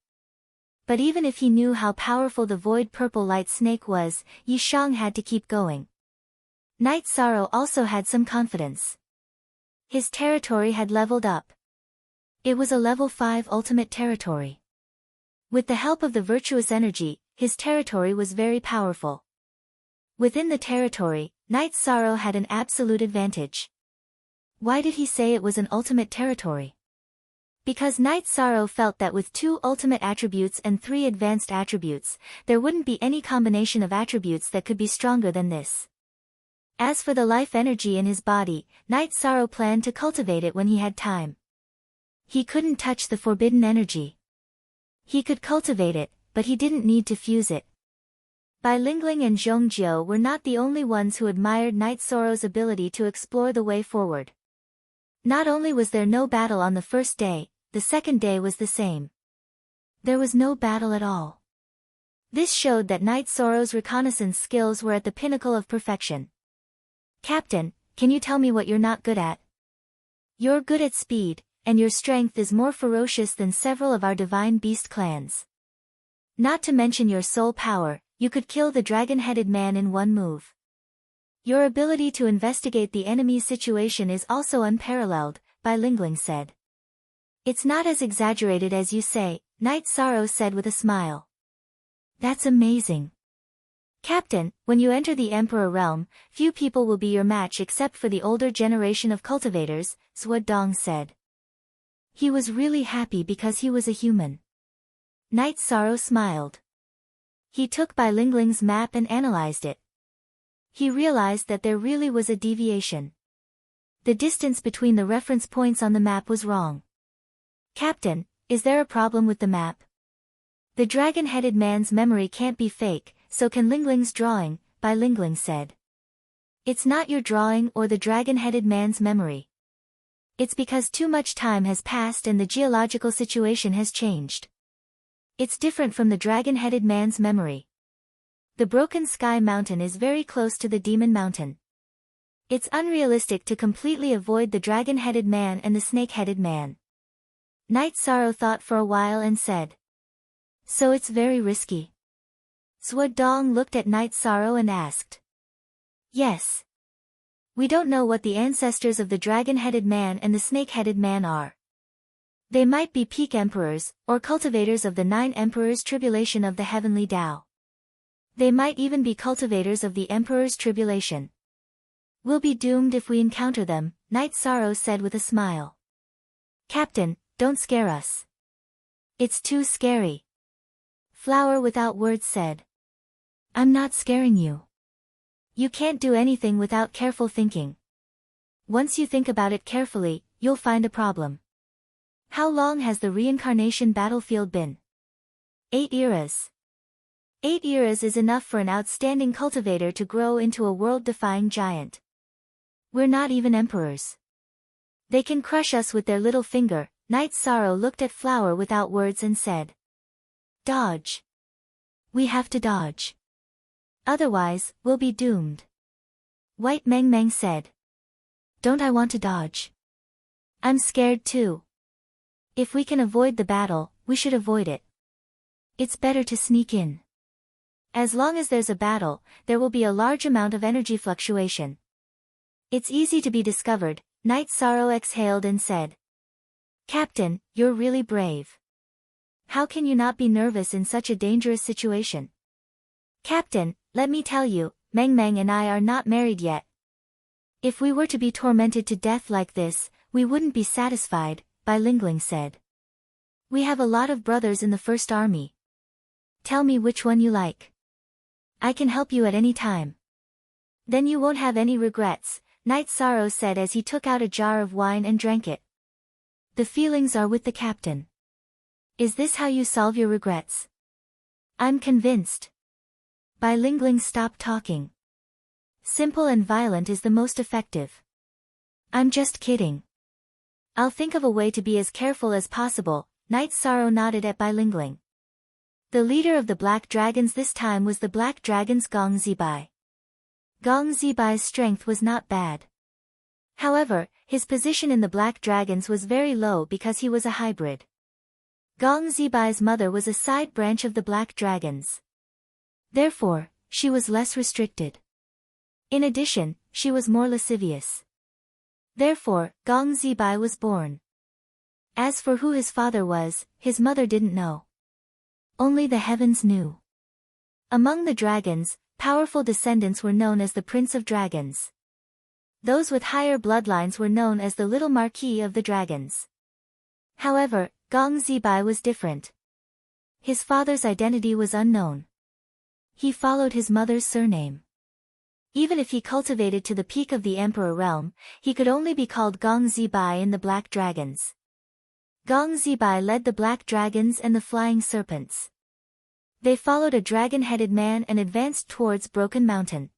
But even if he knew how powerful the void purple light snake was, Yi Shang had to keep going. Knight Sorrow also had some confidence. His territory had leveled up. It was a level 5 ultimate territory. With the help of the virtuous energy, his territory was very powerful. Within the territory, Knight Sorrow had an absolute advantage. Why did he say it was an ultimate territory? Because Knight Sorrow felt that with 2 ultimate attributes and 3 advanced attributes, there wouldn't be any combination of attributes that could be stronger than this. As for the life energy in his body, Knight Sorrow planned to cultivate it when he had time. He couldn't touch the forbidden energy. He could cultivate it, but he didn't need to fuse it. Bai Lingling and Zhong Jiu were not the only ones who admired Knight Sorrow's ability to explore the way forward. Not only was there no battle on the first day, the second day was the same. There was no battle at all. This showed that Knight Sorrow's reconnaissance skills were at the pinnacle of perfection. Captain, can you tell me what you're not good at? You're good at speed, and your strength is more ferocious than several of our divine beast clans. Not to mention your soul power, you could kill the dragon-headed man in one move. Your ability to investigate the enemy's situation is also unparalleled, Bai Lingling said. It's not as exaggerated as you say, Knight Sorrow said with a smile. That's amazing. Captain, when you enter the Emperor realm, few people will be your match except for the older generation of cultivators, Zhuo Dong said. He was really happy because he was a human. Knight Sorrow smiled. He took Bai Lingling's map and analyzed it. He realized that there really was a deviation. The distance between the reference points on the map was wrong. Captain, is there a problem with the map? The dragon-headed man's memory can't be fake, so can Lingling's drawing, Bai Lingling said. It's not your drawing or the dragon-headed man's memory. It's because too much time has passed and the geological situation has changed. It's different from the dragon-headed man's memory. The Broken Sky Mountain is very close to the Demon Mountain. It's unrealistic to completely avoid the dragon-headed man and the snake-headed man. Knight Sorrow thought for a while and said. So it's very risky. Zhuo Dong looked at Knight Sorrow and asked. Yes. We don't know what the ancestors of the dragon-headed man and the snake-headed man are. They might be peak emperors, or cultivators of the 9 emperors' tribulation of the heavenly Tao. They might even be cultivators of the emperor's tribulation. We'll be doomed if we encounter them, Knight Sorrow said with a smile. Captain, don't scare us. It's too scary. Flower without words said. I'm not scaring you. You can't do anything without careful thinking. Once you think about it carefully, you'll find a problem. How long has the reincarnation battlefield been? 8 eras. 8 eras is enough for an outstanding cultivator to grow into a world-defying giant. We're not even emperors. They can crush us with their little finger. Knight Sorrow looked at Flower without words and said. Dodge. We have to dodge. Otherwise, we'll be doomed. White Meng Meng said. Don't I want to dodge? I'm scared too. If we can avoid the battle, we should avoid it. It's better to sneak in. As long as there's a battle, there will be a large amount of energy fluctuation. It's easy to be discovered, Night Sorrow exhaled and said. Captain, you're really brave. How can you not be nervous in such a dangerous situation? Captain, let me tell you, Meng Meng and I are not married yet. If we were to be tormented to death like this, we wouldn't be satisfied, Bai Lingling said. We have a lot of brothers in the First Army. Tell me which one you like. I can help you at any time. Then you won't have any regrets, Night Sorrow said as he took out a jar of wine and drank it. The feelings are with the captain. Is this how you solve your regrets? I'm convinced. Bai Lingling stopped talking. Simple and violent is the most effective. I'm just kidding. I'll think of a way to be as careful as possible, Night Sorrow nodded at Bai Lingling. The leader of the Black Dragons this time was the Black Dragons Gong Zibai. Gong Zibai's strength was not bad. However, his position in the Black Dragons was very low because he was a hybrid. Gong Zibai's mother was a side branch of the Black Dragons. Therefore, she was less restricted. In addition, she was more lascivious. Therefore, Gong Zibai was born. As for who his father was, his mother didn't know. Only the heavens knew. Among the dragons, powerful descendants were known as the Prince of Dragons. Those with higher bloodlines were known as the Little Marquis of the Dragons. However, Gong Zibai was different. His father's identity was unknown. He followed his mother's surname. Even if he cultivated to the peak of the Emperor realm, he could only be called Gong Zibai in the Black Dragons. Gong Zibai led the Black Dragons and the Flying Serpents. They followed a dragon-headed man and advanced towards Broken Mountain.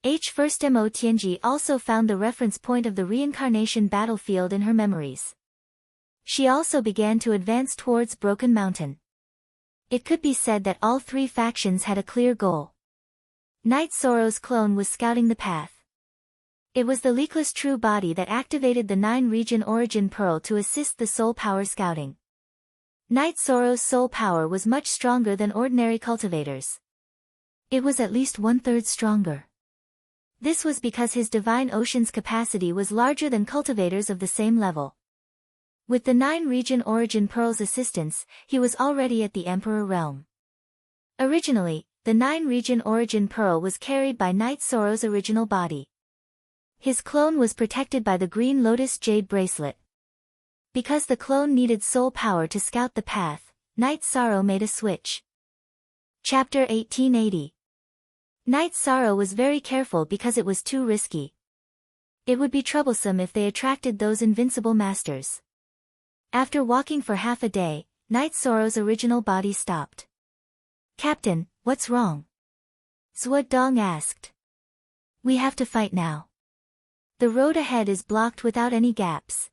First Mo Tianji also found the reference point of the reincarnation battlefield in her memories. She also began to advance towards Broken Mountain. It could be said that all three factions had a clear goal. Night Sorrow's clone was scouting the path. It was the leakless true body that activated the 9-region origin pearl to assist the soul power scouting. Night Sorrow's soul power was much stronger than ordinary cultivators. It was at least 1/3 stronger. This was because his divine ocean's capacity was larger than cultivators of the same level. With the 9-region origin pearl's assistance, he was already at the Emperor realm. Originally, the 9-region origin pearl was carried by Night Sorrow's original body. His clone was protected by the Green Lotus Jade Bracelet. Because the clone needed soul power to scout the path, Night Sorrow made a switch. Chapter 1880. Night Sorrow was very careful because it was too risky. It would be troublesome if they attracted those invincible masters. After walking for half a day, Night Sorrow's original body stopped. Captain, what's wrong? Zhuo Dong asked. We have to fight now. The road ahead is blocked without any gaps.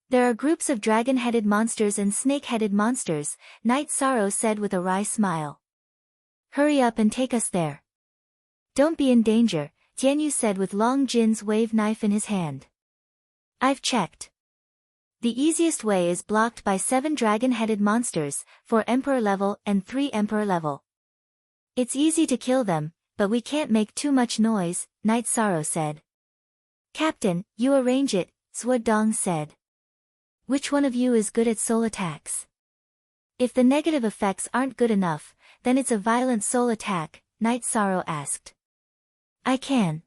There are groups of dragon-headed monsters and snake-headed monsters, Night Sorrow said with a wry smile. Hurry up and take us there. Don't be in danger, Tianyu said with Long Jin's wave knife in his hand. I've checked. The easiest way is blocked by 7 dragon-headed monsters, 4 Emperor level and 3 Emperor level. It's easy to kill them, but we can't make too much noise, Night Sorrow said. Captain, you arrange it, Zhuo Dong said. Which one of you is good at soul attacks? If the negative effects aren't good enough, then it's a violent soul attack, Night Sorrow asked. I can.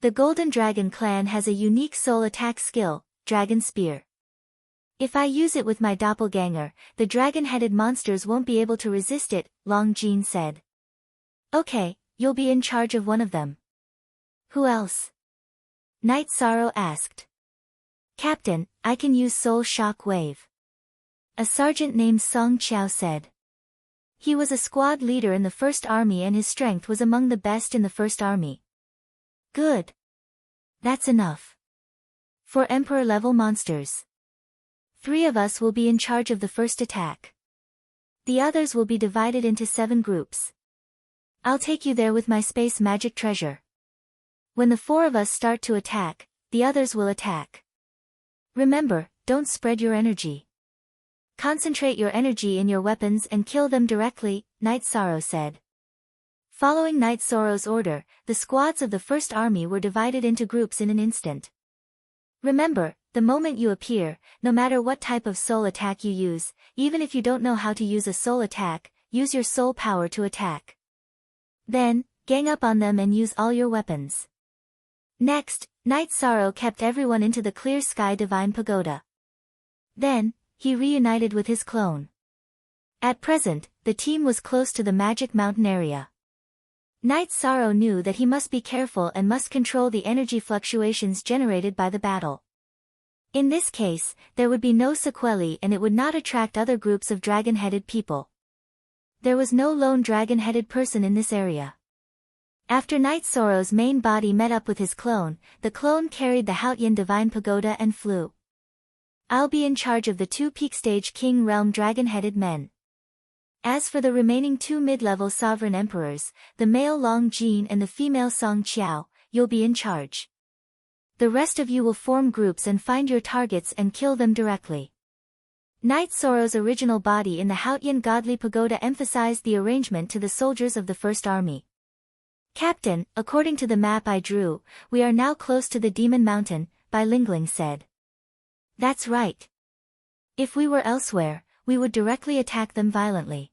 The Golden Dragon clan has a unique soul attack skill, Dragon Spear. If I use it with my doppelganger, the dragon-headed monsters won't be able to resist it, Long Jin said. Okay, you'll be in charge of one of them. Who else? Night Sorrow asked. Captain, I can use Soul Shock Wave. A sergeant named Song Qiao said. He was a squad leader in the First Army and his strength was among the best in the First Army. Good. That's enough. 4 Emperor-level monsters. 3 of us will be in charge of the first attack. The others will be divided into 7 groups. I'll take you there with my space magic treasure. When the 4 of us start to attack, the others will attack. Remember, don't spread your energy. Concentrate your energy in your weapons and kill them directly, Night Sorrow said. Following Night Sorrow's order, the squads of the First Army were divided into groups in an instant. Remember, the moment you appear, no matter what type of soul attack you use, even if you don't know how to use a soul attack, use your soul power to attack. Then, gang up on them and use all your weapons. Next, Night Sorrow kept everyone into the clear sky divine pagoda. Then, he reunited with his clone. At present, the team was close to the magic mountain area. Night Sorrow knew that he must be careful and must control the energy fluctuations generated by the battle. In this case, there would be no sequelae and it would not attract other groups of dragon-headed people. There was no lone dragon-headed person in this area. After Night Sorrow's main body met up with his clone, the clone carried the Hautian Divine Pagoda and flew. I'll be in charge of the 2 peak stage King Realm dragon-headed men. As for the remaining 2 mid-level sovereign emperors, the male Long Jin and the female Song Qiao, you'll be in charge. The rest of you will form groups and find your targets and kill them directly. Night Sorrow's original body in the Hautian Godly Pagoda emphasized the arrangement to the soldiers of the First Army. Captain, according to the map I drew, we are now close to the Demon Mountain, Bai Lingling said. That's right. If we were elsewhere, we would directly attack them violently.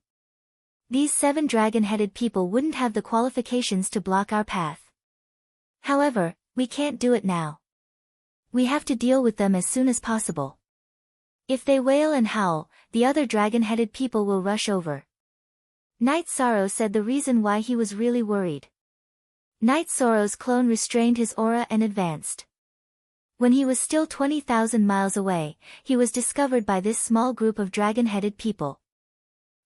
These 7 dragon-headed people wouldn't have the qualifications to block our path. However, we can't do it now. We have to deal with them as soon as possible. If they wail and howl, the other dragon-headed people will rush over. Night Sorrow said the reason why he was really worried. Night Sorrow's clone restrained his aura and advanced. When he was still 20,000 miles away, he was discovered by this small group of dragon-headed people.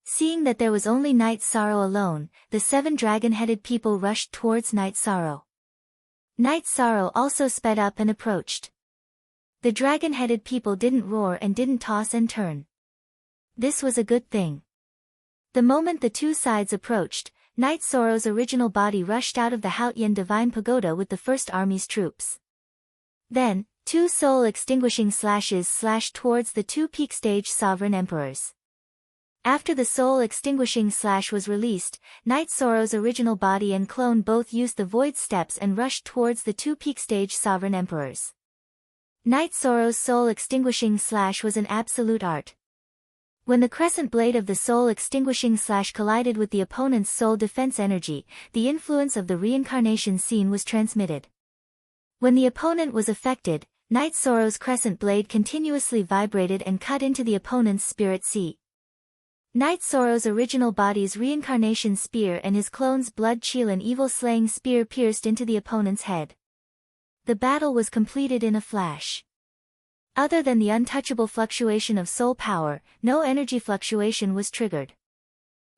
Seeing that there was only Night Sorrow alone, the 7 dragon-headed people rushed towards Night Sorrow. Night Sorrow also sped up and approached. The dragon-headed people didn't roar and didn't toss and turn. This was a good thing. The moment the 2 sides approached, Night Sorrow's original body rushed out of the Hautian Divine Pagoda with the First Army's troops. Then, 2 soul-extinguishing slashes slashed towards the 2 peak stage sovereign emperors. After the soul-extinguishing slash was released, Night Sorrow's original body and clone both used the void steps and rushed towards the 2 peak stage sovereign emperors. Night Sorrow's soul-extinguishing slash was an absolute art. When the crescent blade of the soul-extinguishing slash collided with the opponent's soul defense energy, the influence of the reincarnation scene was transmitted. When the opponent was affected, Night Sorrow's crescent blade continuously vibrated and cut into the opponent's spirit sea. Night Sorrow's original body's reincarnation spear and his clone's blood Qilin evil-slaying spear pierced into the opponent's head. The battle was completed in a flash. Other than the untouchable fluctuation of soul power, no energy fluctuation was triggered.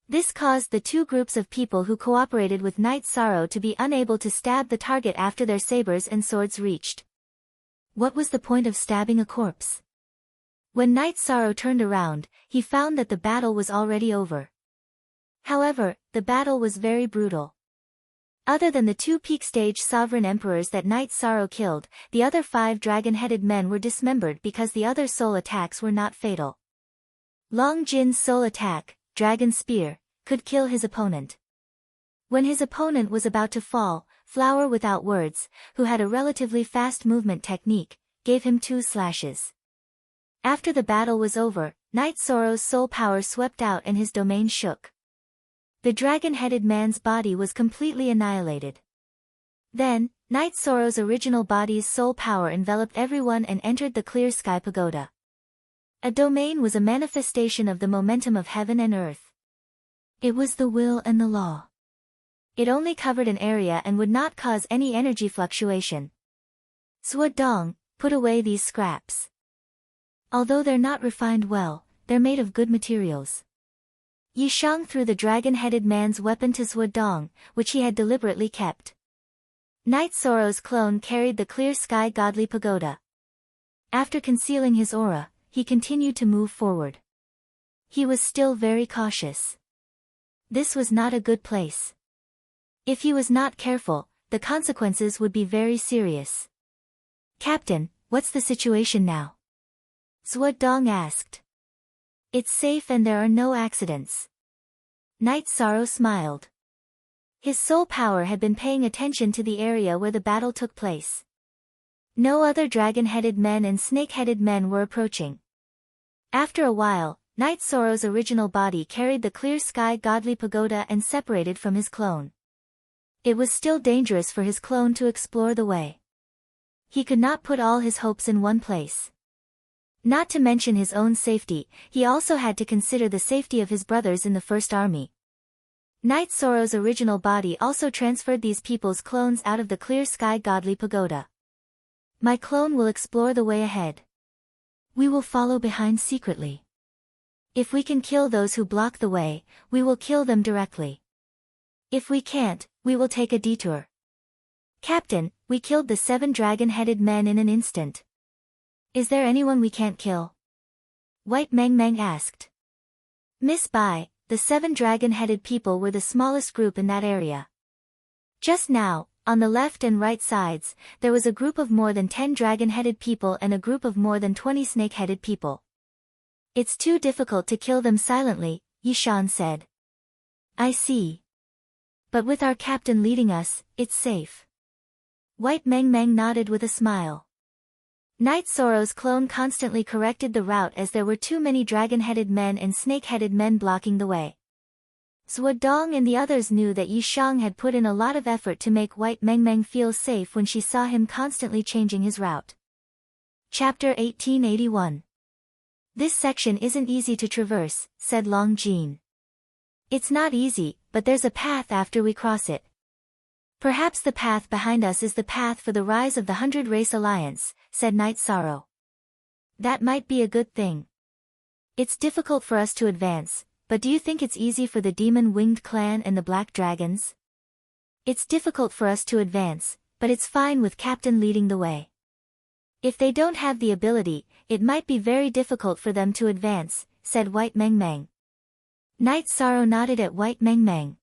This caused the 2 groups of people who cooperated with Night Sorrow to be unable to stab the target after their sabers and swords reached. What was the point of stabbing a corpse? When Night Sorrow turned around, he found that the battle was already over. However, the battle was very brutal. Other than the 2 peak stage sovereign emperors that Night Sorrow killed, the other 5 dragon-headed men were dismembered because the other soul attacks were not fatal. Long Jin's soul attack, Dragon Spear, could kill his opponent. When his opponent was about to fall, Flower Without Words, who had a relatively fast movement technique, gave him 2 slashes. After the battle was over, Night Sorrow's soul power swept out and his domain shook. The dragon-headed man's body was completely annihilated. Then, Night Sorrow's original body's soul power enveloped everyone and entered the clear sky pagoda. A domain was a manifestation of the momentum of heaven and earth. It was the will and the law. It only covered an area and would not cause any energy fluctuation. Dong, put away these scraps. Although they're not refined well, they're made of good materials. Yishang threw the dragon-headed man's weapon to Dong, which he had deliberately kept. Night Sorrow's clone carried the clear sky godly pagoda. After concealing his aura, he continued to move forward. He was still very cautious. This was not a good place. If he was not careful, the consequences would be very serious. Captain, what's the situation now? Dong asked. It's safe and there are no accidents. Night Sorrow smiled. His soul power had been paying attention to the area where the battle took place. No other dragon-headed men and snake-headed men were approaching. After a while, Knight Soro's original body carried the clear sky godly pagoda and separated from his clone. It was still dangerous for his clone to explore the way. He could not put all his hopes in one place. Not to mention his own safety, he also had to consider the safety of his brothers in the First Army. Knight Soro's original body also transferred these people's clones out of the clear sky godly pagoda. My clone will explore the way ahead. We will follow behind secretly. If we can kill those who block the way, we will kill them directly. If we can't, we will take a detour. Captain, we killed the 7 dragon-headed men in an instant. Is there anyone we can't kill? White Meng Meng asked. Miss Bai, the 7 dragon-headed people were the smallest group in that area. Just now, on the left and right sides, there was a group of more than 10 dragon-headed people and a group of more than 20 snake-headed people. It's too difficult to kill them silently, Yishan said. I see. But with our captain leading us, it's safe. White Meng Meng nodded with a smile. Knight Soro's clone constantly corrected the route as there were too many dragon-headed men and snake-headed men blocking the way. Zhuo Dong and the others knew that Yi Shang had put in a lot of effort to make White Meng Meng feel safe when she saw him constantly changing his route. Chapter 1881. This section isn't easy to traverse, said Long Jin. It's not easy, but there's a path after we cross it. Perhaps the path behind us is the path for the rise of the 100 Race Alliance, said Knight Soro. That might be a good thing. It's difficult for us to advance, but do you think it's easy for the Demon-Winged Clan and the Black Dragons? It's difficult for us to advance, but it's fine with Captain leading the way. If they don't have the ability, it might be very difficult for them to advance, said White Meng Meng. Knight Soro nodded at White Meng Meng.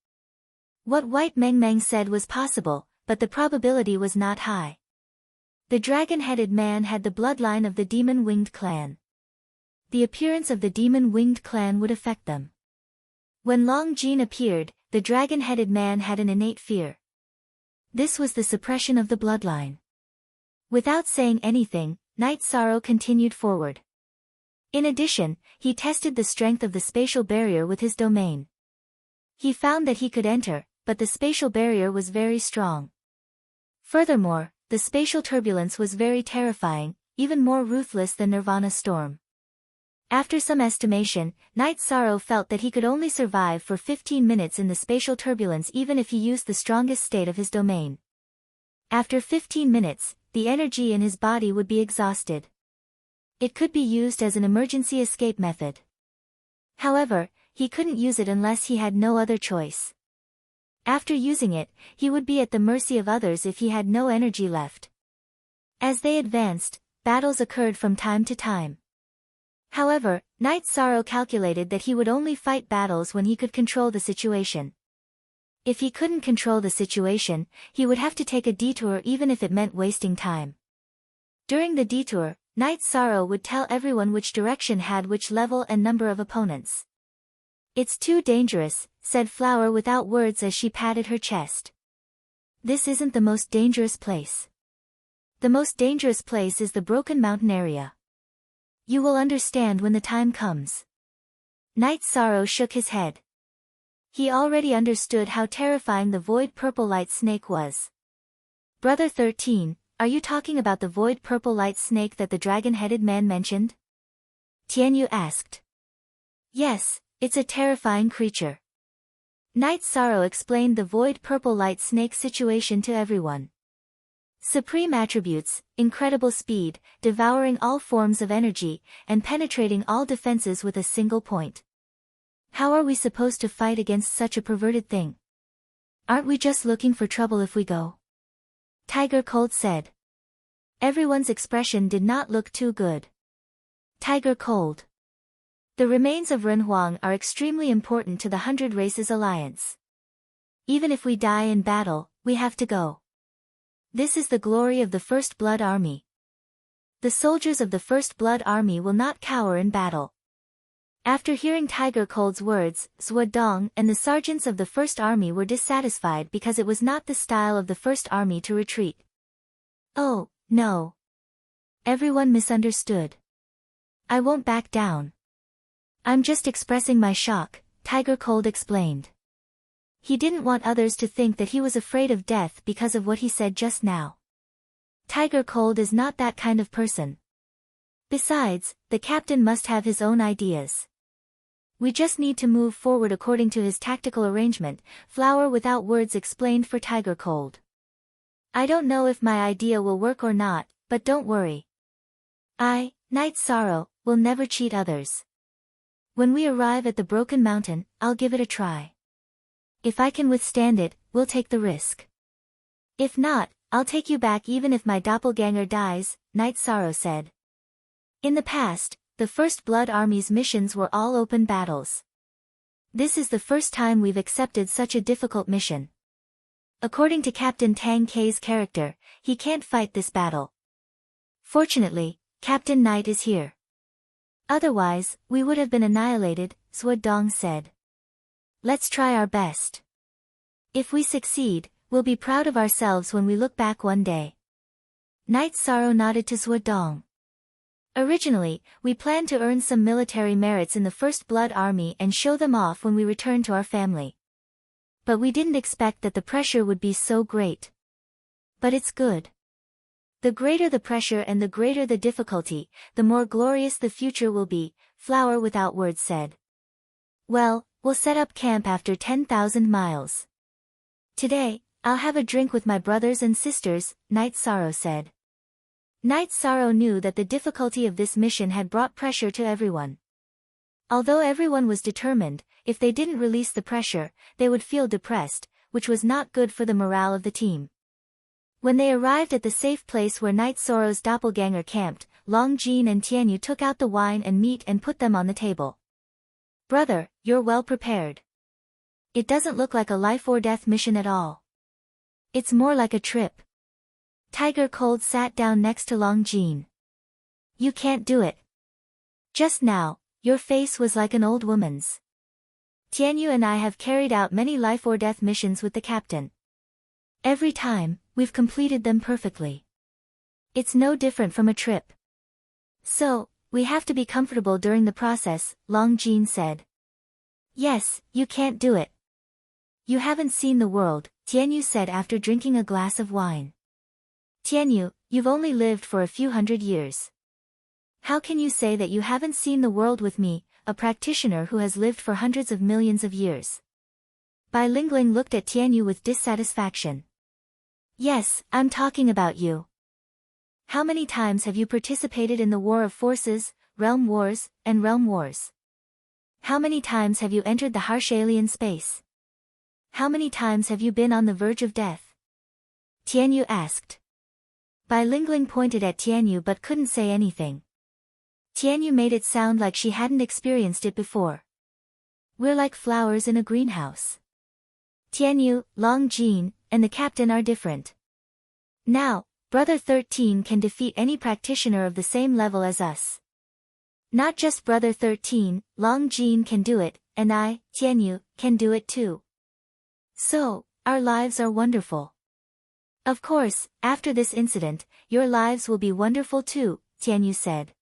What White Meng Meng said was possible, but the probability was not high. The dragon-headed man had the bloodline of the Demon-Winged Clan. The appearance of the Demon-Winged Clan would affect them. When Long Jin appeared, the dragon-headed man had an innate fear. This was the suppression of the bloodline. Without saying anything, Knight Soro continued forward. In addition, he tested the strength of the spatial barrier with his domain. He found that he could enter, but the spatial barrier was very strong. Furthermore, the spatial turbulence was very terrifying, even more ruthless than Nirvana storm. After some estimation, Knight Soro felt that he could only survive for 15 minutes in the spatial turbulence even if he used the strongest state of his domain. After 15 minutes, the energy in his body would be exhausted. It could be used as an emergency escape method. However, he couldn't use it unless he had no other choice. After using it, he would be at the mercy of others if he had no energy left. As they advanced, battles occurred from time to time. However, Knight Soro calculated that he would only fight battles when he could control the situation. If he couldn't control the situation, he would have to take a detour even if it meant wasting time. During the detour, Knight Soro would tell everyone which direction had which level and number of opponents. It's too dangerous, said Flower without words as she patted her chest. This isn't the most dangerous place. The most dangerous place is the Broken Mountain area. You will understand when the time comes. Knight Soro shook his head. He already understood how terrifying the Void Purple Light Snake was. Brother 13, are you talking about the Void Purple Light Snake that the dragon-headed man mentioned? Tianyu asked. Yes, it's a terrifying creature. Knight Soro explained the Void Purple Light Snake situation to everyone. Supreme attributes, incredible speed, devouring all forms of energy, and penetrating all defenses with a single point. How are we supposed to fight against such a perverted thing? Aren't we just looking for trouble if we go? Tiger Cold said. Everyone's expression did not look too good. Tiger Cold. The remains of Renhuang are extremely important to the 100 Races Alliance. Even if we die in battle, we have to go. This is the glory of the First Blood Army. The soldiers of the First Blood Army will not cower in battle. After hearing Tiger Cold's words, Zhuo Dong and the sergeants of the First Army were dissatisfied because it was not the style of the First Army to retreat. Oh, no, Everyone misunderstood. I won't back down. I'm just expressing my shock, Tiger Cold explained. He didn't want others to think that he was afraid of death because of what he said just now. Tiger Cold is not that kind of person. Besides, the captain must have his own ideas. We just need to move forward according to his tactical arrangement, Flower without words explained for Tiger Cold. I don't know if my idea will work or not, but don't worry. I, Night Sorrow, will never cheat others. When we arrive at the Broken Mountain, I'll give it a try. If I can withstand it, we'll take the risk. If not, I'll take you back even if my doppelganger dies, Night Sorrow said. In the past, the First Blood Army's missions were all open battles. This is the first time we've accepted such a difficult mission. According to Captain Tang Kei's character, he can't fight this battle. Fortunately, Captain Knight is here. Otherwise, we would have been annihilated, Suodong said. Let's try our best. If we succeed, we'll be proud of ourselves when we look back one day. Night Sorrow nodded to Suodong. Originally, we planned to earn some military merits in the First Blood Army and show them off when we return to our family. But we didn't expect that the pressure would be so great. But it's good. The greater the pressure and the greater the difficulty, the more glorious the future will be, Flower without words said. Well, we'll set up camp after 10,000 miles. Today, I'll have a drink with my brothers and sisters, Night Sorrow said. Night Sorrow knew that the difficulty of this mission had brought pressure to everyone. Although everyone was determined, if they didn't release the pressure, they would feel depressed, which was not good for the morale of the team. When they arrived at the safe place where Night Sorrow's doppelganger camped, Long Jin and Tianyu took out the wine and meat and put them on the table. Brother, you're well prepared. It doesn't look like a life-or-death mission at all. It's more like a trip. Tiger Cold sat down next to Long Jin. You can't do it. Just now, your face was like an old woman's. Tianyu and I have carried out many life-or-death missions with the captain. Every time, we've completed them perfectly. It's no different from a trip. So, we have to be comfortable during the process, Long Jin said. Yes, you can't do it. You haven't seen the world, Tianyu said after drinking a glass of wine. Tianyu, you've only lived for a few hundred years. How can you say that you haven't seen the world with me, a practitioner who has lived for hundreds of millions of years? Bai Lingling looked at Tianyu with dissatisfaction. Yes, I'm talking about you. How many times have you participated in the War of Forces, Realm Wars, and Realm Wars? How many times have you entered the harsh alien space? How many times have you been on the verge of death? Tianyu asked. Bai Lingling pointed at Tianyu but couldn't say anything. Tianyu made it sound like she hadn't experienced it before. We're like flowers in a greenhouse. Tianyu, Long Jin, and the captain are different. Now, Brother 13 can defeat any practitioner of the same level as us. Not just Brother 13, Long Jin can do it, and I, Tianyu, can do it too. So, our lives are wonderful. Of course, after this incident, your lives will be wonderful too, Tianyu said.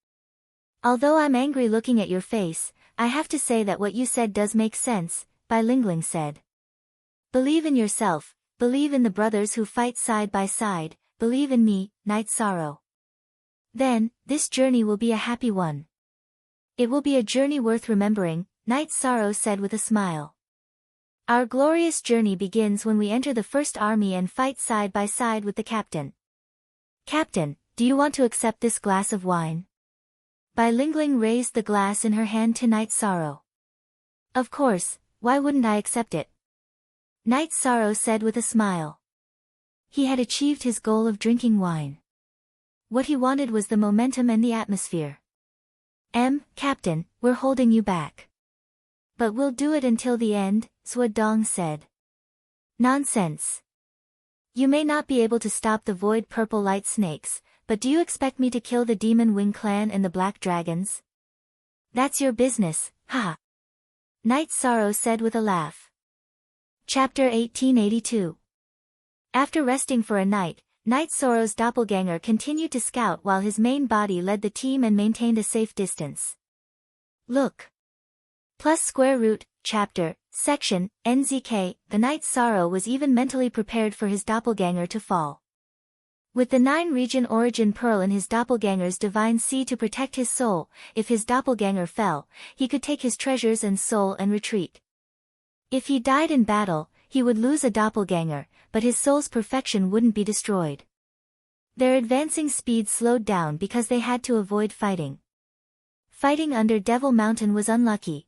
Although I'm angry looking at your face, I have to say that what you said does make sense, Bai Lingling said. Believe in yourself, believe in the brothers who fight side by side, believe in me, Night Sorrow. Then, this journey will be a happy one. It will be a journey worth remembering, Night Sorrow said with a smile. Our glorious journey begins when we enter the First Army and fight side by side with the captain. Captain, do you want to accept this glass of wine? Bai Lingling raised the glass in her hand to Night Sorrow. Of course, why wouldn't I accept it? Night Sorrow said with a smile. He had achieved his goal of drinking wine. What he wanted was the momentum and the atmosphere. Captain, we're holding you back. But we'll do it until the end, Suodong said. Nonsense. You may not be able to stop the void purple light snakes, but do you expect me to kill the Demon Wing clan and the Black Dragons? That's your business, haha. Night Sorrow said with a laugh. Chapter 1882. After resting for a night, Night Sorrow's doppelganger continued to scout while his main body led the team and maintained a safe distance. Look. Plus square root, chapter, section, NZK, the Night Sorrow was even mentally prepared for his doppelganger to fall. With the 9-region origin pearl in his doppelganger's divine seed to protect his soul, if his doppelganger fell, he could take his treasures and soul and retreat. If he died in battle, he would lose a doppelganger, but his soul's perfection wouldn't be destroyed. Their advancing speed slowed down because they had to avoid fighting. Fighting under Devil Mountain was unlucky.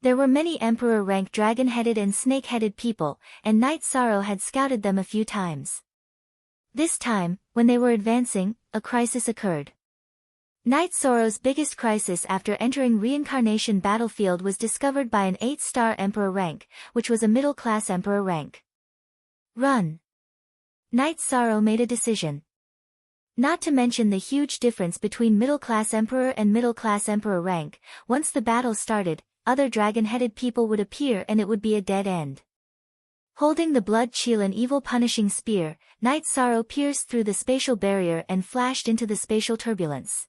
There were many Emperor-rank dragon-headed and snake-headed people, and Night Sorrow had scouted them a few times. This time, when they were advancing, a crisis occurred. Night Sorrow's biggest crisis after entering reincarnation battlefield was discovered by an 8-star Emperor rank, which was a middle-class Emperor rank. Run! Night Sorrow made a decision. Not to mention the huge difference between middle-class Emperor and middle-class Emperor rank, once the battle started, other dragon-headed people would appear and it would be a dead end. Holding the blood chill and evil punishing spear, Night Sorrow pierced through the spatial barrier and flashed into the spatial turbulence.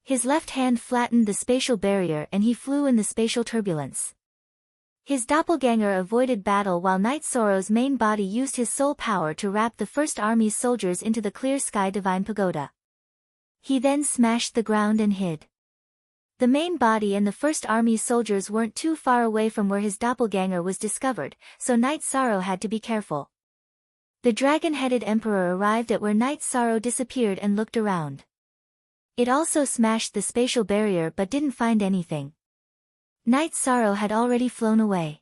His left hand flattened the spatial barrier and he flew in the spatial turbulence. His doppelganger avoided battle while Night Sorrow's main body used his soul power to wrap the First Army's soldiers into the clear sky divine pagoda. He then smashed the ground and hid. The main body and the First Army's soldiers weren't too far away from where his doppelganger was discovered, so Night Sorrow had to be careful. The dragon-headed Emperor arrived at where Night Sorrow disappeared and looked around. It also smashed the spatial barrier but didn't find anything. Night Sorrow had already flown away.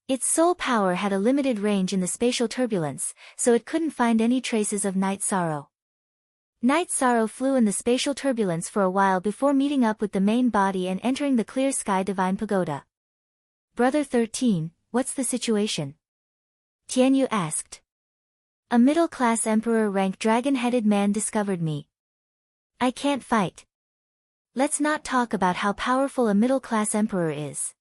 Its soul power had a limited range in the spatial turbulence, so it couldn't find any traces of Night Sorrow. Night Sorrow flew in the spatial turbulence for a while before meeting up with the main body and entering the clear sky divine pagoda. Brother 13, what's the situation? Tianyu asked. A middle-class Emperor-rank dragon-headed man discovered me. I can't fight. Let's not talk about how powerful a middle-class Emperor is.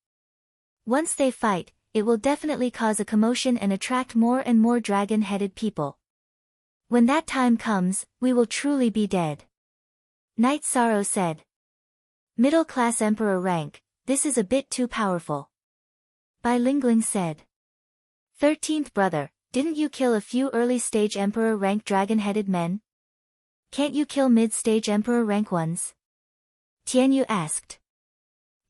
Once they fight, it will definitely cause a commotion and attract more and more dragon-headed people. When that time comes, we will truly be dead. Night Sorrow said. Middle-class Emperor rank, this is a bit too powerful. Bai Lingling said. 13th brother, didn't you kill a few early-stage Emperor rank dragon-headed men? Can't you kill mid-stage Emperor rank ones? Tianyu asked.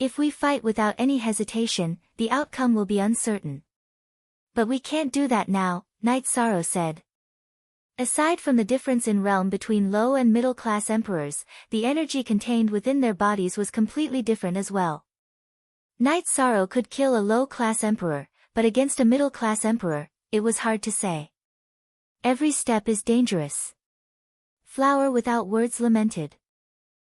If we fight without any hesitation, the outcome will be uncertain. But we can't do that now, Night Sorrow said. Aside from the difference in realm between low and middle-class emperors, the energy contained within their bodies was completely different as well. Night Sorrow could kill a low-class emperor, but against a middle-class emperor, it was hard to say. Every step is dangerous. Flower without words lamented.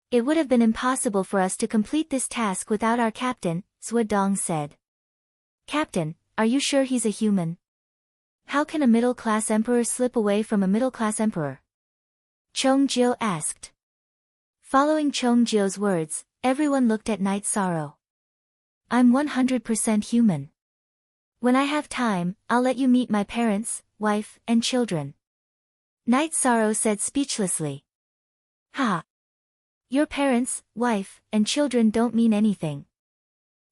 It would have been impossible for us to complete this task without our captain, Zhuo Dong said. Captain, are you sure he's a human? How can a middle-class emperor slip away from a middle-class emperor? Chong Jiu asked. Following Chong Jiu's words, everyone looked at Night Sorrow. I'm 100% human. When I have time, I'll let you meet my parents, wife, and children. Night Sorrow said speechlessly. Ha! Your parents, wife, and children don't mean anything.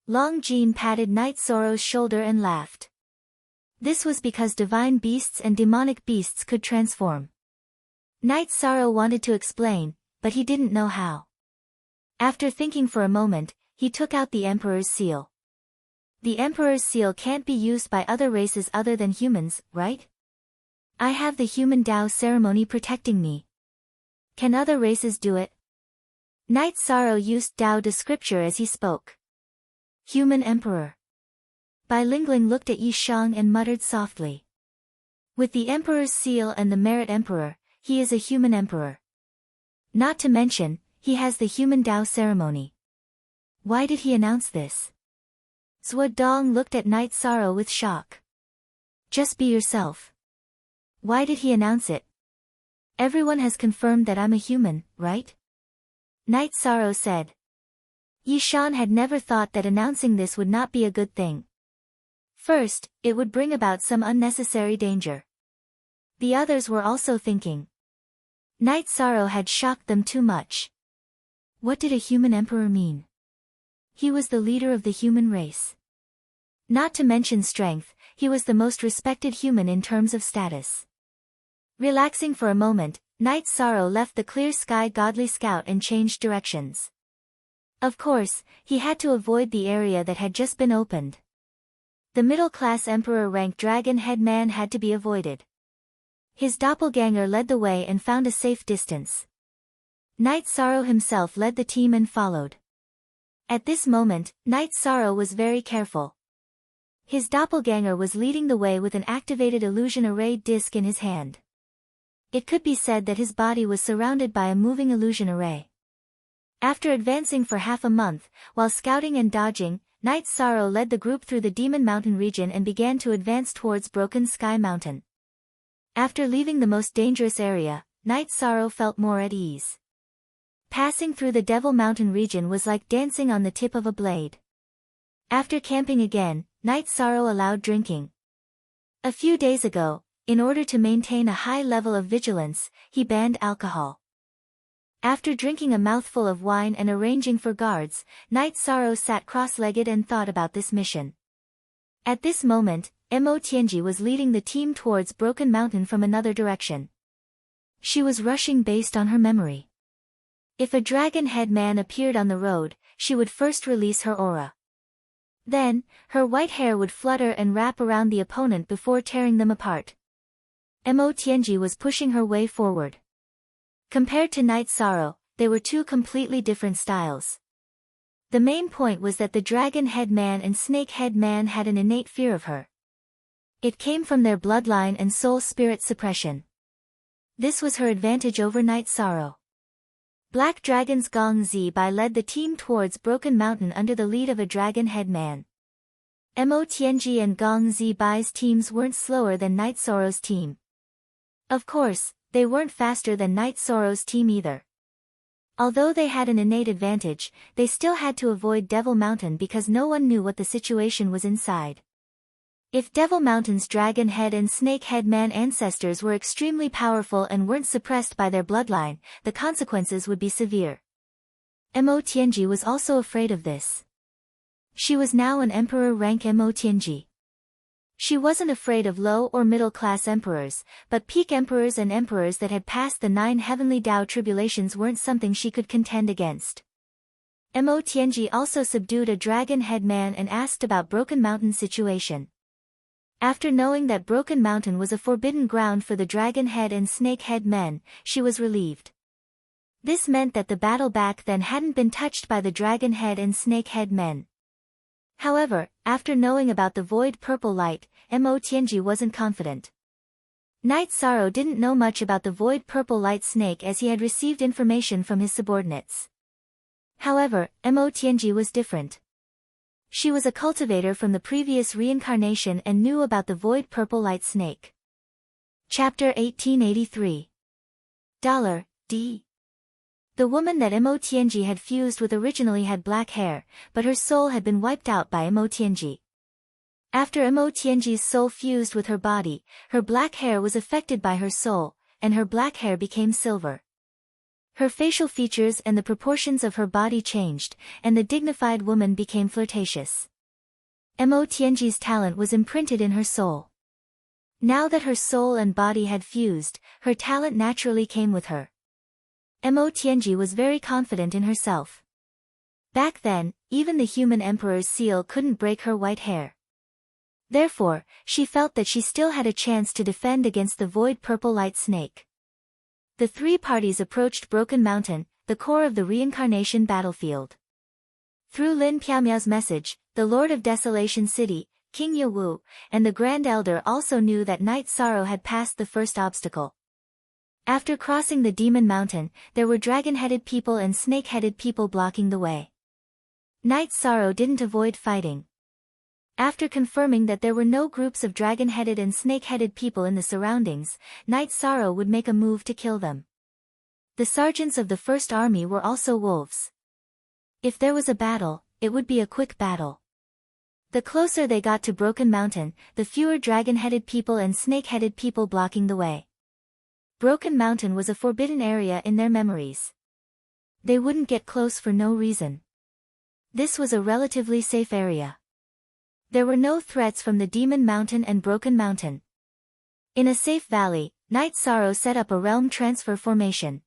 Long Jean patted Night Sorrow's shoulder and laughed. This was because divine beasts and demonic beasts could transform. Night Sorrow wanted to explain, but he didn't know how. After thinking for a moment, he took out the Emperor's seal. The Emperor's seal can't be used by other races other than humans, right? I have the human Tao ceremony protecting me. Can other races do it? Night Sorrow used Tao de scripture as he spoke. Human Emperor. Bai Lingling looked at Yi Shang and muttered softly. With the Emperor's seal and the Merit Emperor, he is a human emperor. Not to mention, he has the human Tao ceremony. Why did he announce this? Zhuo Dong looked at Night Sorrow with shock. Just be yourself. Why did he announce it? Everyone has confirmed that I'm a human, right? Night Sorrow said. Yi Shan had never thought that announcing this would not be a good thing. First, it would bring about some unnecessary danger. The others were also thinking. Night Sorrow had shocked them too much. What did a human emperor mean? He was the leader of the human race. Not to mention strength, he was the most respected human in terms of status. Relaxing for a moment, Night Sorrow left the clear sky godly scout and changed directions. Of course, he had to avoid the area that had just been opened. The middle-class emperor rank dragon head man had to be avoided. His doppelganger led the way and found a safe distance. Night Sorrow himself led the team and followed. At this moment, Night Sorrow was very careful. His doppelganger was leading the way with an activated illusion array disc in his hand. It could be said that his body was surrounded by a moving illusion array. After advancing for half a month, while scouting and dodging, Night Sorrow led the group through the Demon Mountain region and began to advance towards Broken Sky Mountain. After leaving the most dangerous area, Night Sorrow felt more at ease. Passing through the Devil Mountain region was like dancing on the tip of a blade. After camping again, Night Sorrow allowed drinking. A few days ago, in order to maintain a high level of vigilance, he banned alcohol. After drinking a mouthful of wine and arranging for guards, Night Sorrow sat cross-legged and thought about this mission. At this moment, Mo Tianji was leading the team towards Broken Mountain from another direction. She was rushing based on her memory. If a dragon head man appeared on the road, she would first release her aura. Then, her white hair would flutter and wrap around the opponent before tearing them apart. Mo Tianji was pushing her way forward. Compared to Night Sorrow, they were two completely different styles. The main point was that the dragon head man and snake head man had an innate fear of her. It came from their bloodline and soul spirit suppression. This was her advantage over Night Sorrow. Black Dragon's Gong Zibai led the team towards Broken Mountain under the lead of a dragon head man. Mo Tianji and Gong Zibai's teams weren't slower than Night Sorrow's team. Of course, they weren't faster than Night Sorrow's team either. Although they had an innate advantage, they still had to avoid Devil Mountain because no one knew what the situation was inside. If Devil Mountain's dragon head and snake head man ancestors were extremely powerful and weren't suppressed by their bloodline, the consequences would be severe. Mo Tianji was also afraid of this. She was now an emperor rank Mo Tianji. She wasn't afraid of low or middle-class emperors, but peak emperors and emperors that had passed the 9 heavenly Tao tribulations weren't something she could contend against. Mo Tianji also subdued a dragon head man and asked about Broken Mountain's situation. After knowing that Broken Mountain was a forbidden ground for the dragon head and snake head men, she was relieved. This meant that the battle back then hadn't been touched by the dragon head and snake head men. However, after knowing about the void purple light, Mo Tianji wasn't confident. Night Sorrow didn't know much about the void purple light snake as he had received information from his subordinates. However, Mo Tianji was different. She was a cultivator from the previous reincarnation and knew about the void purple light snake. Chapter 1883. D. The woman that Mo Tianji had fused with originally had black hair, but her soul had been wiped out by Mo Tianji. After Mo Tianji's soul fused with her body, her black hair was affected by her soul, and her black hair became silver. Her facial features and the proportions of her body changed, and the dignified woman became flirtatious. Mo Tianji's talent was imprinted in her soul. Now that her soul and body had fused, her talent naturally came with her. Mo Tianji was very confident in herself. Back then, even the human emperor's seal couldn't break her white hair. Therefore, she felt that she still had a chance to defend against the void purple light snake. The three parties approached Broken Mountain, the core of the reincarnation battlefield. Through Lin Piaomiao's message, the Lord of Desolation City, King Yewu, and the Grand Elder also knew that Night Sorrow had passed the first obstacle. After crossing the Demon Mountain, there were dragon-headed people and snake-headed people blocking the way. Night Sorrow didn't avoid fighting. After confirming that there were no groups of dragon-headed and snake-headed people in the surroundings, Night Sorrow would make a move to kill them. The sergeants of the First Army were also wolves. If there was a battle, it would be a quick battle. The closer they got to Broken Mountain, the fewer dragon-headed people and snake-headed people blocking the way. Broken Mountain was a forbidden area in their memories. They wouldn't get close for no reason. This was a relatively safe area. There were no threats from the Demon Mountain and Broken Mountain. In a safe valley, Night Sorrow set up a realm transfer formation.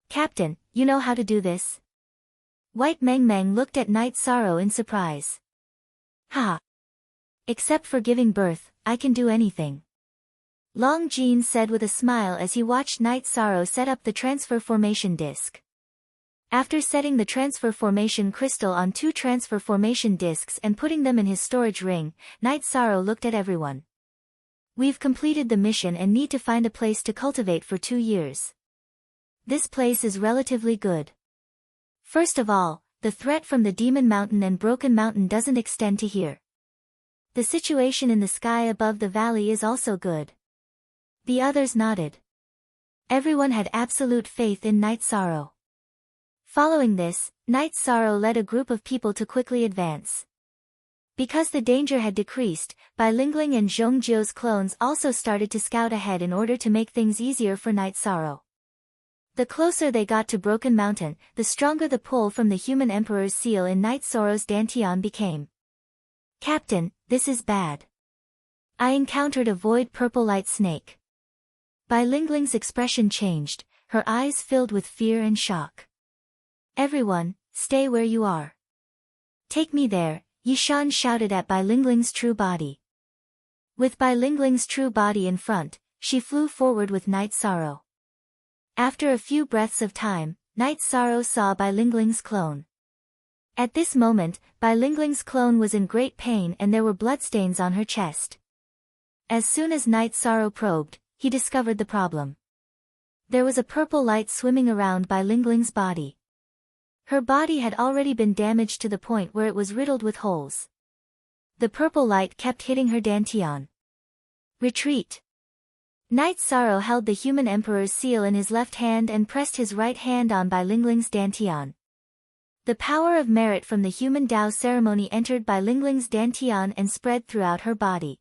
Captain, you know how to do this? White Meng Meng looked at Night Sorrow in surprise. Ha! Except for giving birth, I can do anything. Long Jean said with a smile as he watched Night Sorrow set up the transfer formation disc. After setting the transfer formation crystal on 2 transfer formation discs and putting them in his storage ring, Night Sorrow looked at everyone. We've completed the mission and need to find a place to cultivate for 2 years. This place is relatively good. First of all, the threat from the Demon Mountain and Broken Mountain doesn't extend to here. The situation in the sky above the valley is also good. The others nodded. Everyone had absolute faith in Night Sorrow. Following this, Night Sorrow led a group of people to quickly advance. Because the danger had decreased, Bai Lingling and Zhong Jiu's clones also started to scout ahead in order to make things easier for Night Sorrow. The closer they got to Broken Mountain, the stronger the pull from the human emperor's seal in Night Sorrow's dantian became. Captain, this is bad. I encountered a void purple light snake. Bai Lingling's expression changed, her eyes filled with fear and shock. Everyone, stay where you are. Take me there, Yishan shouted at Bai Lingling's true body. With Bai Lingling's true body in front, she flew forward with Night Sorrow. After a few breaths of time, Night Sorrow saw Bai Lingling's clone. At this moment, Bai Lingling's clone was in great pain and there were bloodstains on her chest. As soon as Night Sorrow probed, he discovered the problem. There was a purple light swimming around Bai Lingling's body. Her body had already been damaged to the point where it was riddled with holes. The purple light kept hitting her dantian. Retreat! Night Sorrow held the human emperor's seal in his left hand and pressed his right hand on Bai Lingling's dantian. The power of merit from the human Tao ceremony entered Bai Lingling's dantian and spread throughout her body.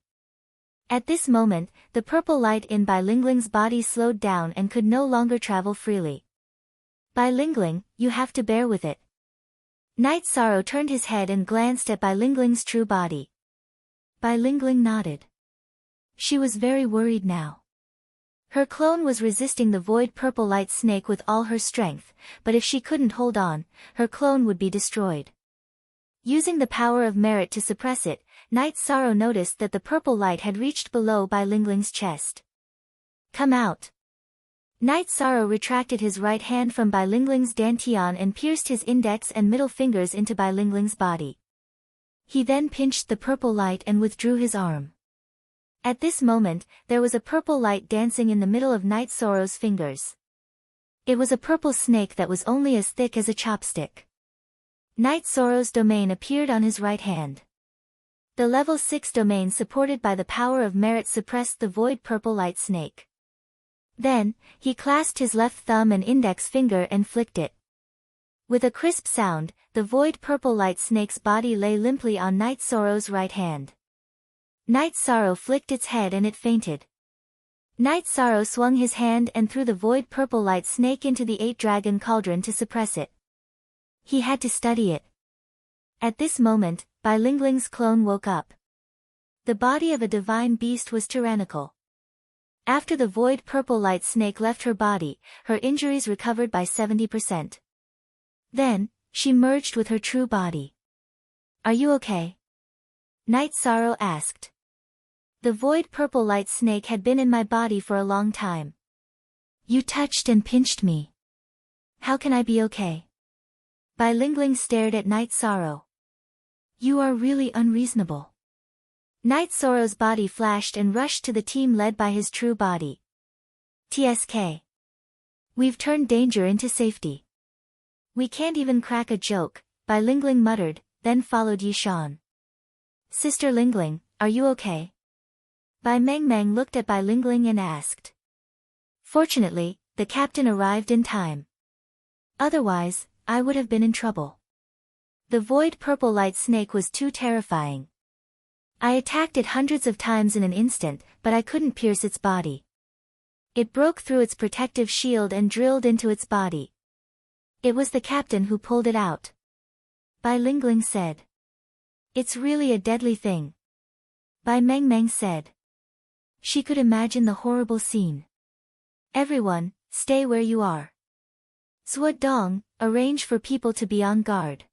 At this moment, the purple light in Bai Lingling's body slowed down and could no longer travel freely. Bai Lingling, you have to bear with it. Night Sorrow turned his head and glanced at Bai Lingling's true body. Bai Lingling nodded. She was very worried now. Her clone was resisting the void purple light snake with all her strength, but if she couldn't hold on, her clone would be destroyed. Using the power of merit to suppress it, Night Sorrow noticed that the purple light had reached below Bai Lingling's chest. Come out. Night Sorrow retracted his right hand from Bai Lingling's dantian and pierced his index and middle fingers into Bai Lingling's body. He then pinched the purple light and withdrew his arm. At this moment, there was a purple light dancing in the middle of Night Sorrow's fingers. It was a purple snake that was only as thick as a chopstick. Night Sorrow's domain appeared on his right hand. The level 6 domain supported by the power of merit suppressed the void purple light snake. Then, he clasped his left thumb and index finger and flicked it. With a crisp sound, the void purple light snake's body lay limply on Night Sorrow's right hand. Night Sorrow flicked its head and it fainted. Night Sorrow swung his hand and threw the void purple light snake into the 8-dragon cauldron to suppress it. He had to study it. At this moment, Bai Lingling's clone woke up. The body of a divine beast was tyrannical. After the void purple light snake left her body, her injuries recovered by 70%. Then, she merged with her true body. Are you okay? Night Sorrow asked. The void purple light snake had been in my body for a long time. You touched and pinched me. How can I be okay? Bai Lingling stared at Night Sorrow. You are really unreasonable. Night Sorrow's body flashed and rushed to the team led by his true body. TSK. We've turned danger into safety. We can't even crack a joke, Bai Lingling muttered, then followed Yishan. Sister Lingling, are you okay? Bai Meng Meng looked at Bai Lingling and asked. Fortunately, the captain arrived in time. Otherwise, I would have been in trouble. The void purple light snake was too terrifying. I attacked it hundreds of times in an instant, but I couldn't pierce its body. It broke through its protective shield and drilled into its body. It was the captain who pulled it out. Bai Lingling said. It's really a deadly thing. Bai Mengmeng said. She could imagine the horrible scene. Everyone, stay where you are. Zhuo Dong, arrange for people to be on guard.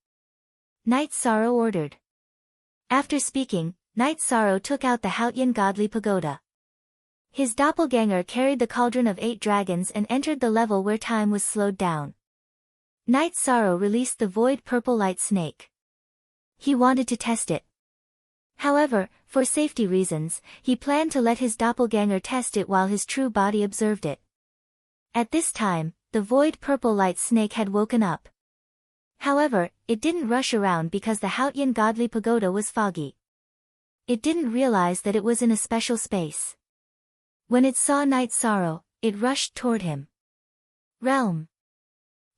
Night Sorrow ordered. After speaking, Night Sorrow took out the Haotian godly pagoda. His doppelganger carried the cauldron of 8 dragons and entered the level where time was slowed down. Night Sorrow released the void purple light snake. He wanted to test it. However, for safety reasons, he planned to let his doppelganger test it while his true body observed it. At this time, the void purple light snake had woken up. However, it didn't rush around because the Haotian godly pagoda was foggy. It didn't realize that it was in a special space. When it saw Night Sorrow, it rushed toward him. Realm.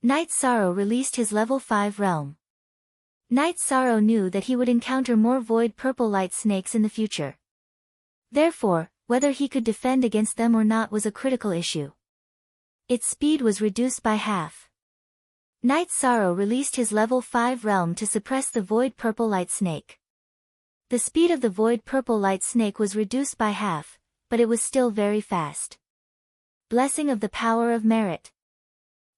Night Sorrow released his level 5 realm. Night Sorrow knew that he would encounter more void purple light snakes in the future. Therefore, whether he could defend against them or not was a critical issue. Its speed was reduced by half. Night Sorrow released his level 5 realm to suppress the void purple light snake. The speed of the void purple light snake was reduced by half, but it was still very fast. Blessing of the power of merit.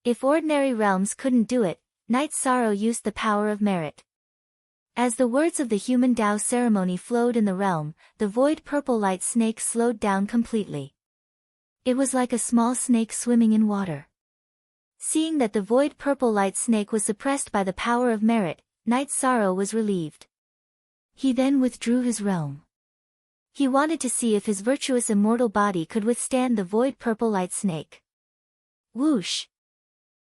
If ordinary realms couldn't do it, Night Sorrow used the power of merit. As the words of the human Tao ceremony flowed in the realm, the void purple light snake slowed down completely. It was like a small snake swimming in water. Seeing that the void purple light snake was suppressed by the power of merit, Night Sorrow was relieved. He then withdrew his realm. He wanted to see if his virtuous immortal body could withstand the void purple light snake. Whoosh!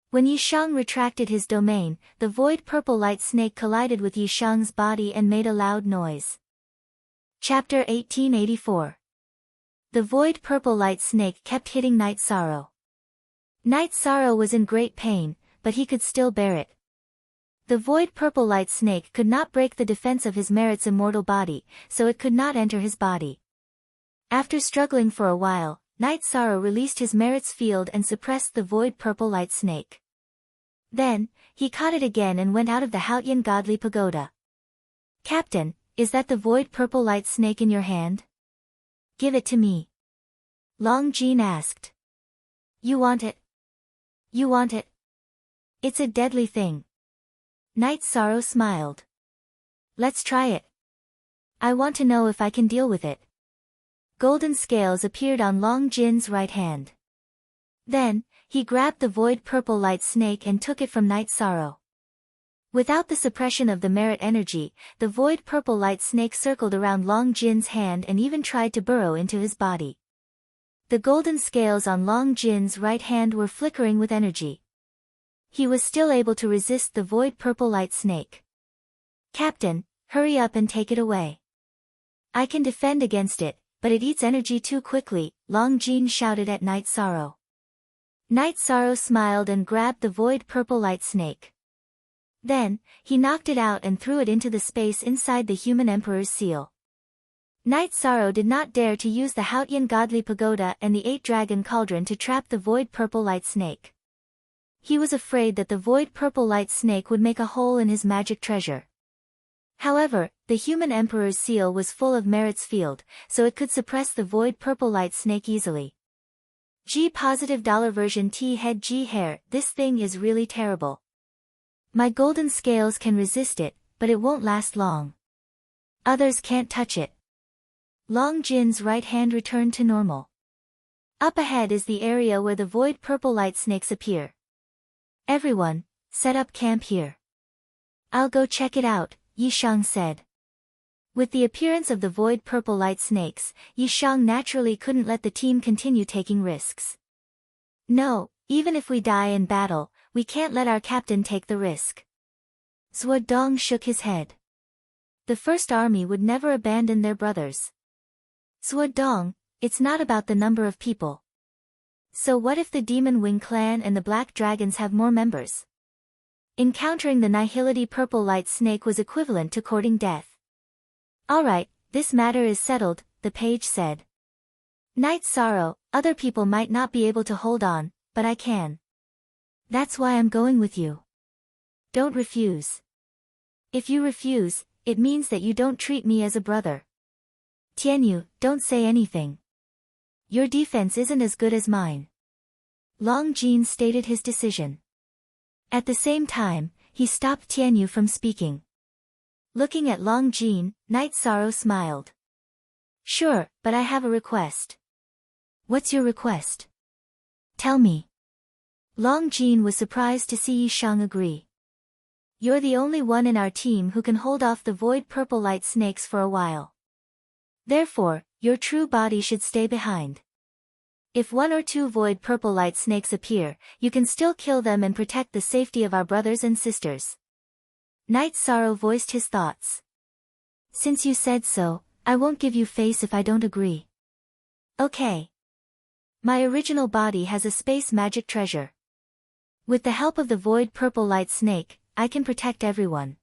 When Yishang retracted his domain, the void purple light snake collided with Yishang's body and made a loud noise. Chapter 1884. The void purple light snake kept hitting Night Sorrow. Night Sorrow was in great pain, but he could still bear it. The void purple light snake could not break the defense of his merit's immortal body, so it could not enter his body. After struggling for a while, Night Sorrow released his merit's field and suppressed the void purple light snake. Then, he caught it again and went out of the Haotian godly pagoda. Captain, is that the void purple light snake in your hand? Give it to me. Long Jin asked. You want it? You want it? It's a deadly thing. Night Sorrow smiled. Let's try it. I want to know if I can deal with it. Golden scales appeared on Long Jin's right hand. Then, he grabbed the void purple light snake and took it from Night Sorrow. Without the suppression of the merit energy, the void purple light snake circled around Long Jin's hand and even tried to burrow into his body. The golden scales on Long Jin's right hand were flickering with energy. He was still able to resist the void purple light snake. Captain, hurry up and take it away. I can defend against it, but it eats energy too quickly, Long Jin shouted at Night Sorrow. Night Sorrow smiled and grabbed the void purple light snake. Then, he knocked it out and threw it into the space inside the human emperor's seal. Night Sorrow did not dare to use the Haotian godly pagoda and the 8-dragon cauldron to trap the void purple light snake. He was afraid that the void purple light snake would make a hole in his magic treasure. However, the human emperor's seal was full of merit's field, so it could suppress the void purple light snake easily. G positive dollar version T head G hair, this thing is really terrible. My golden scales can resist it, but it won't last long. Others can't touch it. Long Jin's right hand returned to normal. Up ahead is the area where the void purple light snakes appear. Everyone, set up camp here. I'll go check it out, Yishang said. With the appearance of the void purple light snakes, Yishang naturally couldn't let the team continue taking risks. No, even if we die in battle, we can't let our captain take the risk. Zhuo Dong shook his head. The First Army would never abandon their brothers. Zhuo Dong, it's not about the number of people. So what if the Demon Wing clan and the Black Dragons have more members? Encountering the Nihility Purple Light Snake was equivalent to courting death. Alright, this matter is settled, the page said. Night Sorrow, Other people might not be able to hold on, but I can. That's why I'm going with you. Don't refuse. If you refuse, it means that you don't treat me as a brother. Tianyu, don't say anything. Your defense isn't as good as mine. Long Jin stated his decision. At the same time, he stopped Tianyu from speaking. Looking at Long Jin, Night Sorrow smiled. Sure, but I have a request. What's your request? Tell me. Long Jin was surprised to see Yishang agree. You're the only one in our team who can hold off the void purple light snakes for a while. Therefore, your true body should stay behind. If 1 or 2 void purple light snakes appear, you can still kill them and protect the safety of our brothers and sisters. Night Sorrow voiced his thoughts. Since you said so, I won't give you face if I don't agree. Okay. My original body has a space magic treasure. With the help of the void purple light snake, I can protect everyone.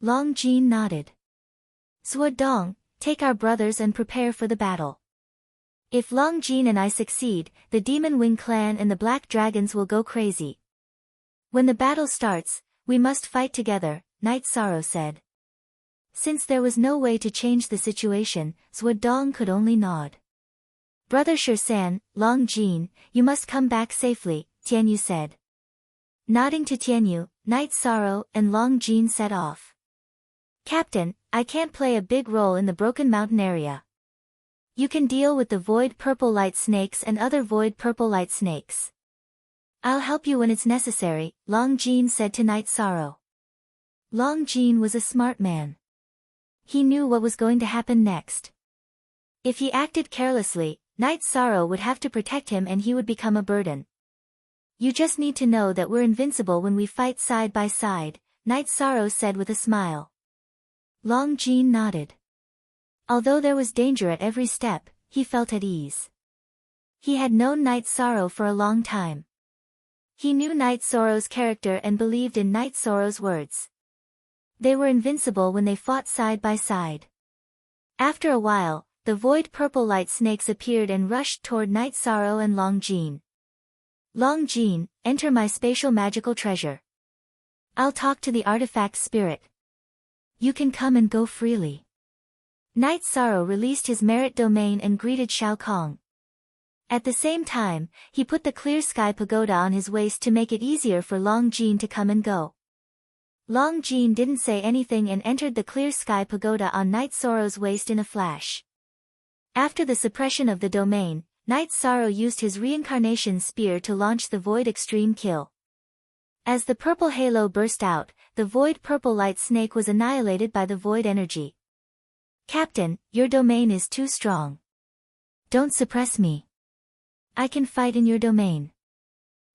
Long Jin nodded. Suodong, take our brothers and prepare for the battle. If Long Jin and I succeed, the Demon Wing clan and the Black Dragons will go crazy. When the battle starts, we must fight together, Night Sorrow said. Since there was no way to change the situation, Suodong could only nod. Brother Shirsan, Long Jin, you must come back safely, Tianyu said. Nodding to Tianyu, Night Sorrow and Long Jin set off. Captain, I can't play a big role in the Broken Mountain area. You can deal with the void purple light snakes and other void purple light snakes. I'll help you when it's necessary, Long Jin said to Night Sorrow. Long Jin was a smart man. He knew what was going to happen next. If he acted carelessly, Night Sorrow would have to protect him and he would become a burden. You just need to know that we're invincible when we fight side by side, Night Sorrow said with a smile. Long Jin nodded. Although there was danger at every step, he felt at ease. He had known Night Sorrow for a long time. He knew Night Sorrow's character and believed in Night Sorrow's words. They were invincible when they fought side by side. After a while, the void purple light snakes appeared and rushed toward Night Sorrow and Long Jin. Long Jin, enter my spatial magical treasure. I'll talk to the artifact spirit. You can come and go freely. Night Sorrow released his merit domain and greeted Shao Kong. At the same time, he put the clear sky pagoda on his waist to make it easier for Long Jin to come and go. Long Jin didn't say anything and entered the clear sky pagoda on Night Sorrow's waist in a flash. After the suppression of the domain, Night Sorrow used his reincarnation spear to launch the Void Extreme Kill. As the purple halo burst out, the void purple light snake was annihilated by the void energy. Captain, your domain is too strong. Don't suppress me. I can fight in your domain.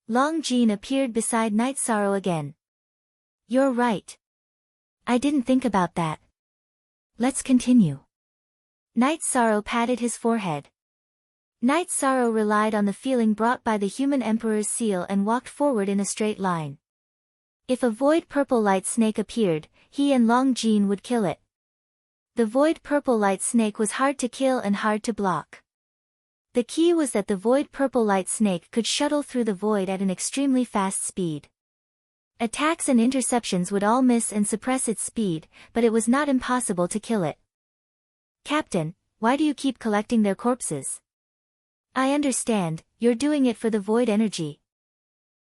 Long Jin appeared beside Night Sorrow again. You're right. I didn't think about that. Let's continue. Night Sorrow patted his forehead. Night Sorrow relied on the feeling brought by the human emperor's seal and walked forward in a straight line. If a void purple light snake appeared, he and Long Jin would kill it. The void purple light snake was hard to kill and hard to block. The key was that the void purple light snake could shuttle through the void at an extremely fast speed. Attacks and interceptions would all miss and suppress its speed, but it was not impossible to kill it. Captain, why do you keep collecting their corpses? I understand, you're doing it for the void energy.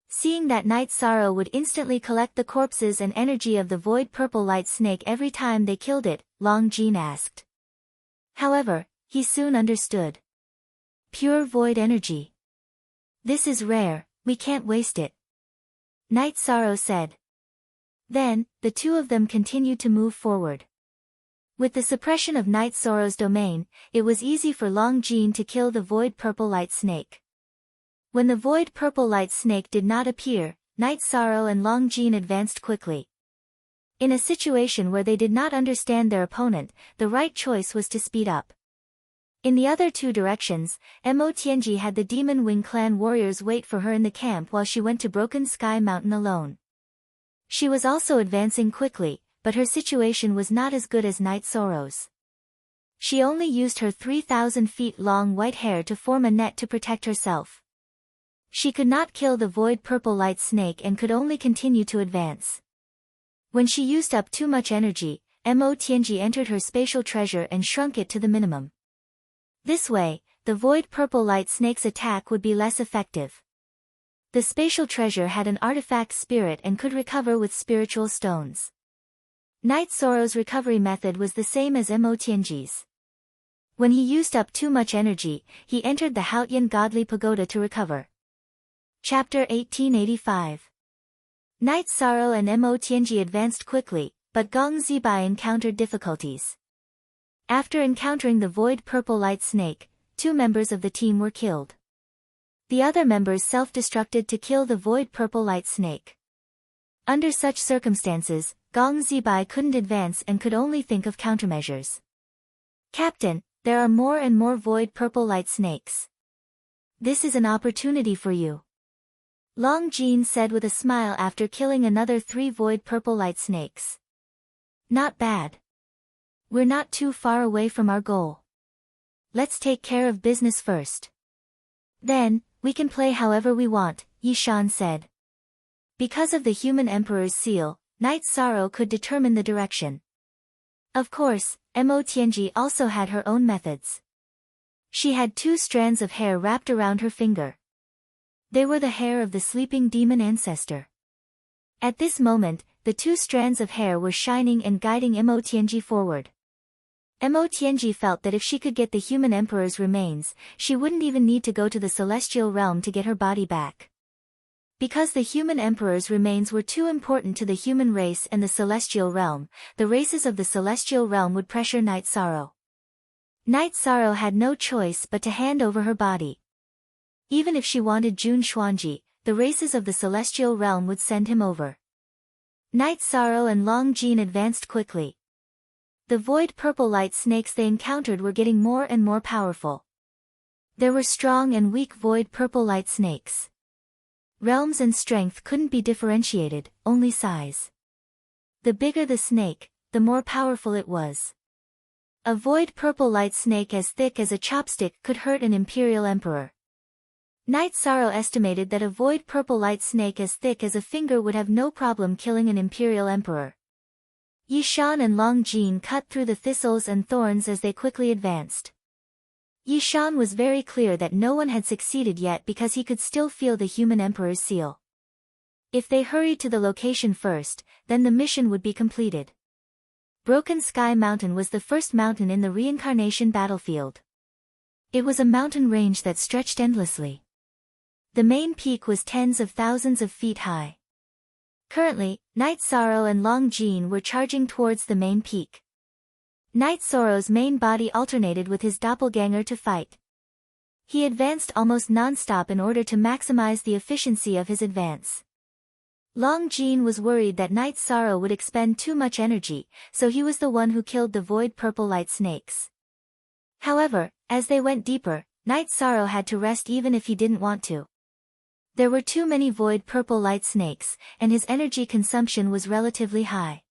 Seeing that Night Sorrow would instantly collect the corpses and energy of the void purple light snake every time they killed it, Long Jin asked. However, he soon understood. Pure void energy. This is rare, we can't waste it. Night Sorrow said. Then, the two of them continued to move forward. With the suppression of Night Sorrow's domain, it was easy for Long Jin to kill the void purple light snake. When the void purple light snake did not appear, Night Sorrow and Long Jin advanced quickly. In a situation where they did not understand their opponent, the right choice was to speed up. In the other two directions, Mo Tianji had the Demon Wing clan warriors wait for her in the camp while she went to Broken Sky Mountain alone. She was also advancing quickly, but her situation was not as good as Night Sorrow's. She only used her 3,000 feet long white hair to form a net to protect herself. She could not kill the void purple light snake and could only continue to advance. When she used up too much energy, Mo Tianji entered her spatial treasure and shrunk it to the minimum. This way, the void purple light snake's attack would be less effective. The spatial treasure had an artifact spirit and could recover with spiritual stones. Night Sorrow's recovery method was the same as Mo Tianji's. When he used up too much energy, he entered the Haotian godly pagoda to recover. Chapter 1885. Night Sorrow and Mo Tianji advanced quickly, but Gong Zibai encountered difficulties. After encountering the void purple light snake, 2 members of the team were killed. The other members self-destructed to kill the void purple light snake. Under such circumstances, Gong Zibai couldn't advance and could only think of countermeasures. Captain, there are more and more void purple light snakes. This is an opportunity for you. Long Jean said with a smile after killing another 3 void purple light snakes. Not bad. We're not too far away from our goal. Let's take care of business first. Then, we can play however we want, Yishan said. Because of the human emperor's seal, Night Sorrow could determine the direction. Of course, Mo Tianji also had her own methods. She had 2 strands of hair wrapped around her finger. They were the hair of the sleeping demon ancestor. At this moment, the 2 strands of hair were shining and guiding Mo Tianji forward. Mo Tianji felt that if she could get the human emperor's remains, she wouldn't even need to go to the celestial realm to get her body back. Because the human emperor's remains were too important to the human race and the celestial realm, the races of the celestial realm would pressure Night Sorrow. Night Sorrow had no choice but to hand over her body. Even if she wanted Jun Xuanji, the races of the celestial realm would send him over. Night Sorrow and Long Jean advanced quickly. The void purple light snakes they encountered were getting more and more powerful. There were strong and weak void purple light snakes. Realms and strength couldn't be differentiated, only size. The bigger the snake, the more powerful it was. A void purple light snake as thick as a chopstick could hurt an imperial emperor. Night Sorrow estimated that a void purple light snake as thick as a finger would have no problem killing an imperial emperor. Yishan and Long Jean cut through the thistles and thorns as they quickly advanced. Yishan was very clear that no one had succeeded yet because he could still feel the human emperor's seal. If they hurried to the location first, then the mission would be completed. Broken Sky Mountain was the first mountain in the reincarnation battlefield. It was a mountain range that stretched endlessly. The main peak was tens of thousands of feet high. Currently, Night Sorrow and Long Jean were charging towards the main peak. Night Sorrow's main body alternated with his doppelganger to fight. He advanced almost non-stop in order to maximize the efficiency of his advance. Long Jean was worried that Night Sorrow would expend too much energy, so he was the one who killed the void purple light snakes. However, as they went deeper, Night Sorrow had to rest even if he didn't want to. There were too many void purple light snakes, and his energy consumption was relatively high.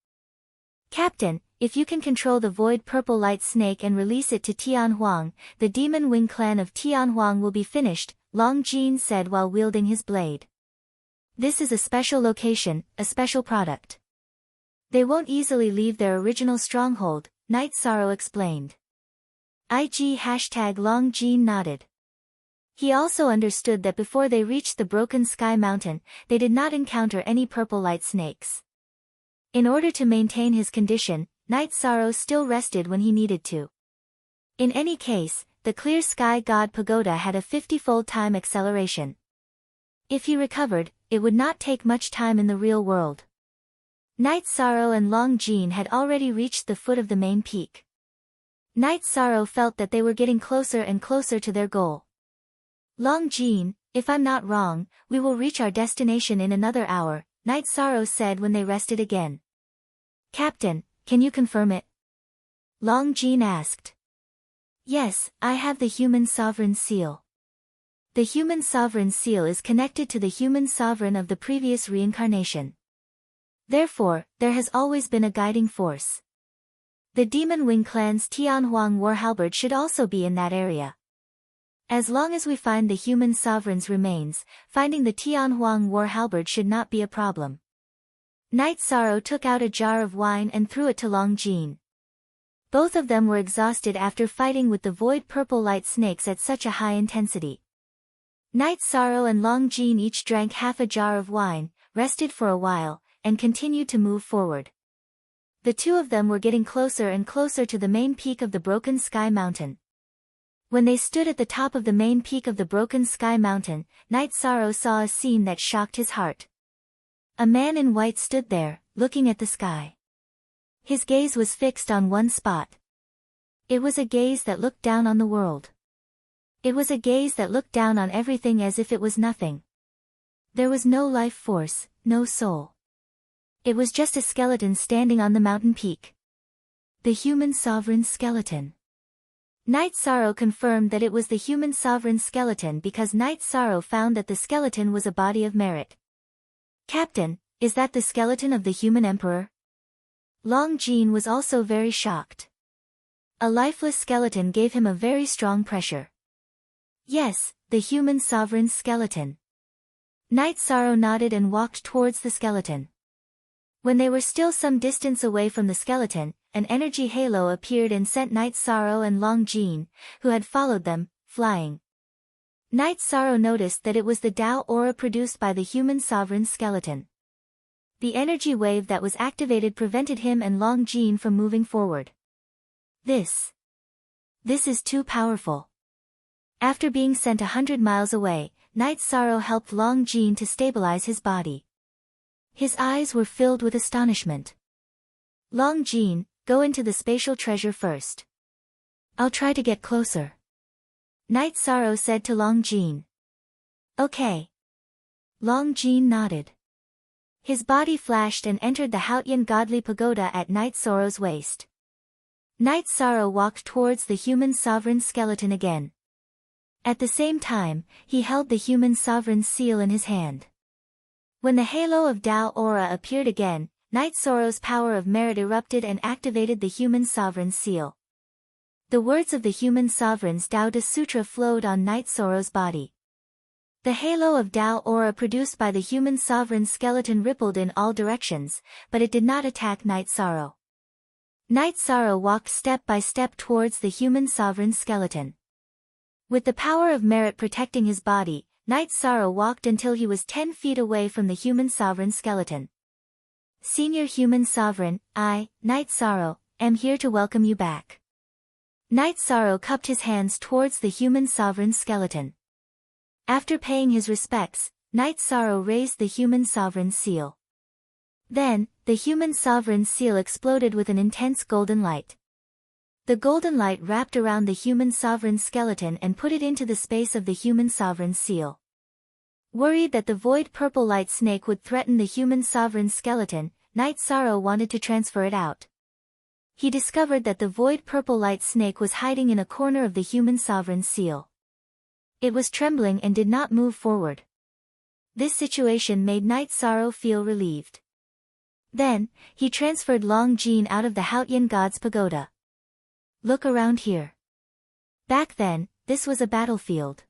Captain, if you can control the void purple light snake and release it to Tianhuang, the demon wing clan of Tianhuang will be finished, Long Jean said while wielding his blade. This is a special location, a special product. They won't easily leave their original stronghold, Night Sorrow explained. Long Jean nodded. He also understood that before they reached the Broken Sky Mountain, they did not encounter any purple light snakes. In order to maintain his condition, Night Sorrow still rested when he needed to. In any case, the Clear Sky God Pagoda had a 50-fold time acceleration. If he recovered, it would not take much time in the real world. Night Sorrow and Long Jean had already reached the foot of the main peak. Night Sorrow felt that they were getting closer and closer to their goal. Long Jean, if I'm not wrong, we will reach our destination in another hour, Night Sorrow said when they rested again. Captain, can you confirm it? Long Jean asked. Yes, I have the human sovereign seal. The human sovereign seal is connected to the human sovereign of the previous reincarnation. Therefore, there has always been a guiding force. The Demon Wing clan's Tianhuang war halberd should also be in that area. As long as we find the human sovereign's remains, finding the Tianhuang war halberd should not be a problem. Night Sorrow took out a jar of wine and threw it to Long Jin. Both of them were exhausted after fighting with the void purple light snakes at such a high intensity. Night Sorrow and Long Jin each drank half a jar of wine, rested for a while, and continued to move forward. The two of them were getting closer and closer to the main peak of the Broken Sky Mountain. When they stood at the top of the main peak of the Broken Sky Mountain, Night Sorrow saw a scene that shocked his heart. A man in white stood there, looking at the sky. His gaze was fixed on one spot. It was a gaze that looked down on the world. It was a gaze that looked down on everything as if it was nothing. There was no life force, no soul. It was just a skeleton standing on the mountain peak. The human sovereign's skeleton. Night Sorrow confirmed that it was the human sovereign's skeleton because Night Sorrow found that the skeleton was a body of merit. Captain, is that the skeleton of the human emperor? Long Jin was also very shocked. A lifeless skeleton gave him a very strong pressure. Yes, the human sovereign's skeleton. Night Sorrow nodded and walked towards the skeleton. When they were still some distance away from the skeleton, an energy halo appeared and sent Night Sorrow and Long Jin, who had followed them, flying. Night Sorrow noticed that it was the Tao aura produced by the human sovereign's skeleton. The energy wave that was activated prevented him and Long Jin from moving forward. This is too powerful. After being sent 100 miles away, Night Sorrow helped Long Jin to stabilize his body. His eyes were filled with astonishment. Long Jin, go into the spatial treasure first. I'll try to get closer. Night Sorrow said to Long Jin. Okay. Long Jin nodded. His body flashed and entered the Haotian godly pagoda at Night Sorrow's waist. Night Sorrow walked towards the human sovereign's skeleton again. At the same time, he held the human sovereign's seal in his hand. When the halo of Tao aura appeared again, Night Sorrow's power of merit erupted and activated the human sovereign's seal. The words of the human sovereign's Tao De Sutra flowed on Night Sorrow's body. The halo of Tao aura produced by the human sovereign's skeleton rippled in all directions, but it did not attack Night Sorrow. Night Sorrow walked step by step towards the human sovereign's skeleton. With the power of merit protecting his body, Night Sorrow walked until he was 10 feet away from the human sovereign's skeleton. Senior Human Sovereign, I, Night Sorrow, am here to welcome you back. Night Sorrow cupped his hands towards the human sovereign's skeleton. After paying his respects, Night Sorrow raised the human sovereign's seal. Then, the human sovereign's seal exploded with an intense golden light. The golden light wrapped around the human sovereign's skeleton and put it into the space of the human sovereign's seal. Worried that the void purple light snake would threaten the human sovereign's skeleton, Night Sorrow wanted to transfer it out. He discovered that the void purple light snake was hiding in a corner of the human sovereign's seal. It was trembling and did not move forward. This situation made Night Sorrow feel relieved. Then, he transferred Long Jin out of the Haotian god's pagoda. Look around here. Back then, this was a battlefield.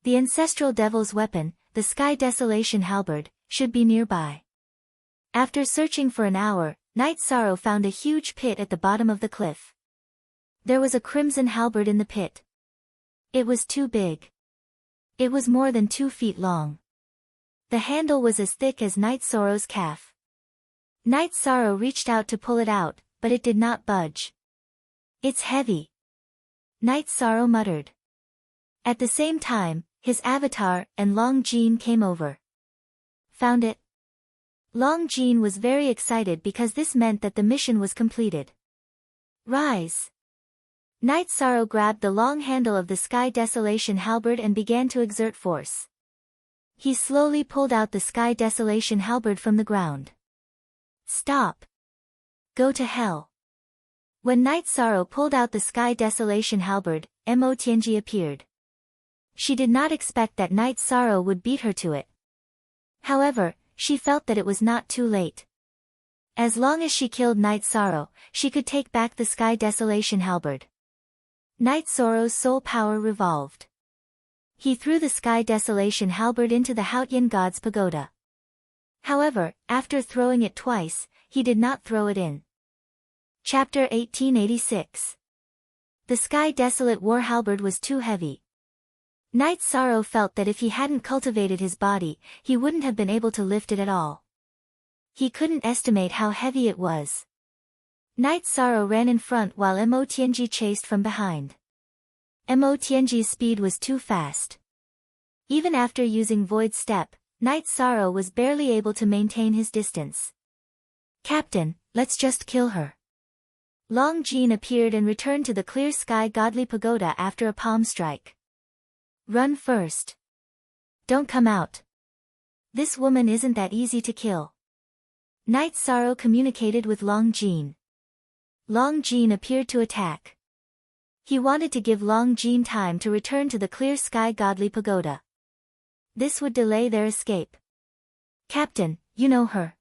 The ancestral devil's weapon, the Sky Desolation halberd, should be nearby. After searching for an hour, Night Sorrow found a huge pit at the bottom of the cliff. There was a crimson halberd in the pit. It was too big. It was more than 2 feet long. The handle was as thick as Night Sorrow's calf. Night Sorrow reached out to pull it out, but it did not budge. It's heavy. Night Sorrow muttered. At the same time, his avatar and Long Jin came over. Found it? Long Jin was very excited because this meant that the mission was completed. Rise. Night Sorrow grabbed the long handle of the Sky Desolation halberd and began to exert force. He slowly pulled out the Sky Desolation halberd from the ground. Stop. Go to hell. When Night Sorrow pulled out the Sky Desolation halberd, Mo Tianji appeared. She did not expect that Night Sorrow would beat her to it. However, she felt that it was not too late. As long as she killed Night Sorrow, she could take back the Sky Desolation halberd. Night Sorrow's soul power revolved. He threw the Sky Desolation halberd into the Hautian god's pagoda. However, after throwing it twice, he did not throw it in. Chapter 1886. The Sky Desolate war halberd was too heavy. Night Sorrow felt that if he hadn't cultivated his body, he wouldn't have been able to lift it at all. He couldn't estimate how heavy it was. Night Sorrow ran in front while Mo Tianji chased from behind. Mo Tianji's speed was too fast. Even after using Void Step, Night Sorrow was barely able to maintain his distance. "Captain, let's just kill her." Long Jin appeared and returned to the clear sky godly pagoda after a palm strike. "Run first. Don't come out. This woman isn't that easy to kill." Night Sorrow communicated with Long Jin. Long Jin appeared to attack. He wanted to give Long Jin time to return to the clear sky godly pagoda. This would delay their escape. "Captain, you know her?"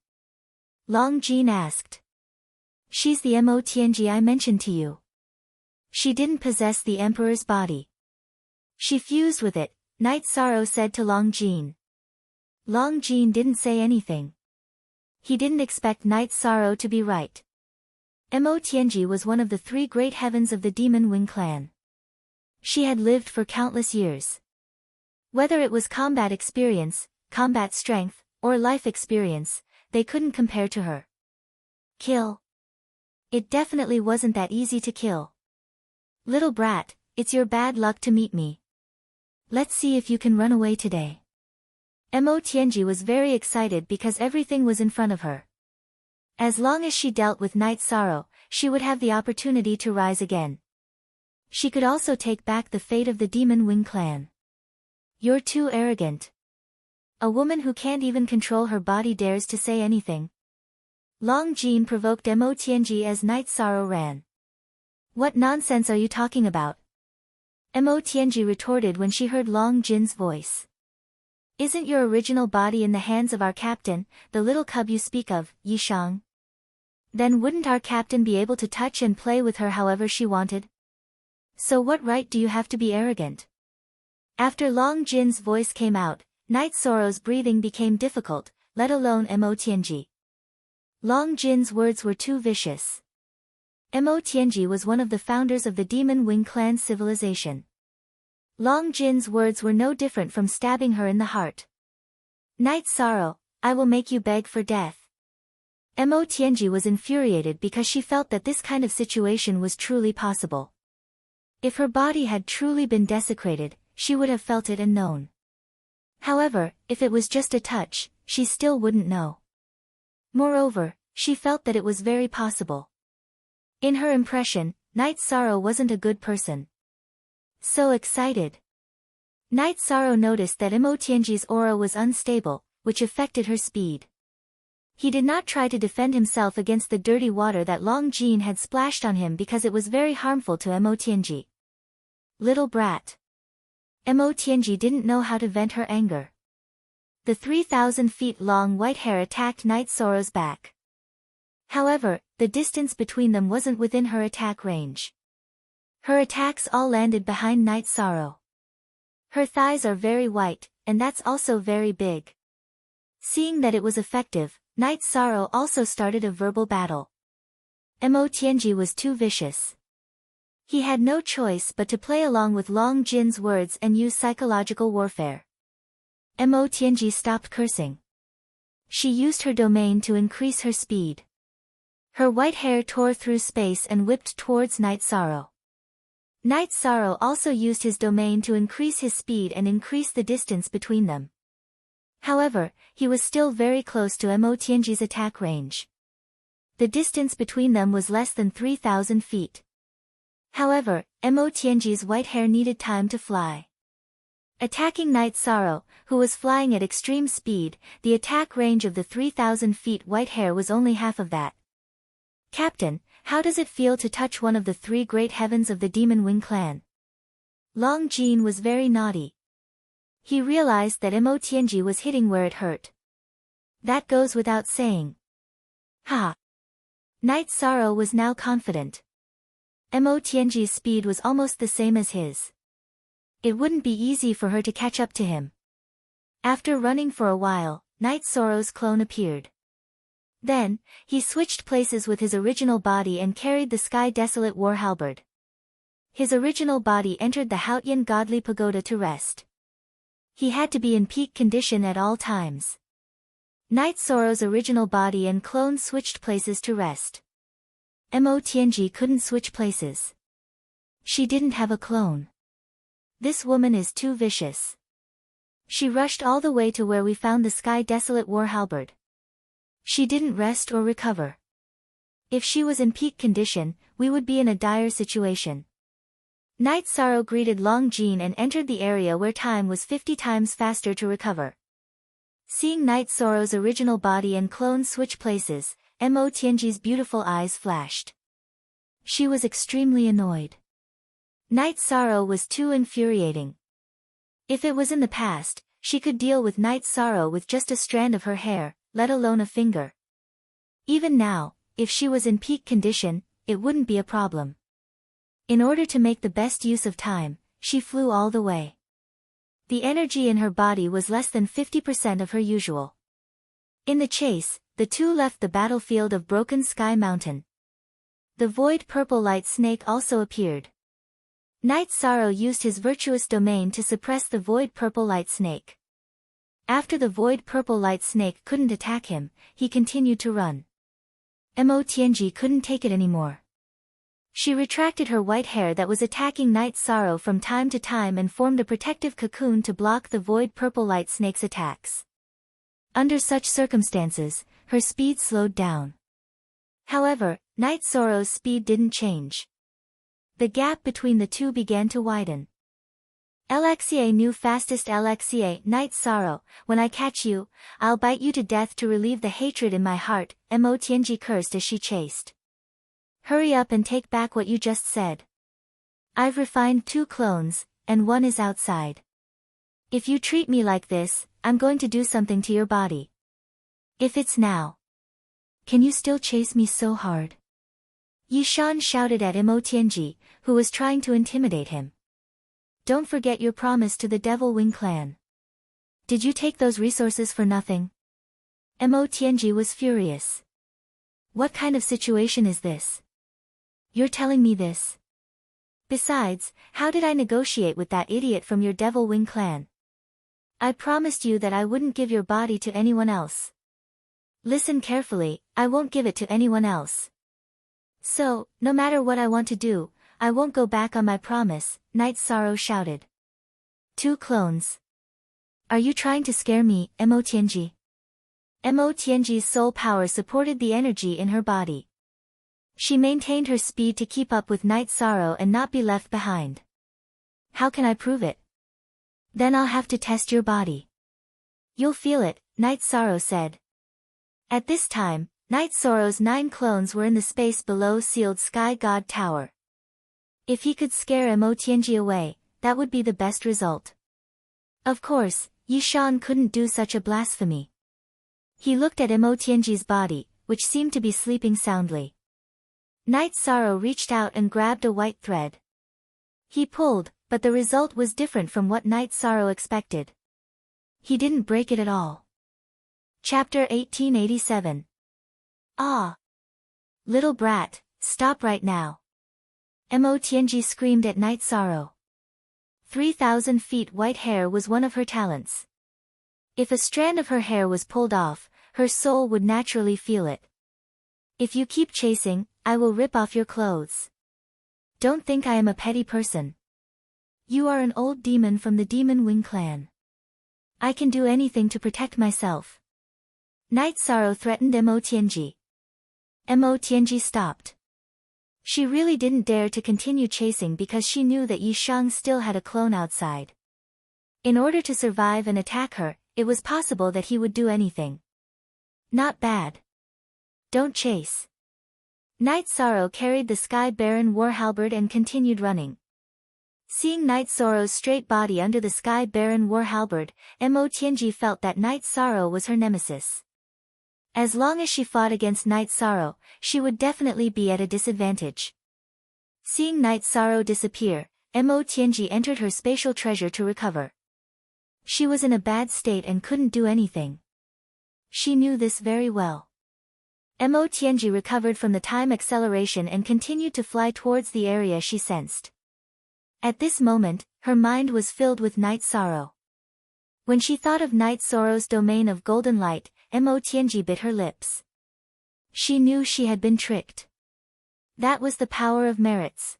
Long Jin asked. "She's the Mo Tianji I mentioned to you. She didn't possess the Emperor's body. She fused with it," Night Sorrow said to Long Jin. Long Jin didn't say anything. He didn't expect Night Sorrow to be right. Mo Tianji was one of the three great heavens of the Demon Wing clan. She had lived for countless years. Whether it was combat experience, combat strength, or life experience, they couldn't compare to her. Kill. It definitely wasn't that easy to kill. "Little brat, it's your bad luck to meet me. Let's see if you can run away today." Mo Tianji was very excited because everything was in front of her. As long as she dealt with Night Sorrow, she would have the opportunity to rise again. She could also take back the fate of the Demon Wing clan. "You're too arrogant. A woman who can't even control her body dares to say anything." Long Jin provoked Mo Tianji as Night Sorrow ran. "What nonsense are you talking about?" Mo Tianji retorted when she heard Long Jin's voice. "Isn't your original body in the hands of our captain, the little cub you speak of, Yishang? Then wouldn't our captain be able to touch and play with her however she wanted? So what right do you have to be arrogant?" After Long Jin's voice came out, Night Sorrow's breathing became difficult, let alone Mo Tianji. Long Jin's words were too vicious. Mo Tianji was one of the founders of the Demon Wing clan civilization. Long Jin's words were no different from stabbing her in the heart. "Night Sorrow, I will make you beg for death." Mo Tianji was infuriated because she felt that this kind of situation was truly possible. If her body had truly been desecrated, she would have felt it and known. However, if it was just a touch, she still wouldn't know. Moreover, she felt that it was very possible. In her impression, Night Sorrow wasn't a good person. So excited. Night Sorrow noticed that Mo Tianji's aura was unstable, which affected her speed. He did not try to defend himself against the dirty water that Long Jin had splashed on him because it was very harmful to Mo Tianji. "Little brat." Mo Tianji didn't know how to vent her anger. The 3,000 feet long white hair attacked Night Sorrow's back. However, the distance between them wasn't within her attack range. Her attacks all landed behind Night Sorrow. Her thighs are very white, and that's also very big. Seeing that it was effective, Night Sorrow also started a verbal battle. Mo Tianji was too vicious. He had no choice but to play along with Long Jin's words and use psychological warfare. Mo Tianji stopped cursing. She used her domain to increase her speed. Her white hair tore through space and whipped towards Night Sorrow. Night Sorrow also used his domain to increase his speed and increase the distance between them. However, he was still very close to Mo Tianji's attack range. The distance between them was less than 3,000 feet. However, Mo Tianji's white hair needed time to fly. Attacking Night Sorrow, who was flying at extreme speed, the attack range of the 3,000 feet white hair was only half of that. "Captain, how does it feel to touch one of the three great heavens of the Demon Wing clan?" Long Jin was very naughty. He realized that Mo Tianji was hitting where it hurt. "That goes without saying." "Ha! Night Sorrow was now confident. Mo Tianji's speed was almost the same as his. It wouldn't be easy for her to catch up to him. After running for a while, Night Sorrow's clone appeared. Then, he switched places with his original body and carried the Sky Desolate war halberd. His original body entered the Haotian godly pagoda to rest. He had to be in peak condition at all times. Night Sorrow's original body and clone switched places to rest. Mo Tianji couldn't switch places. She didn't have a clone. This woman is too vicious. She rushed all the way to where we found the Sky Desolate war halberd. She didn't rest or recover. If she was in peak condition, we would be in a dire situation. Night Sorrow greeted Long Jin and entered the area where time was 50 times faster to recover. Seeing Night Sorrow's original body and clone switch places, Mo Tianji's beautiful eyes flashed. She was extremely annoyed. Night Sorrow was too infuriating. If it was in the past, she could deal with Night Sorrow with just a strand of her hair, let alone a finger. Even now, if she was in peak condition, it wouldn't be a problem. In order to make the best use of time, she flew all the way. The energy in her body was less than 50% of her usual. In the chase, the two left the battlefield of Broken Sky Mountain. The Void Purple Light Snake also appeared. Night Sorrow used his virtuous domain to suppress the Void Purple Light Snake. After the Void Purple Light Snake couldn't attack him, he continued to run. Mo Tianji couldn't take it anymore. She retracted her white hair that was attacking Night Sorrow from time to time and formed a protective cocoon to block the Void Purple Light Snake's attacks. Under such circumstances, her speed slowed down. However, Night Sorrow's speed didn't change. The gap between the two began to widen. Alexia knew fastest. Alexia, Night Sorrow, when I catch you, I'll bite you to death to relieve the hatred in my heart, Mo Tianji cursed as she chased. Hurry up and take back what you just said. I've refined 2 clones, and one is outside. If you treat me like this, I'm going to do something to your body. If it's now. Can you still chase me so hard? Yishan shouted at Mo Tianji, who was trying to intimidate him. Don't forget your promise to the Devil Wing clan. Did you take those resources for nothing? Mo Tianji was furious. What kind of situation is this? You're telling me this? Besides, how did I negotiate with that idiot from your Devil Wing clan? I promised you that I wouldn't give your body to anyone else. Listen carefully, I won't give it to anyone else. So, no matter what I want to do, I won't go back on my promise, Night Sorrow shouted. 2 clones. Are you trying to scare me, Mo Tianji? Mo Tianji's soul power supported the energy in her body. She maintained her speed to keep up with Night Sorrow and not be left behind. How can I prove it? Then I'll have to test your body. You'll feel it, Night Sorrow said. At this time, Night Sorrow's 9 clones were in the space below sealed Sky God Tower. If he could scare Mo Tianji away, that would be the best result. Of course, Yishan couldn't do such a blasphemy. He looked at Mo Tianji's body, which seemed to be sleeping soundly. Night Sorrow reached out and grabbed a white thread. He pulled, but the result was different from what Night Sorrow expected. He didn't break it at all. Chapter 1887. Ah! Little brat, stop right now. Mo Tianji screamed at Night Sorrow. 3,000 feet white hair was one of her talents. If a strand of her hair was pulled off, her soul would naturally feel it. If you keep chasing, I will rip off your clothes. Don't think I am a petty person. You are an old demon from the Demon Wing clan. I can do anything to protect myself. Night Sorrow threatened Mo Tianji. Mo Tianji stopped. She really didn't dare to continue chasing because she knew that Yishang still had a clone outside. In order to survive and attack her, it was possible that he would do anything. Not bad. Don't chase. Night Sorrow carried the Sky Baron war halberd and continued running. Seeing Night Sorrow's straight body under the Sky Baron war halberd, Mo Tianji felt that Night Sorrow was her nemesis. As long as she fought against Night Sorrow, she would definitely be at a disadvantage. Seeing Night Sorrow disappear, Mo Tianji entered her spatial treasure to recover. She was in a bad state and couldn't do anything. She knew this very well. Mo Tianji recovered from the time acceleration and continued to fly towards the area she sensed. At this moment, her mind was filled with Night Sorrow. When she thought of Night Sorrow's domain of golden light, Mo Tianji bit her lips. She knew she had been tricked. That was the power of merits.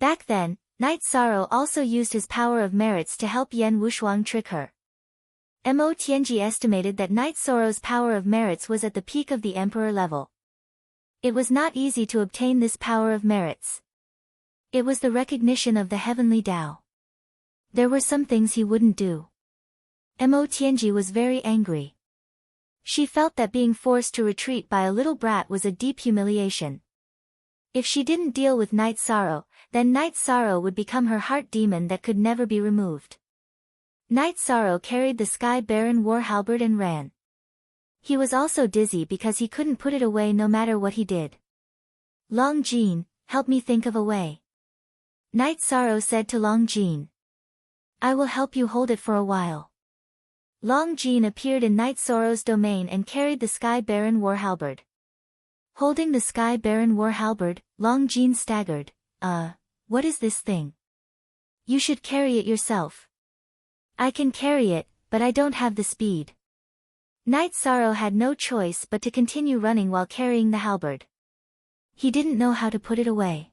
Back then, Night Sorrow also used his power of merits to help Yan Wushuang trick her. Mo Tianji estimated that Night Sorrow's power of merits was at the peak of the emperor level. It was not easy to obtain this power of merits. It was the recognition of the heavenly Tao. There were some things he wouldn't do. Mo Tianji was very angry. She felt that being forced to retreat by a little brat was a deep humiliation. If she didn't deal with Night Sorrow, then Night Sorrow would become her heart demon that could never be removed. Night Sorrow carried the Sky Baron war halberd and ran. He was also dizzy because he couldn't put it away no matter what he did. Long Jean, help me think of a way. Night Sorrow said to Long Jean. I will help you hold it for a while. Long Jean appeared in Night Sorrow's domain and carried the Sky Baron war halberd. Holding the Sky Baron war halberd, Long Jean staggered. What is this thing? You should carry it yourself. I can carry it, but I don't have the speed. Night Sorrow had no choice but to continue running while carrying the halberd. He didn't know how to put it away.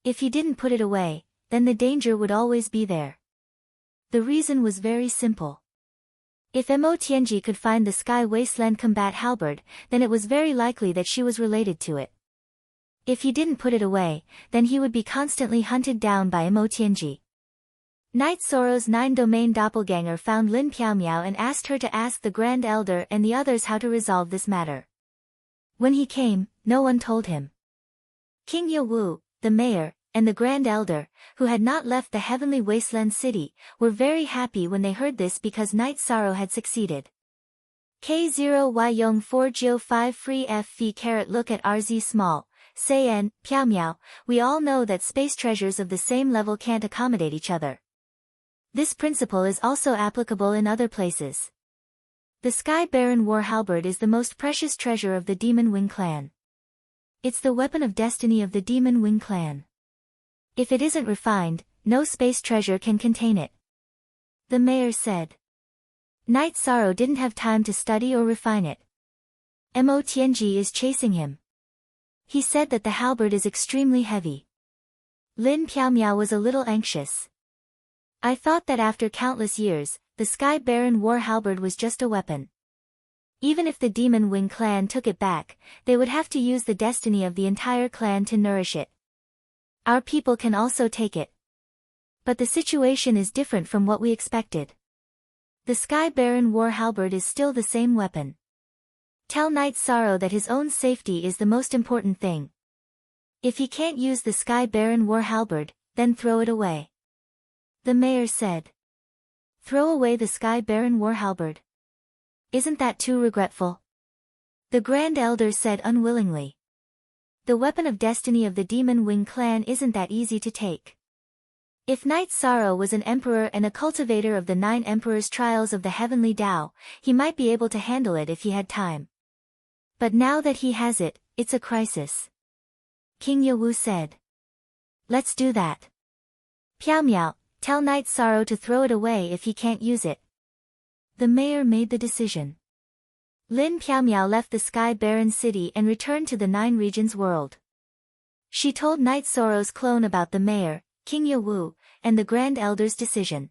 If he didn't put it away, then the danger would always be there. The reason was very simple. If Mo Tianji could find the Sky Wasteland combat halberd, then it was very likely that she was related to it. If he didn't put it away, then he would be constantly hunted down by Mo Tianji. Night Sorrow's 9-domain doppelganger found Lin Piaomiao and asked her to ask the Grand Elder and the others how to resolve this matter. When he came, no one told him. King Yewu, the mayor, and the Grand Elder, who had not left the Heavenly Wasteland City, were very happy when they heard this because Night Sorrow had succeeded. K0Y Yong 4 Geo 5 Free F Phi carat look at RZ small, say N, Piaomiao, we all know that space treasures of the same level can't accommodate each other. This principle is also applicable in other places. The Sky Baron war halberd is the most precious treasure of the Demon Wing clan. It's the weapon of destiny of the Demon Wing clan. If it isn't refined, no space treasure can contain it. The mayor said. Night Sorrow didn't have time to study or refine it. Mo Tianji is chasing him. He said that the halberd is extremely heavy. Lin Piaomiao was a little anxious. I thought that after countless years, the Sky Baron war halberd was just a weapon. Even if the Demon Wing clan took it back, they would have to use the destiny of the entire clan to nourish it. Our people can also take it. But the situation is different from what we expected. The Sky Baron war halberd is still the same weapon. Tell Night Sorrow that his own safety is the most important thing. If he can't use the Sky Baron war halberd, then throw it away. The mayor said. Throw away the Sky Baron war halberd. Isn't that too regretful? The Grand Elder said unwillingly. The weapon of destiny of the Demon Wing clan isn't that easy to take. If Night Sorrow was an emperor and a cultivator of the 9 emperors' trials of the heavenly Tao, he might be able to handle it if he had time. But now that he has it, it's a crisis. King Yewu said. Let's do that. Piaomiao, tell Night Sorrow to throw it away if he can't use it. The mayor made the decision. Lin Piaomiao left the Sky Baron city and returned to the 9 regions world. She told Night Sorrow's clone about the mayor, King Yewu, and the Grand Elder's decision.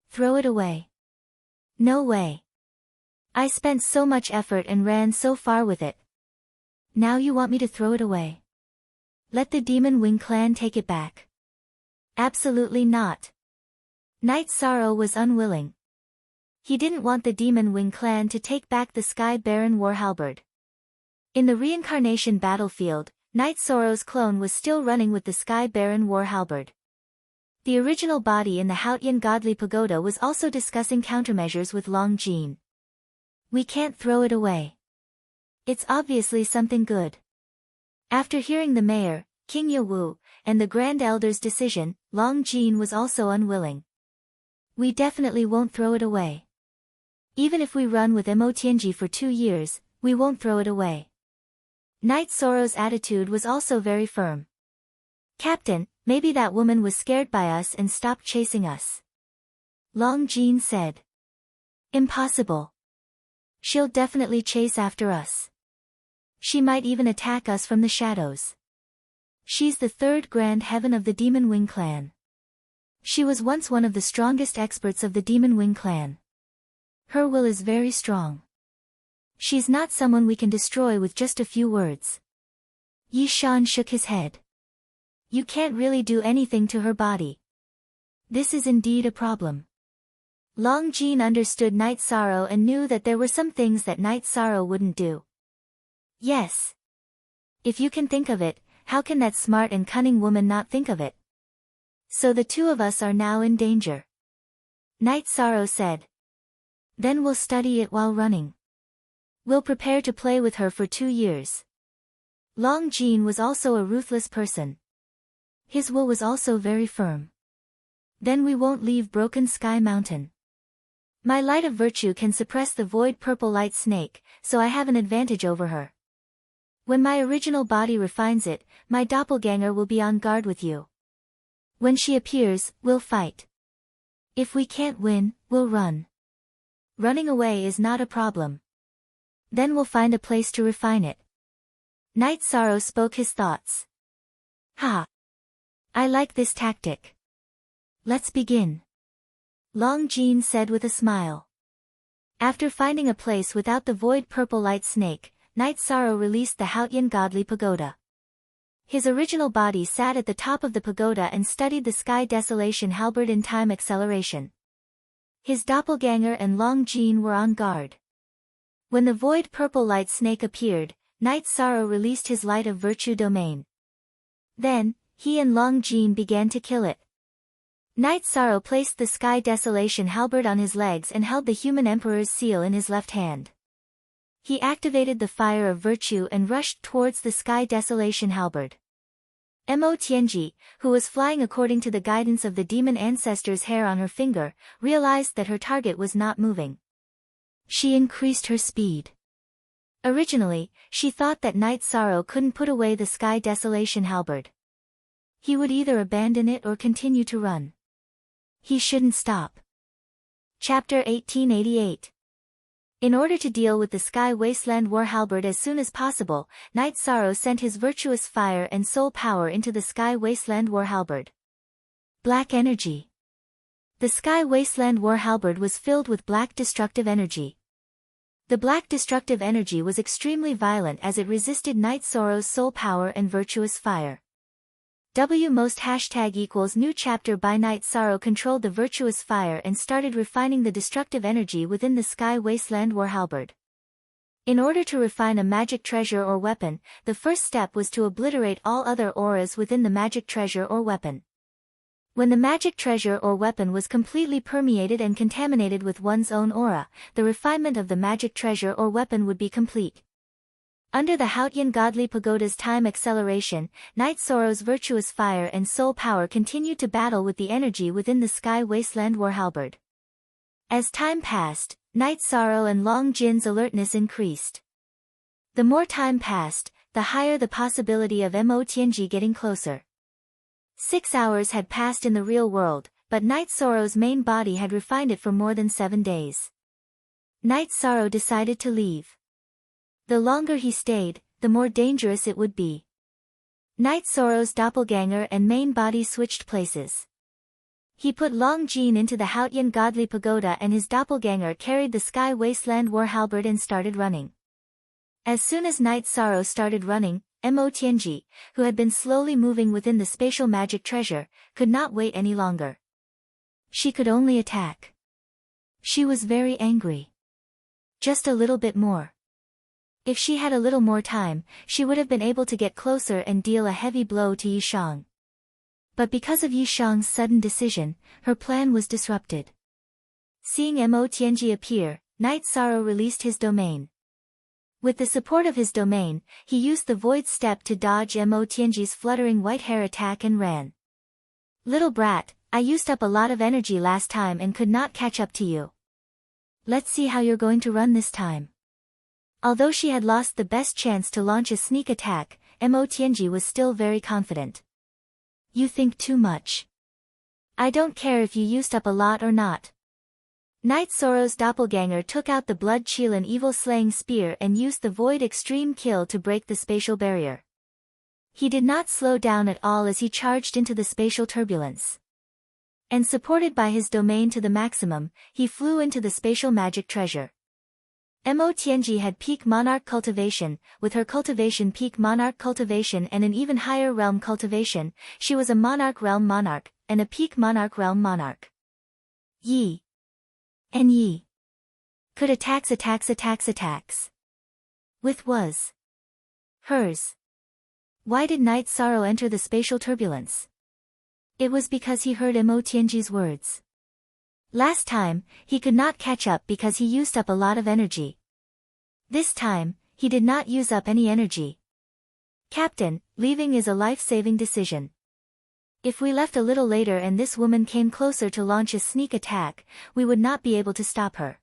Throw it away. No way. I spent so much effort and ran so far with it. Now you want me to throw it away? Let the Demon Wing clan take it back. Absolutely not. Night Sorrow was unwilling. He didn't want the Demon Wing clan to take back the Sky Baron war halberd. In the reincarnation battlefield, Night Sorrow's clone was still running with the Sky Baron war halberd. The original body in the Haotian Godly Pagoda was also discussing countermeasures with Long Jean. We can't throw it away. It's obviously something good. After hearing the mayor, King Yawu, and the Grand Elder's decision, Long Jin was also unwilling. We definitely won't throw it away. Even if we run with Emotianji for 2 years, we won't throw it away. Knight Soro's attitude was also very firm. Captain, maybe that woman was scared by us and stopped chasing us. Long Jin said. Impossible. She'll definitely chase after us. She might even attack us from the shadows. She's the third Grand Heaven of the Demon Wing clan. She was once one of the strongest experts of the Demon Wing clan. Her will is very strong. She's not someone we can destroy with just a few words. Yi Shan shook his head. You can't really do anything to her body. This is indeed a problem. Long Jin understood Knight Sorrow and knew that there were some things that Knight Sorrow wouldn't do. Yes. If you can think of it, how can that smart and cunning woman not think of it? So the two of us are now in danger. Knight Sorrow said. Then we'll study it while running. We'll prepare to play with her for 2 years. Long Jin was also a ruthless person. His will was also very firm. Then we won't leave Broken Sky Mountain. My light of virtue can suppress the void purple light snake, so I have an advantage over her. When my original body refines it, my doppelganger will be on guard with you. When she appears, we'll fight. If we can't win, we'll run. Running away is not a problem. Then we'll find a place to refine it. Knight Sorrow spoke his thoughts. Ha! I like this tactic. Let's begin. Long Jin said with a smile. After finding a place without the void purple light snake, Knight Sorrow released the Haotian godly pagoda. His original body sat at the top of the pagoda and studied the sky desolation halberd in time acceleration. His doppelganger and Long Jin were on guard. When the void purple light snake appeared, Knight Sorrow released his light of virtue domain. Then, he and Long Jin began to kill it. Knight Sorrow placed the sky desolation halberd on his legs and held the human emperor's seal in his left hand. He activated the fire of virtue and rushed towards the sky desolation halberd. Mo Tianji, who was flying according to the guidance of the demon ancestor's hair on her finger, realized that her target was not moving. She increased her speed. Originally, she thought that Knight Sorrow couldn't put away the sky desolation halberd. He would either abandon it or continue to run. He shouldn't stop. Chapter 1888. In order to deal with the Sky Wasteland War Halberd as soon as possible, Knight Sorrow sent his virtuous fire and soul power into the Sky Wasteland War Halberd. Black energy. The Sky Wasteland War Halberd was filled with black destructive energy. The black destructive energy was extremely violent as it resisted Knight Sorrow's soul power and virtuous fire. Most #= new chapter by Knight Sorrow controlled the virtuous fire and started refining the destructive energy within the Sky Wasteland War Halberd. In order to refine a magic treasure or weapon, the first step was to obliterate all other auras within the magic treasure or weapon. When the magic treasure or weapon was completely permeated and contaminated with one's own aura, the refinement of the magic treasure or weapon would be complete. Under the Haotian godly pagoda's time acceleration, Knight Sorrow's virtuous fire and soul power continued to battle with the energy within the Sky Wasteland War Halberd. As time passed, Knight Sorrow and Long Jin's alertness increased. The more time passed, the higher the possibility of Mo Tianji getting closer. 6 hours had passed in the real world, but Knight Sorrow's main body had refined it for more than 7 days. Knight Sorrow decided to leave. The longer he stayed, the more dangerous it would be. Knight Sorrow's doppelganger and main body switched places. He put Long Jin into the Haotian godly pagoda and his doppelganger carried the Sky Wasteland War Halberd and started running. As soon as Knight Sorrow started running, Mo Tianji, who had been slowly moving within the spatial magic treasure, could not wait any longer. She could only attack. She was very angry. Just a little bit more. If she had a little more time, she would have been able to get closer and deal a heavy blow to Yishang. But because of Yishang's sudden decision, her plan was disrupted. Seeing Mo Tianji appear, Knight Sorrow released his domain. With the support of his domain, he used the void step to dodge Mo Tianji's fluttering white hair attack and ran. Little brat, I used up a lot of energy last time and could not catch up to you. Let's see how you're going to run this time. Although she had lost the best chance to launch a sneak attack, Mo Tianji was still very confident. You think too much. I don't care if you used up a lot or not. Knight Zoro's doppelganger took out the blood Qilin evil slaying spear and used the void extreme kill to break the spatial barrier. He did not slow down at all as he charged into the spatial turbulence. And supported by his domain to the maximum, he flew into the spatial magic treasure. Mo Tianji had peak monarch cultivation, with her cultivation peak monarch cultivation and an even higher realm cultivation, she was a monarch realm monarch, and a peak monarch realm monarch. Yi. And Yi. Could attacks. With was. Hers. Why did Knight Zoro enter the spatial turbulence? It was because he heard Mo Tianji's words. Last time, he could not catch up because he used up a lot of energy. This time, he did not use up any energy. Captain, leaving is a life-saving decision. If we left a little later and this woman came closer to launch a sneak attack, we would not be able to stop her.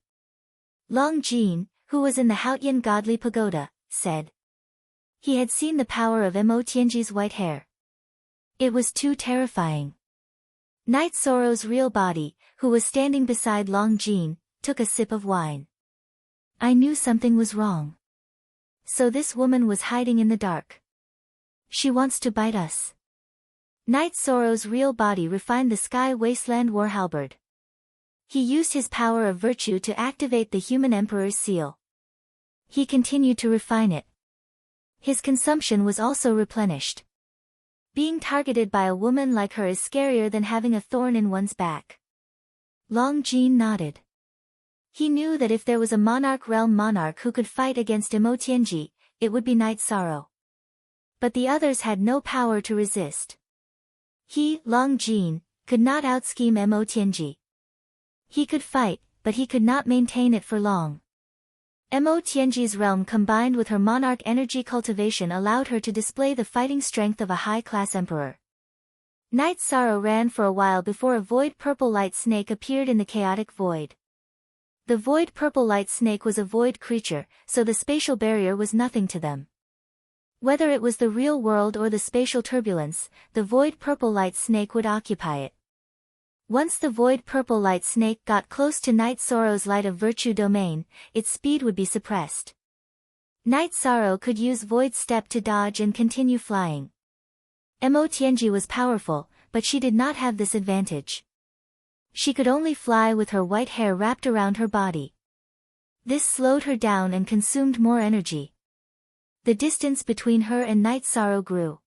Long Jin, who was in the Haotian godly pagoda, said. He had seen the power of Mo Tianji's white hair. It was too terrifying. Knight Zoro's real body, who was standing beside Long Jin, took a sip of wine. I knew something was wrong. So this woman was hiding in the dark. She wants to bite us. Knight Zoro's real body refined the Sky Wasteland war halberd. He used his power of virtue to activate the human emperor's seal. He continued to refine it. His consumption was also replenished. Being targeted by a woman like her is scarier than having a thorn in one's back. Long Jin nodded. He knew that if there was a monarch realm monarch who could fight against Mo Tianji, it would be Knight Zoro. But the others had no power to resist. He, Long Jin, could not outscheme Mo Tianji. He could fight, but he could not maintain it for long. Mo Tianji's realm combined with her monarch energy cultivation allowed her to display the fighting strength of a high-class emperor. Knight Zoro ran for a while before a void purple light snake appeared in the chaotic void. The void purple light snake was a void creature, so the spatial barrier was nothing to them. Whether it was the real world or the spatial turbulence, the void purple light snake would occupy it. Once the void purple light snake got close to Knight Zoro's light of virtue domain, its speed would be suppressed. Knight Zoro could use void step to dodge and continue flying. Mo Tianji was powerful, but she did not have this advantage. She could only fly with her white hair wrapped around her body. This slowed her down and consumed more energy. The distance between her and Knight Zoro grew.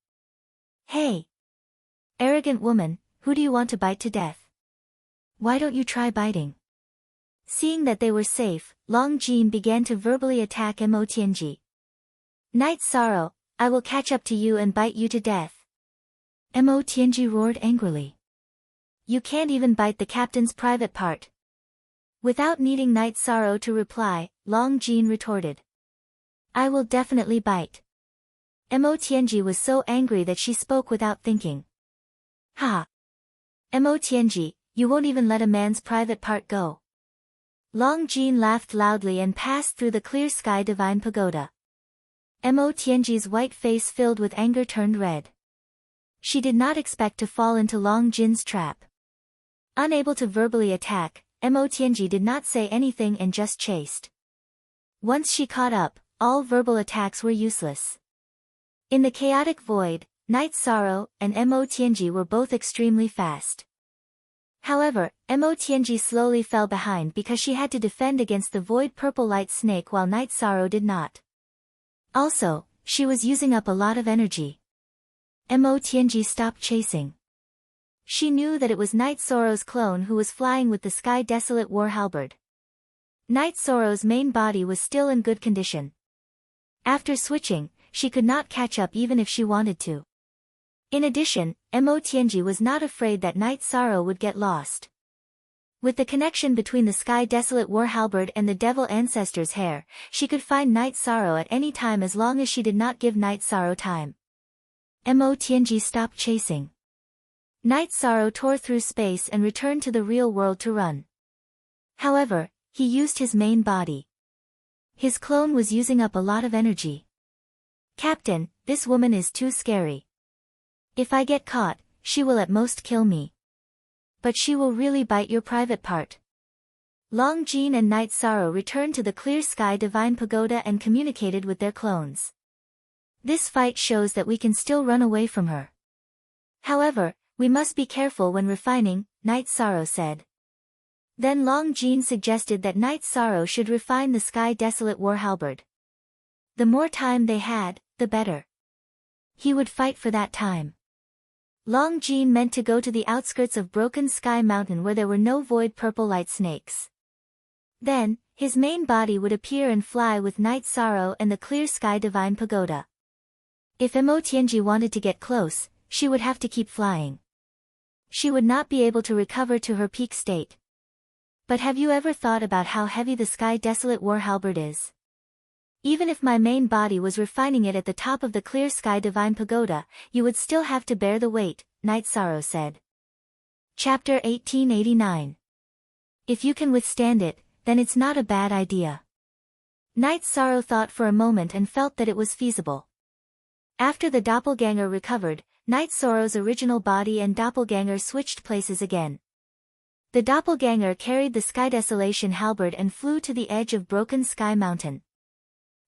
Hey! Arrogant woman, who do you want to bite to death? Why don't you try biting? Seeing that they were safe, Long Jin began to verbally attack Mo Tianji. Knight Zoro, I will catch up to you and bite you to death. Mo Tianji roared angrily. You can't even bite the captain's private part. Without needing Knight Zoro to reply, Long Jin retorted. I will definitely bite. Mo Tianji was so angry that she spoke without thinking. Ha! Mo Tianji, you won't even let a man's private part go. Long Jin laughed loudly and passed through the clear sky divine pagoda. Mo Tianji's white face filled with anger turned red. She did not expect to fall into Long Jin's trap. Unable to verbally attack, Mo Tianji did not say anything and just chased. Once she caught up, all verbal attacks were useless. In the chaotic void, Knight Zoro and Mo Tianji were both extremely fast. However, Mo Tianji slowly fell behind because she had to defend against the void purple light snake while Knight Zoro did not. Also, she was using up a lot of energy. Mo Tianji stopped chasing. She knew that it was Knight Zoro's clone who was flying with the Sky Desolate war halberd. Knight Zoro's main body was still in good condition. After switching, she could not catch up even if she wanted to. In addition, Mo Tianji was not afraid that Knight Zoro would get lost. With the connection between the Sky Desolate War Halberd and the Devil Ancestor's hair, she could find Night Sorrow at any time as long as she did not give Night Sorrow time. Mo Tianji stopped chasing. Night Sorrow tore through space and returned to the real world to run. However, he used his main body. His clone was using up a lot of energy. "Captain, this woman is too scary. If I get caught, she will at most kill me. But she will really bite your private part." Long Jin and Night Sorrow returned to the Clear Sky Divine Pagoda and communicated with their clones. "This fight shows that we can still run away from her. However, we must be careful when refining," Night Sorrow said. Then Long Jin suggested that Night Sorrow should refine the Sky Desolate War Halberd. The more time they had, the better. He would fight for that time. Long Jin meant to go to the outskirts of Broken Sky Mountain where there were no void purple light snakes. Then, his main body would appear and fly with Night Sorrow and the Clear Sky Divine Pagoda. If Mo Tianji wanted to get close, she would have to keep flying. She would not be able to recover to her peak state. But have you ever thought about how heavy the Sky Desolate War Halberd is? Even if my main body was refining it at the top of the Clear Sky Divine Pagoda, you would still have to bear the weight, Night Sorrow said. Chapter 1889. If you can withstand it, then it's not a bad idea. Night Sorrow thought for a moment and felt that it was feasible. After the doppelganger recovered, Night Sorrow's original body and doppelganger switched places again. The doppelganger carried the Sky Desolation Halberd and flew to the edge of Broken Sky Mountain.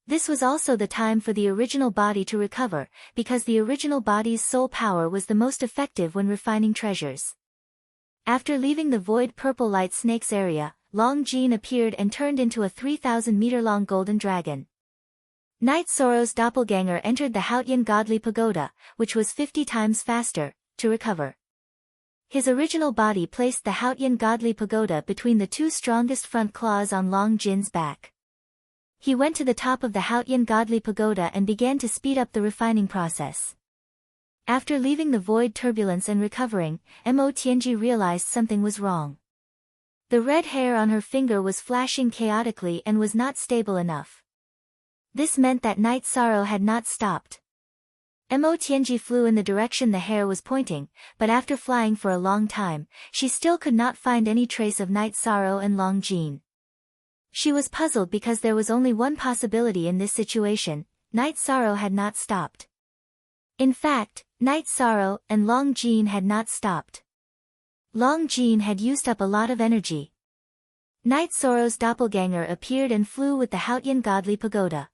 This was also the time for the original body to recover, because the original body's soul power was the most effective when refining treasures. After leaving the Void Purple Light Snakes area, Long Jin appeared and turned into a 3,000-meter-long golden dragon. Night Sorrow's doppelganger entered the Haotian Godly Pagoda, which was 50 times faster, to recover. His original body placed the Haotian Godly Pagoda between the two strongest front claws on Long Jin's back. He went to the top of the Haotian Godly Pagoda and began to speed up the refining process. After leaving the void turbulence and recovering, Mo Tianji realized something was wrong. The red hair on her finger was flashing chaotically and was not stable enough. This meant that Night Sorrow had not stopped. Mo Tianji flew in the direction the hair was pointing, but after flying for a long time, she still could not find any trace of Night Sorrow and Long Jin. She was puzzled because there was only one possibility in this situation: Night Sorrow had not stopped. In fact, Night Sorrow and Long Jin had not stopped. Long Jin had used up a lot of energy. Night Sorrow's doppelganger appeared and flew with the Haotian Godly Pagoda.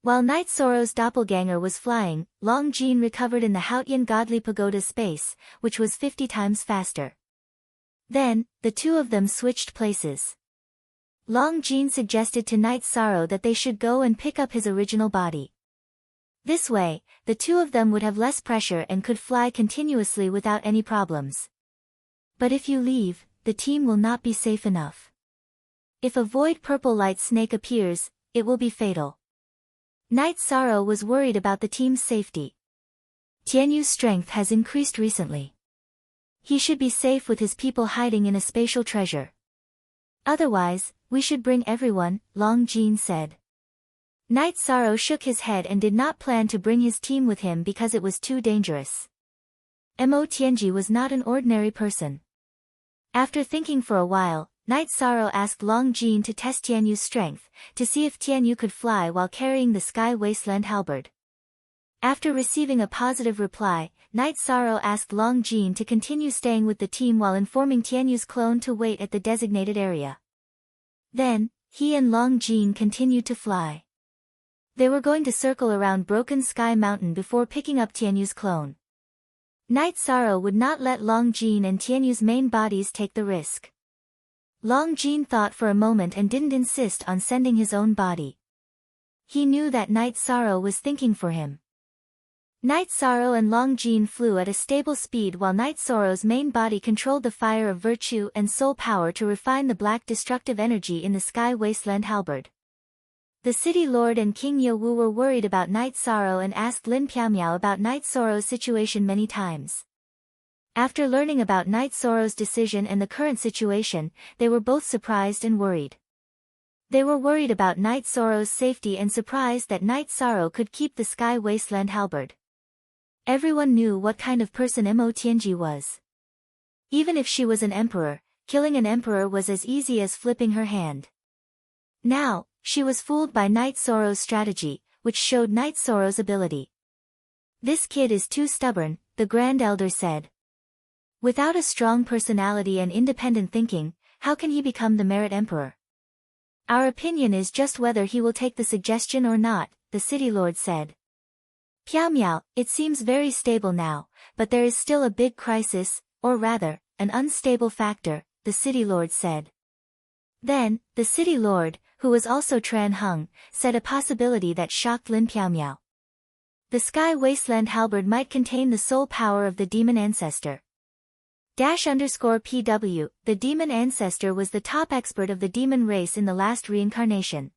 While Night Sorrow's doppelganger was flying, Long Jin recovered in the Haotian Godly Pagoda's space, which was 50 times faster. Then, the two of them switched places. Long Jin suggested to Night Sorrow that they should go and pick up his original body. This way, the two of them would have less pressure and could fly continuously without any problems. But if you leave, the team will not be safe enough. If a void purple light snake appears, it will be fatal. Night Sorrow was worried about the team's safety. Tianyu's strength has increased recently. He should be safe with his people hiding in a spatial treasure. Otherwise, we should bring everyone, Long Jin said. Night Sorrow shook his head and did not plan to bring his team with him because it was too dangerous. Mo Tianji was not an ordinary person. After thinking for a while, Night Sorrow asked Long Jin to test Tianyu's strength, to see if Tianyu could fly while carrying the Sky Wasteland Halberd. After receiving a positive reply, Night Sorrow asked Long Jin to continue staying with the team while informing Tianyu's clone to wait at the designated area. Then, he and Long Jin continued to fly. They were going to circle around Broken Sky Mountain before picking up Tianyu's clone. Night Sorrow would not let Long Jin and Tianyu's main bodies take the risk. Long Jin thought for a moment and didn't insist on sending his own body. He knew that Night Sorrow was thinking for him. Night Sorrow and Long Jin flew at a stable speed while Night Sorrow's main body controlled the fire of virtue and soul power to refine the black destructive energy in the Sky Wasteland Halberd. The city lord and King Yewu were worried about Night Sorrow and asked Lin Piaomiao about Night Sorrow's situation many times. After learning about Night Sorrow's decision and the current situation, they were both surprised and worried. They were worried about Night Sorrow's safety and surprised that Night Sorrow could keep the Sky Wasteland halberd. Everyone knew what kind of person Mo Tianji was. Even if she was an emperor, killing an emperor was as easy as flipping her hand. Now, she was fooled by Night Sorrow's strategy, which showed Night Sorrow's ability. "This kid is too stubborn," the Grand Elder said. "Without a strong personality and independent thinking, how can he become the Merit Emperor? Our opinion is just whether he will take the suggestion or not," the City Lord said. "Piao Miao, it seems very stable now, but there is still a big crisis, or rather, an unstable factor," the City Lord said. Then, the City Lord, who was also Tran Hung, said a possibility that shocked Lin Piao Miao. The Sky Wasteland halberd might contain the soul power of the demon ancestor. _PW, the demon ancestor was the top expert of the demon race in the last reincarnation.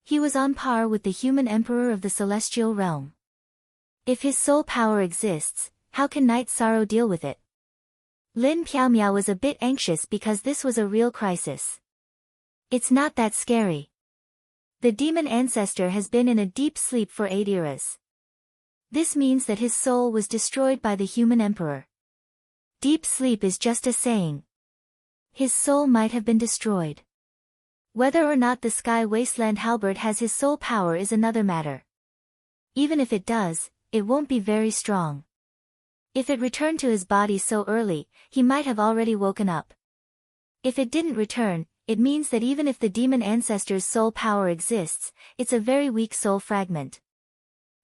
He was on par with the human emperor of the celestial realm. If his soul power exists, how can Night Sorrow deal with it? Lin Piao Miao was a bit anxious because this was a real crisis. It's not that scary. The demon ancestor has been in a deep sleep for 8 eras. This means that his soul was destroyed by the human emperor. Deep sleep is just a saying. His soul might have been destroyed. Whether or not the Sky Wasteland halberd has his soul power is another matter. Even if it does, it won't be very strong. If it returned to his body so early, he might have already woken up. If it didn't return, it means that even if the demon ancestor's soul power exists, it's a very weak soul fragment.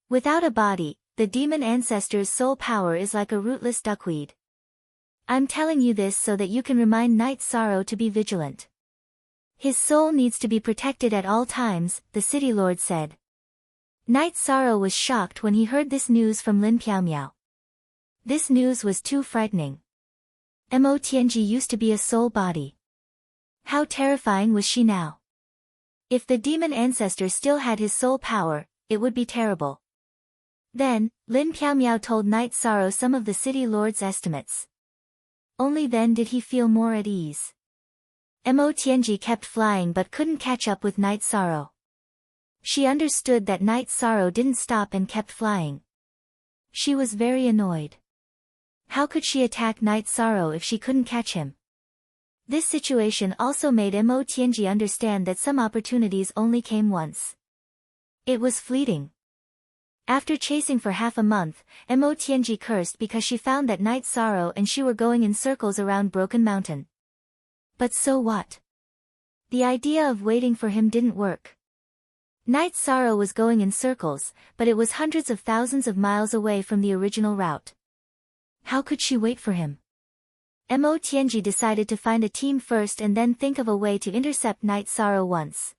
Without a body, the demon ancestor's soul power is like a rootless duckweed. I'm telling you this so that you can remind Night Sorrow to be vigilant. His soul needs to be protected at all times, the City Lord said. Night Sorrow was shocked when he heard this news from Lin Piao Miao. This news was too frightening. Mo Tianji used to be a soul body. How terrifying was she now? If the demon ancestor still had his soul power, it would be terrible. Then, Lin Piao Miao told Night Sorrow some of the City Lord's estimates. Only then did he feel more at ease. Mo Tianji kept flying but couldn't catch up with Night Sorrow. She understood that Night Sorrow didn't stop and kept flying. She was very annoyed. How could she attack Night Sorrow if she couldn't catch him? This situation also made Mo Tianji understand that some opportunities only came once. It was fleeting. After chasing for half a month, Mo Tianji cursed because she found that Night Sorrow and she were going in circles around Broken Mountain. But so what? The idea of waiting for him didn't work. Night Sorrow was going in circles, but it was hundreds of thousands of miles away from the original route. How could she wait for him? Mo Tianji decided to find a team first and then think of a way to intercept Night Sorrow once.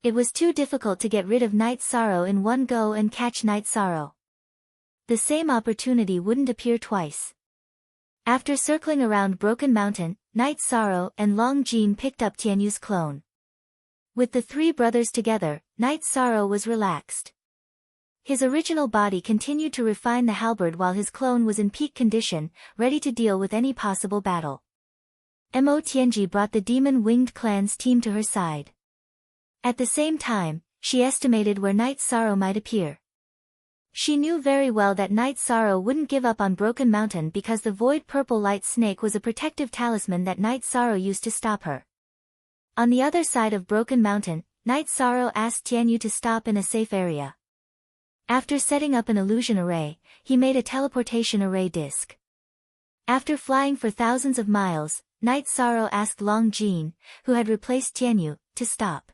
It was too difficult to get rid of Night Sorrow in one go and catch Night Sorrow. The same opportunity wouldn't appear twice. After circling around Broken Mountain, Night Sorrow and Long Jin picked up Tianyu's clone. With the three brothers together, Night Sorrow was relaxed. His original body continued to refine the halberd while his clone was in peak condition, ready to deal with any possible battle. Mo Tianji brought the Demon Winged Clan's team to her side. At the same time, she estimated where Night Sorrow might appear. She knew very well that Night Sorrow wouldn't give up on Broken Mountain because the Void Purple Light Snake was a protective talisman that Night Sorrow used to stop her. On the other side of Broken Mountain, Night Sorrow asked Tianyu to stop in a safe area. After setting up an illusion array, he made a teleportation array disc. After flying for thousands of miles, Night Sorrow asked Long Jin, who had replaced Tianyu, to stop.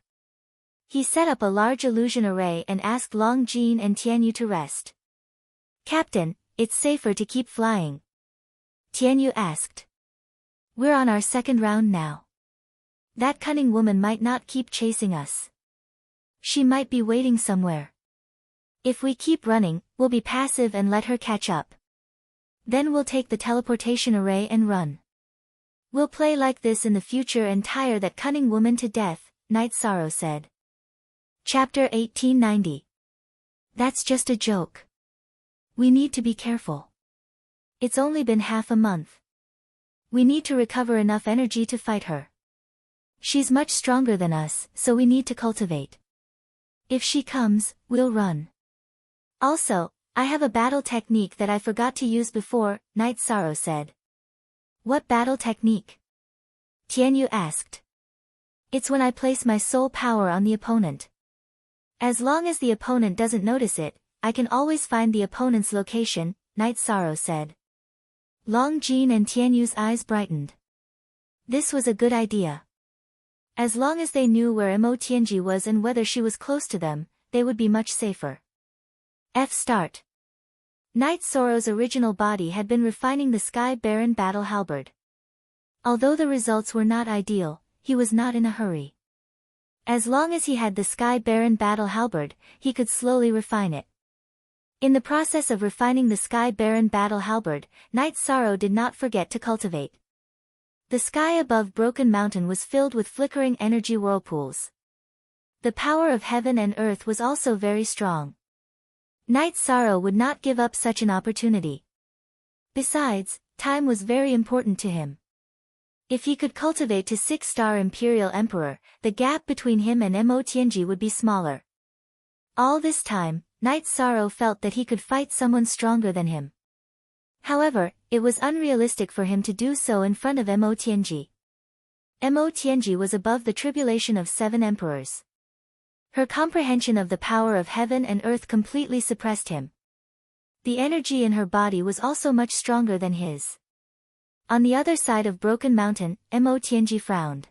He set up a large illusion array and asked Long Jin and Tianyu to rest. "Captain, it's safer to keep flying," Tianyu asked. "We're on our second round now. That cunning woman might not keep chasing us. She might be waiting somewhere. If we keep running, we'll be passive and let her catch up. Then we'll take the teleportation array and run. We'll play like this in the future and tire that cunning woman to death," Night Sorrow said. Chapter 1890. That's just a joke. We need to be careful. It's only been half a month. We need to recover enough energy to fight her. She's much stronger than us, so we need to cultivate. If she comes, we'll run. Also, I have a battle technique that I forgot to use before, Night Sorrow said. What battle technique? Tianyu asked. It's when I place my soul power on the opponent. As long as the opponent doesn't notice it, I can always find the opponent's location, Night Sorrow said. Long Jin and Tianyu's eyes brightened. This was a good idea. As long as they knew where Mo Tianji was and whether she was close to them, they would be much safer. Start. Night Sorrow's original body had been refining the Sky Baron battle halberd. Although the results were not ideal, he was not in a hurry. As long as he had the Sky Baron battle halberd, he could slowly refine it. In the process of refining the Sky Baron battle halberd, Night Sorrow did not forget to cultivate. The sky above Broken Mountain was filled with flickering energy whirlpools. The power of heaven and earth was also very strong. Night Sorrow would not give up such an opportunity. Besides, time was very important to him. If he could cultivate to 6-star Imperial Emperor, the gap between him and Mo Tianji would be smaller. All this time, Night Sorrow felt that he could fight someone stronger than him. However, it was unrealistic for him to do so in front of Mo Tianji. Mo Tianji was above the tribulation of 7 emperors. Her comprehension of the power of heaven and earth completely suppressed him. The energy in her body was also much stronger than his. On the other side of Broken Mountain, Mo Tianji frowned.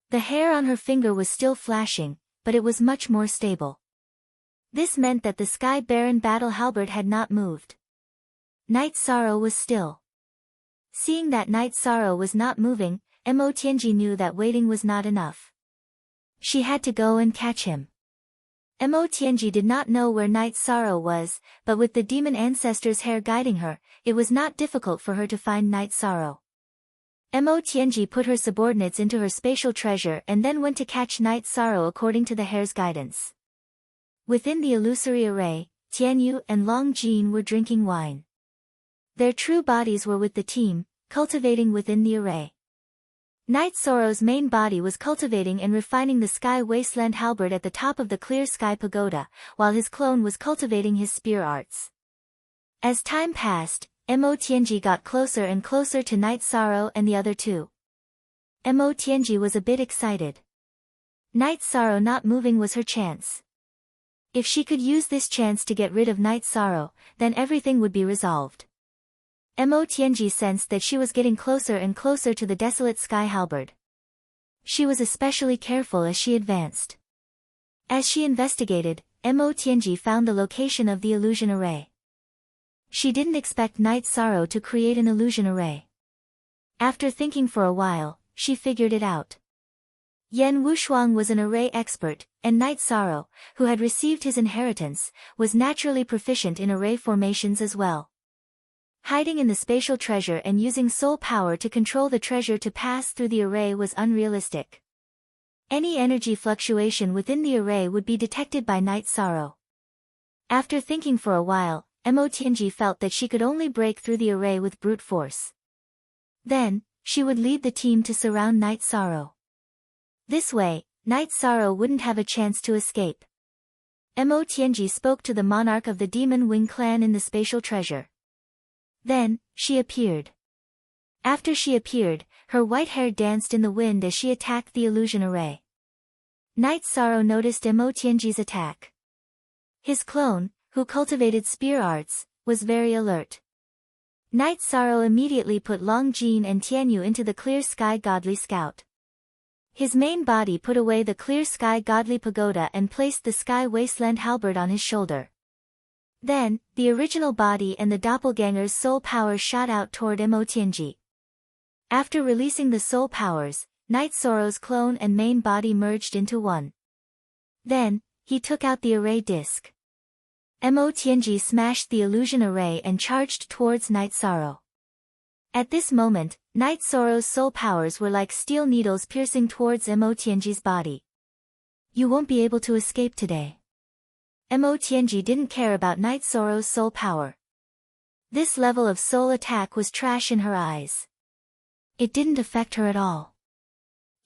The hair on her finger was still flashing, but it was much more stable. This meant that the Sky Baron battle halberd had not moved. Night Sorrow was still. Seeing that Night Sorrow was not moving, Mo Tianji knew that waiting was not enough. She had to go and catch him. Mo Tianji did not know where Night Sorrow was, but with the demon ancestor's hair guiding her, it was not difficult for her to find Night Sorrow. Mo Tianji put her subordinates into her spatial treasure and then went to catch Night Sorrow according to the hair's guidance. Within the illusory array, Tianyu and Long Jin were drinking wine. Their true bodies were with the team, cultivating within the array. Night Sorrow's main body was cultivating and refining the Sky Wasteland halberd at the top of the Clear Sky Pagoda, while his clone was cultivating his spear arts. As time passed, Mo Tianji got closer and closer to Night Sorrow and the other two. Mo Tianji was a bit excited. Night Sorrow not moving was her chance. If she could use this chance to get rid of Night Sorrow, then everything would be resolved. Mo Tianji sensed that she was getting closer and closer to the desolate sky halberd. She was especially careful as she advanced. As she investigated, Mo Tianji found the location of the illusion array. She didn't expect Night Sorrow to create an illusion array. After thinking for a while, she figured it out. Yan Wushuang was an array expert, and Night Sorrow, who had received his inheritance, was naturally proficient in array formations as well. Hiding in the spatial treasure and using soul power to control the treasure to pass through the array was unrealistic. Any energy fluctuation within the array would be detected by Night Sorrow. After thinking for a while, Mo Tianji felt that she could only break through the array with brute force. Then, she would lead the team to surround Night Sorrow. This way, Night Sorrow wouldn't have a chance to escape. Mo Tianji spoke to the monarch of the Demon Wing clan in the spatial treasure. Then, she appeared. After she appeared, her white hair danced in the wind as she attacked the illusion array. Night Sorrow noticed Mo Tianji's attack. His clone, who cultivated spear arts, was very alert. Night Sorrow immediately put Long Jin and Tianyu into the Clear Sky Godly Scout. His main body put away the Clear Sky Godly Pagoda and placed the Sky Wasteland halberd on his shoulder. Then, the original body and the doppelganger's soul power shot out toward Mo Tianji. After releasing the soul powers, Night Sorrow's clone and main body merged into one. Then, he took out the array disc. Mo Tianji smashed the illusion array and charged towards Night Sorrow. At this moment, Night Sorrow's soul powers were like steel needles piercing towards Mo Tianji's body. You won't be able to escape today. Mo Tianji didn't care about Night Sorrow's soul power. This level of soul attack was trash in her eyes. It didn't affect her at all.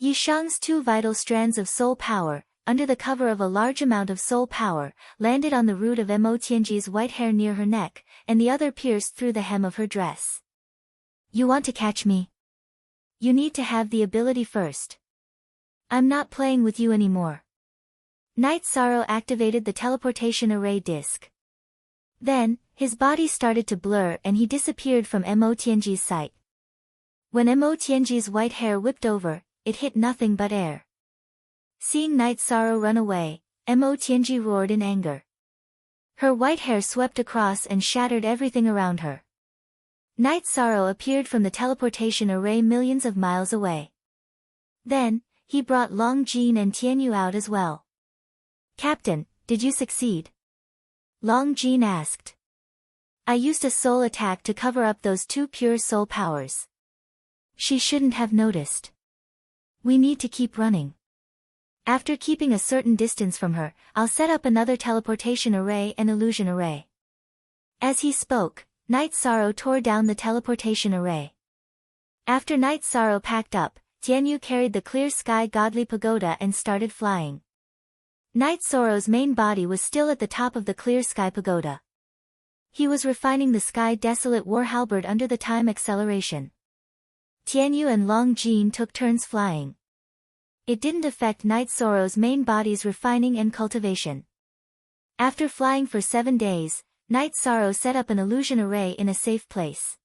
Yishang's two vital strands of soul power, under the cover of a large amount of soul power, landed on the root of Mo Tianji's white hair near her neck, and the other pierced through the hem of her dress. You want to catch me? You need to have the ability first. I'm not playing with you anymore. Night Sorrow activated the teleportation array disc. Then, his body started to blur and he disappeared from Mo Tianji's sight. When Mo Tianji's white hair whipped over, it hit nothing but air. Seeing Night Sorrow run away, Mo Tianji roared in anger. Her white hair swept across and shattered everything around her. Night Sorrow appeared from the teleportation array millions of miles away. Then, he brought Long Jin and Tianyu out as well. Captain, did you succeed? Long Jin asked. I used a soul attack to cover up those two pure soul powers. She shouldn't have noticed. We need to keep running. After keeping a certain distance from her, I'll set up another teleportation array and illusion array. As he spoke, Night Sorrow tore down the teleportation array. After Night Sorrow packed up, Tianyu carried the clear sky godly pagoda and started flying. Night Sorrow's main body was still at the top of the clear sky pagoda. He was refining the sky desolate war halberd under the time acceleration. Tianyu and Long Jin took turns flying. It didn't affect Night Sorrow's main body's refining and cultivation. After flying for 7 days, Night Sorrow set up an illusion array in a safe place.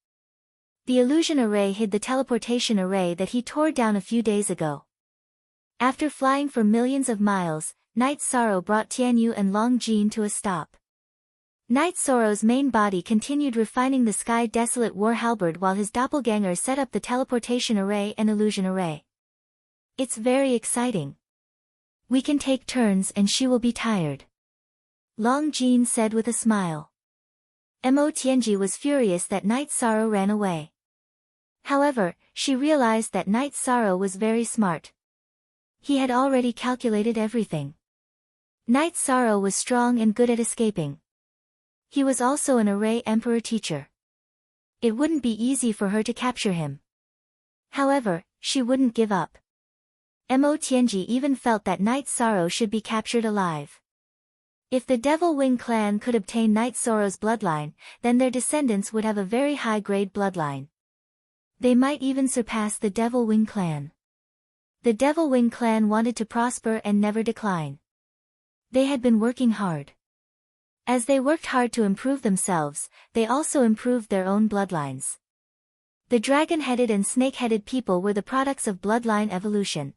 The illusion array hid the teleportation array that he tore down a few days ago. After flying for millions of miles, Night Sorrow brought Tianyu and Long Jin to a stop. Night Sorrow's main body continued refining the sky desolate war halberd while his doppelganger set up the teleportation array and illusion array. It's very exciting. We can take turns and she will be tired. Long Jin said with a smile. Mo Tianji was furious that Night Sorrow ran away. However, she realized that Night Sorrow was very smart. He had already calculated everything. Night Sorrow was strong and good at escaping. He was also an array emperor teacher. It wouldn't be easy for her to capture him. However, she wouldn't give up. Mo Tianji even felt that Night Sorrow should be captured alive. If the Devil Wing clan could obtain Night Sorrow's bloodline, then their descendants would have a very high-grade bloodline. They might even surpass the Devil Wing clan. The Devil Wing clan wanted to prosper and never decline. They had been working hard. As they worked hard to improve themselves, they also improved their own bloodlines. The dragon-headed and snake-headed people were the products of bloodline evolution.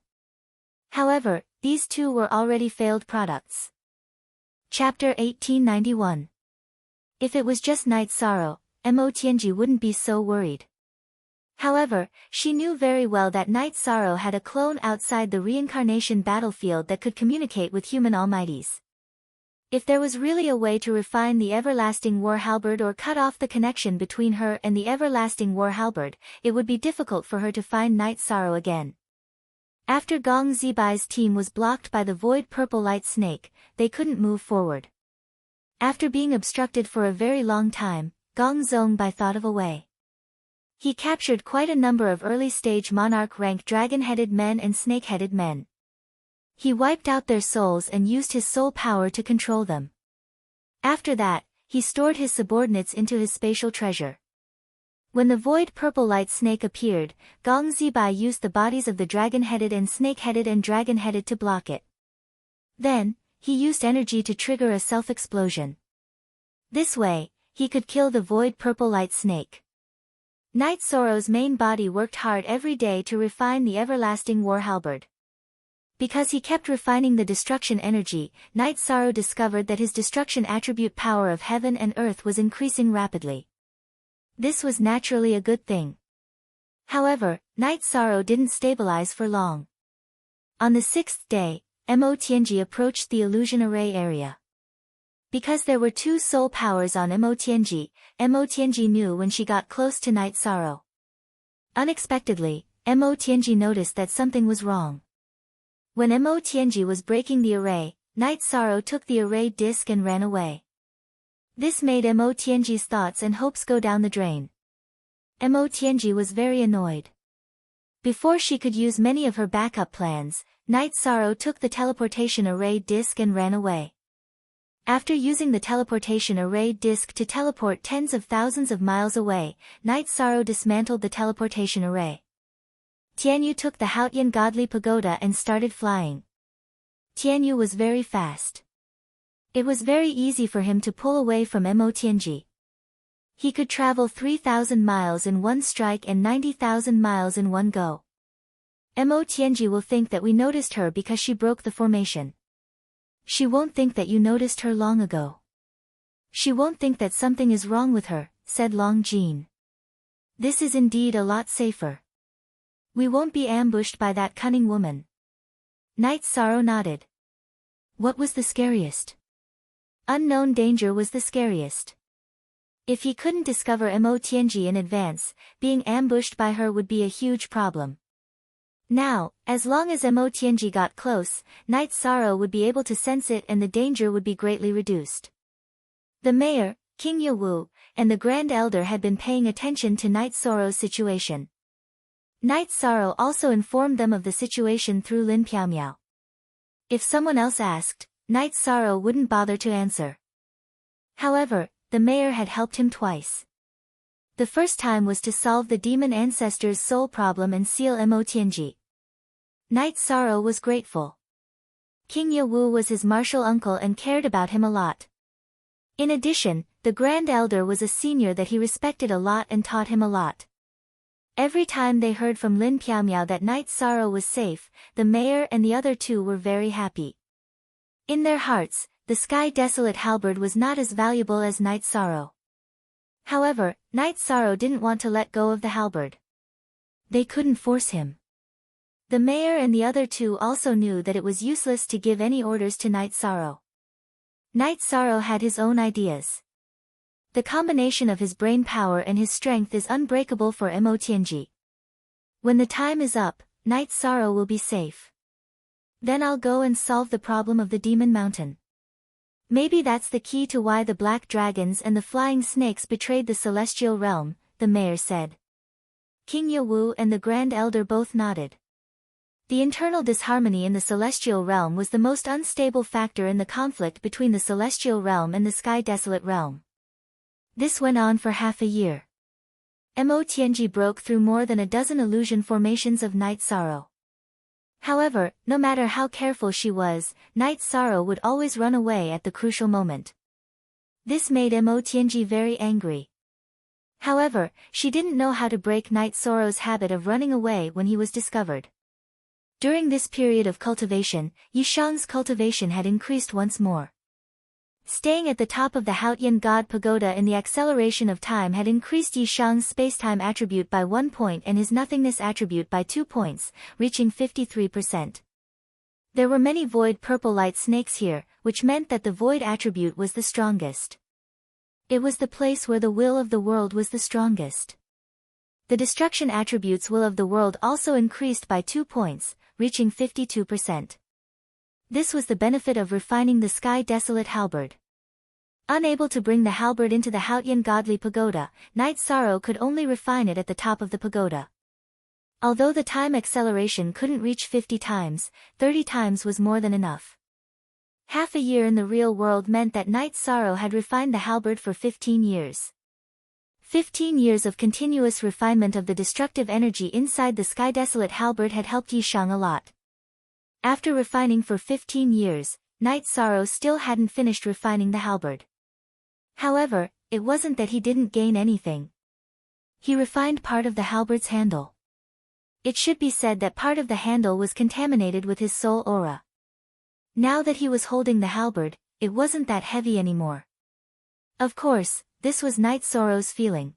However, these two were already failed products. Chapter 1891. If it was just Night Sorrow, Mo Tianji wouldn't be so worried. However, she knew very well that Night Sorrow had a clone outside the reincarnation battlefield that could communicate with human almighties. If there was really a way to refine the everlasting war halberd or cut off the connection between her and the everlasting war halberd, it would be difficult for her to find Night Sorrow again. After Gong Zibai's team was blocked by the void purple light snake, they couldn't move forward. After being obstructed for a very long time, Gong Zongbai thought of a way. He captured quite a number of early-stage monarch-rank dragon-headed men and snake-headed men. He wiped out their souls and used his soul power to control them. After that, he stored his subordinates into his spatial treasure. When the void purple light snake appeared, Gong Zibai used the bodies of the dragon-headed and snake-headed and dragon-headed to block it. Then, he used energy to trigger a self-explosion. This way, he could kill the void purple light snake. Night Sorrow's main body worked hard every day to refine the everlasting war halberd. Because he kept refining the destruction energy, Night Sorrow discovered that his destruction attribute power of heaven and earth was increasing rapidly. This was naturally a good thing. However, Night Sorrow didn't stabilize for long. On the 6th day, Mo Tianji approached the illusion array area. Because there were 2 soul powers on Mo Tianji knew when she got close to Night Sorrow. Unexpectedly, Mo Tianji noticed that something was wrong. When Mo Tianji was breaking the array, Night Sorrow took the array disc and ran away. This made Mo Tianji's thoughts and hopes go down the drain. Mo Tianji was very annoyed. Before she could use many of her backup plans, Night Sorrow took the teleportation array disk and ran away. After using the teleportation array disk to teleport tens of thousands of miles away, Night Sorrow dismantled the teleportation array. Tianyu took the Haotian godly pagoda and started flying. Tianyu was very fast. It was very easy for him to pull away from Mo Tianji. He could travel 3,000 miles in one strike and 90,000 miles in one go. Mo Tianji will think that we noticed her because she broke the formation. She won't think that you noticed her long ago. She won't think that something is wrong with her, said Long Jin. This is indeed a lot safer. We won't be ambushed by that cunning woman. Night Sorrow nodded. What was the scariest? Unknown danger was the scariest. If he couldn't discover Mo Tianji in advance, being ambushed by her would be a huge problem. Now, as long as Mo Tianji got close, Night Sorrow would be able to sense it and the danger would be greatly reduced. The mayor, King Yawu, and the Grand Elder had been paying attention to Night Sorrow's situation. Night Sorrow also informed them of the situation through Lin Piaomiao. If someone else asked, Night Sorrow wouldn't bother to answer. However, the mayor had helped him twice. The first time was to solve the demon ancestor's soul problem and seal Mo Tianji. Night Sorrow was grateful. King Yawu was his martial uncle and cared about him a lot. In addition, the Grand Elder was a senior that he respected a lot and taught him a lot. Every time they heard from Lin Piaomiao that Night Sorrow was safe, the mayor and the other two were very happy. In their hearts, the Sky Desolate halberd was not as valuable as Night Sorrow. However, Night Sorrow didn't want to let go of the halberd. They couldn't force him. The mayor and the other two also knew that it was useless to give any orders to Night Sorrow. Night Sorrow had his own ideas. The combination of his brain power and his strength is unbreakable for Mo Tianji. When the time is up, Night Sorrow will be safe. Then I'll go and solve the problem of the Demon Mountain. Maybe that's the key to why the black dragons and the flying snakes betrayed the celestial realm, the mayor said. King Yawu and the Grand Elder both nodded. The internal disharmony in the celestial realm was the most unstable factor in the conflict between the celestial realm and the Sky Desolate realm. This went on for half a year. Mo Tianji broke through more than a dozen illusion formations of Night Sorrow. However, no matter how careful she was, Night Sorrow would always run away at the crucial moment. This made Mo Tianji very angry. However, she didn't know how to break Night Sorrow's habit of running away when he was discovered. During this period of cultivation, Yishang's cultivation had increased once more. Staying at the top of the Haotian God Pagoda in the acceleration of time had increased Yishang's spacetime attribute by 1 point and his nothingness attribute by 2 points, reaching 53%. There were many void purple light snakes here, which meant that the void attribute was the strongest. It was the place where the will of the world was the strongest. The destruction attribute's will of the world also increased by 2 points, reaching 52%. This was the benefit of refining the Sky Desolate halberd. Unable to bring the halberd into the Haotian Godly Pagoda, Night Sorrow could only refine it at the top of the pagoda. Although the time acceleration couldn't reach 50 times, 30 times was more than enough. Half a year in the real world meant that Night Sorrow had refined the halberd for 15 years. 15 years of continuous refinement of the destructive energy inside the Sky Desolate halberd had helped Yishang a lot. After refining for 15 years, Night Sorrow still hadn't finished refining the halberd. However, it wasn't that he didn't gain anything. He refined part of the halberd's handle. It should be said that part of the handle was contaminated with his soul aura. Now that he was holding the halberd, it wasn't that heavy anymore. Of course, this was Night Sorrow's feeling.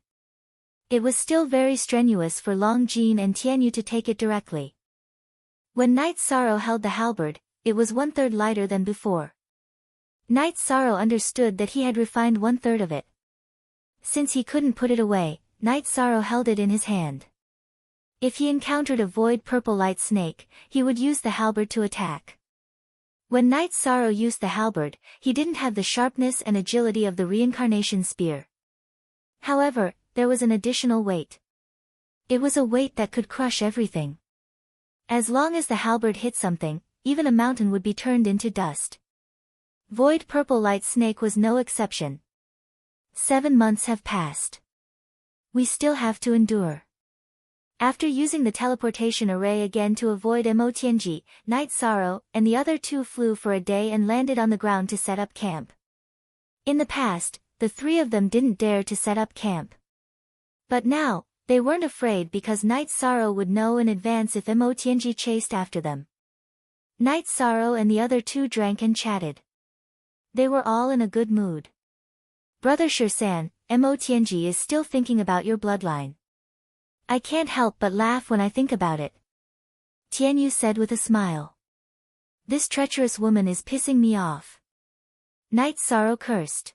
It was still very strenuous for Long Jin and Tianyu to take it directly. When Night Sorrow held the halberd, it was 1/3 lighter than before. Night Sorrow understood that he had refined 1/3 of it. Since he couldn't put it away, Night Sorrow held it in his hand. If he encountered a void purple light snake, he would use the halberd to attack. When Knight Sorrow used the halberd, he didn't have the sharpness and agility of the reincarnation spear. However, there was an additional weight. It was a weight that could crush everything. As long as the halberd hit something, even a mountain would be turned into dust. Void Purple Light Snake was no exception. 7 months have passed. We still have to endure. After using the teleportation array again to avoid Emotianji, Knight Sorrow and the other two flew for a day and landed on the ground to set up camp. In the past, the three of them didn't dare to set up camp. But now, they weren't afraid because Knight Sorrow would know in advance if Emotianji chased after them. Knight Sorrow and the other two drank and chatted. They were all in a good mood. Brother Shirsan, Emotianji is still thinking about your bloodline. I can't help but laugh when I think about it. Tianyu said with a smile. This treacherous woman is pissing me off. Knight Sorrow cursed.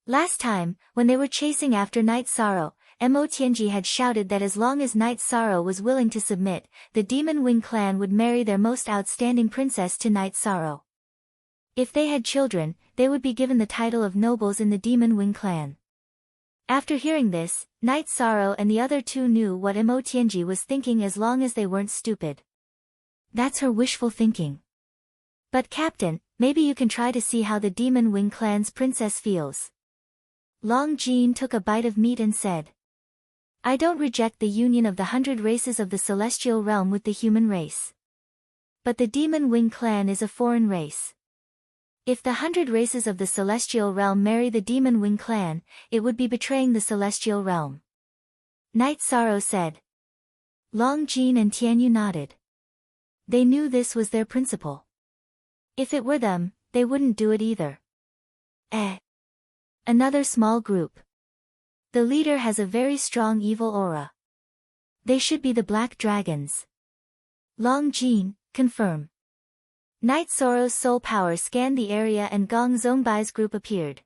Last time, when they were chasing after Knight Sorrow, Emotianji had shouted that as long as Knight Sorrow was willing to submit, the Demon Wing clan would marry their most outstanding princess to Knight Sorrow. If they had children, they would be given the title of nobles in the Demon Wing clan. After hearing this, Knight Sorrow and the other two knew what Emotianji was thinking as long as they weren't stupid. That's her wishful thinking. But Captain, maybe you can try to see how the Demon Wing clan's princess feels. Long Jean took a bite of meat and said. I don't reject the union of the 100 races of the celestial realm with the human race. But the Demon Wing clan is a foreign race. If the 100 races of the celestial realm marry the Demon Wing clan, it would be betraying the celestial realm. Knight Sorrow said. Long Jean and Tianyu nodded. They knew this was their principle. If it were them, they wouldn't do it either. Another small group. The leader has a very strong evil aura. They should be the Black Dragons. Long Jean, confirm. Knight Sorrow's soul power scanned the area and Gong Zongbai's group appeared.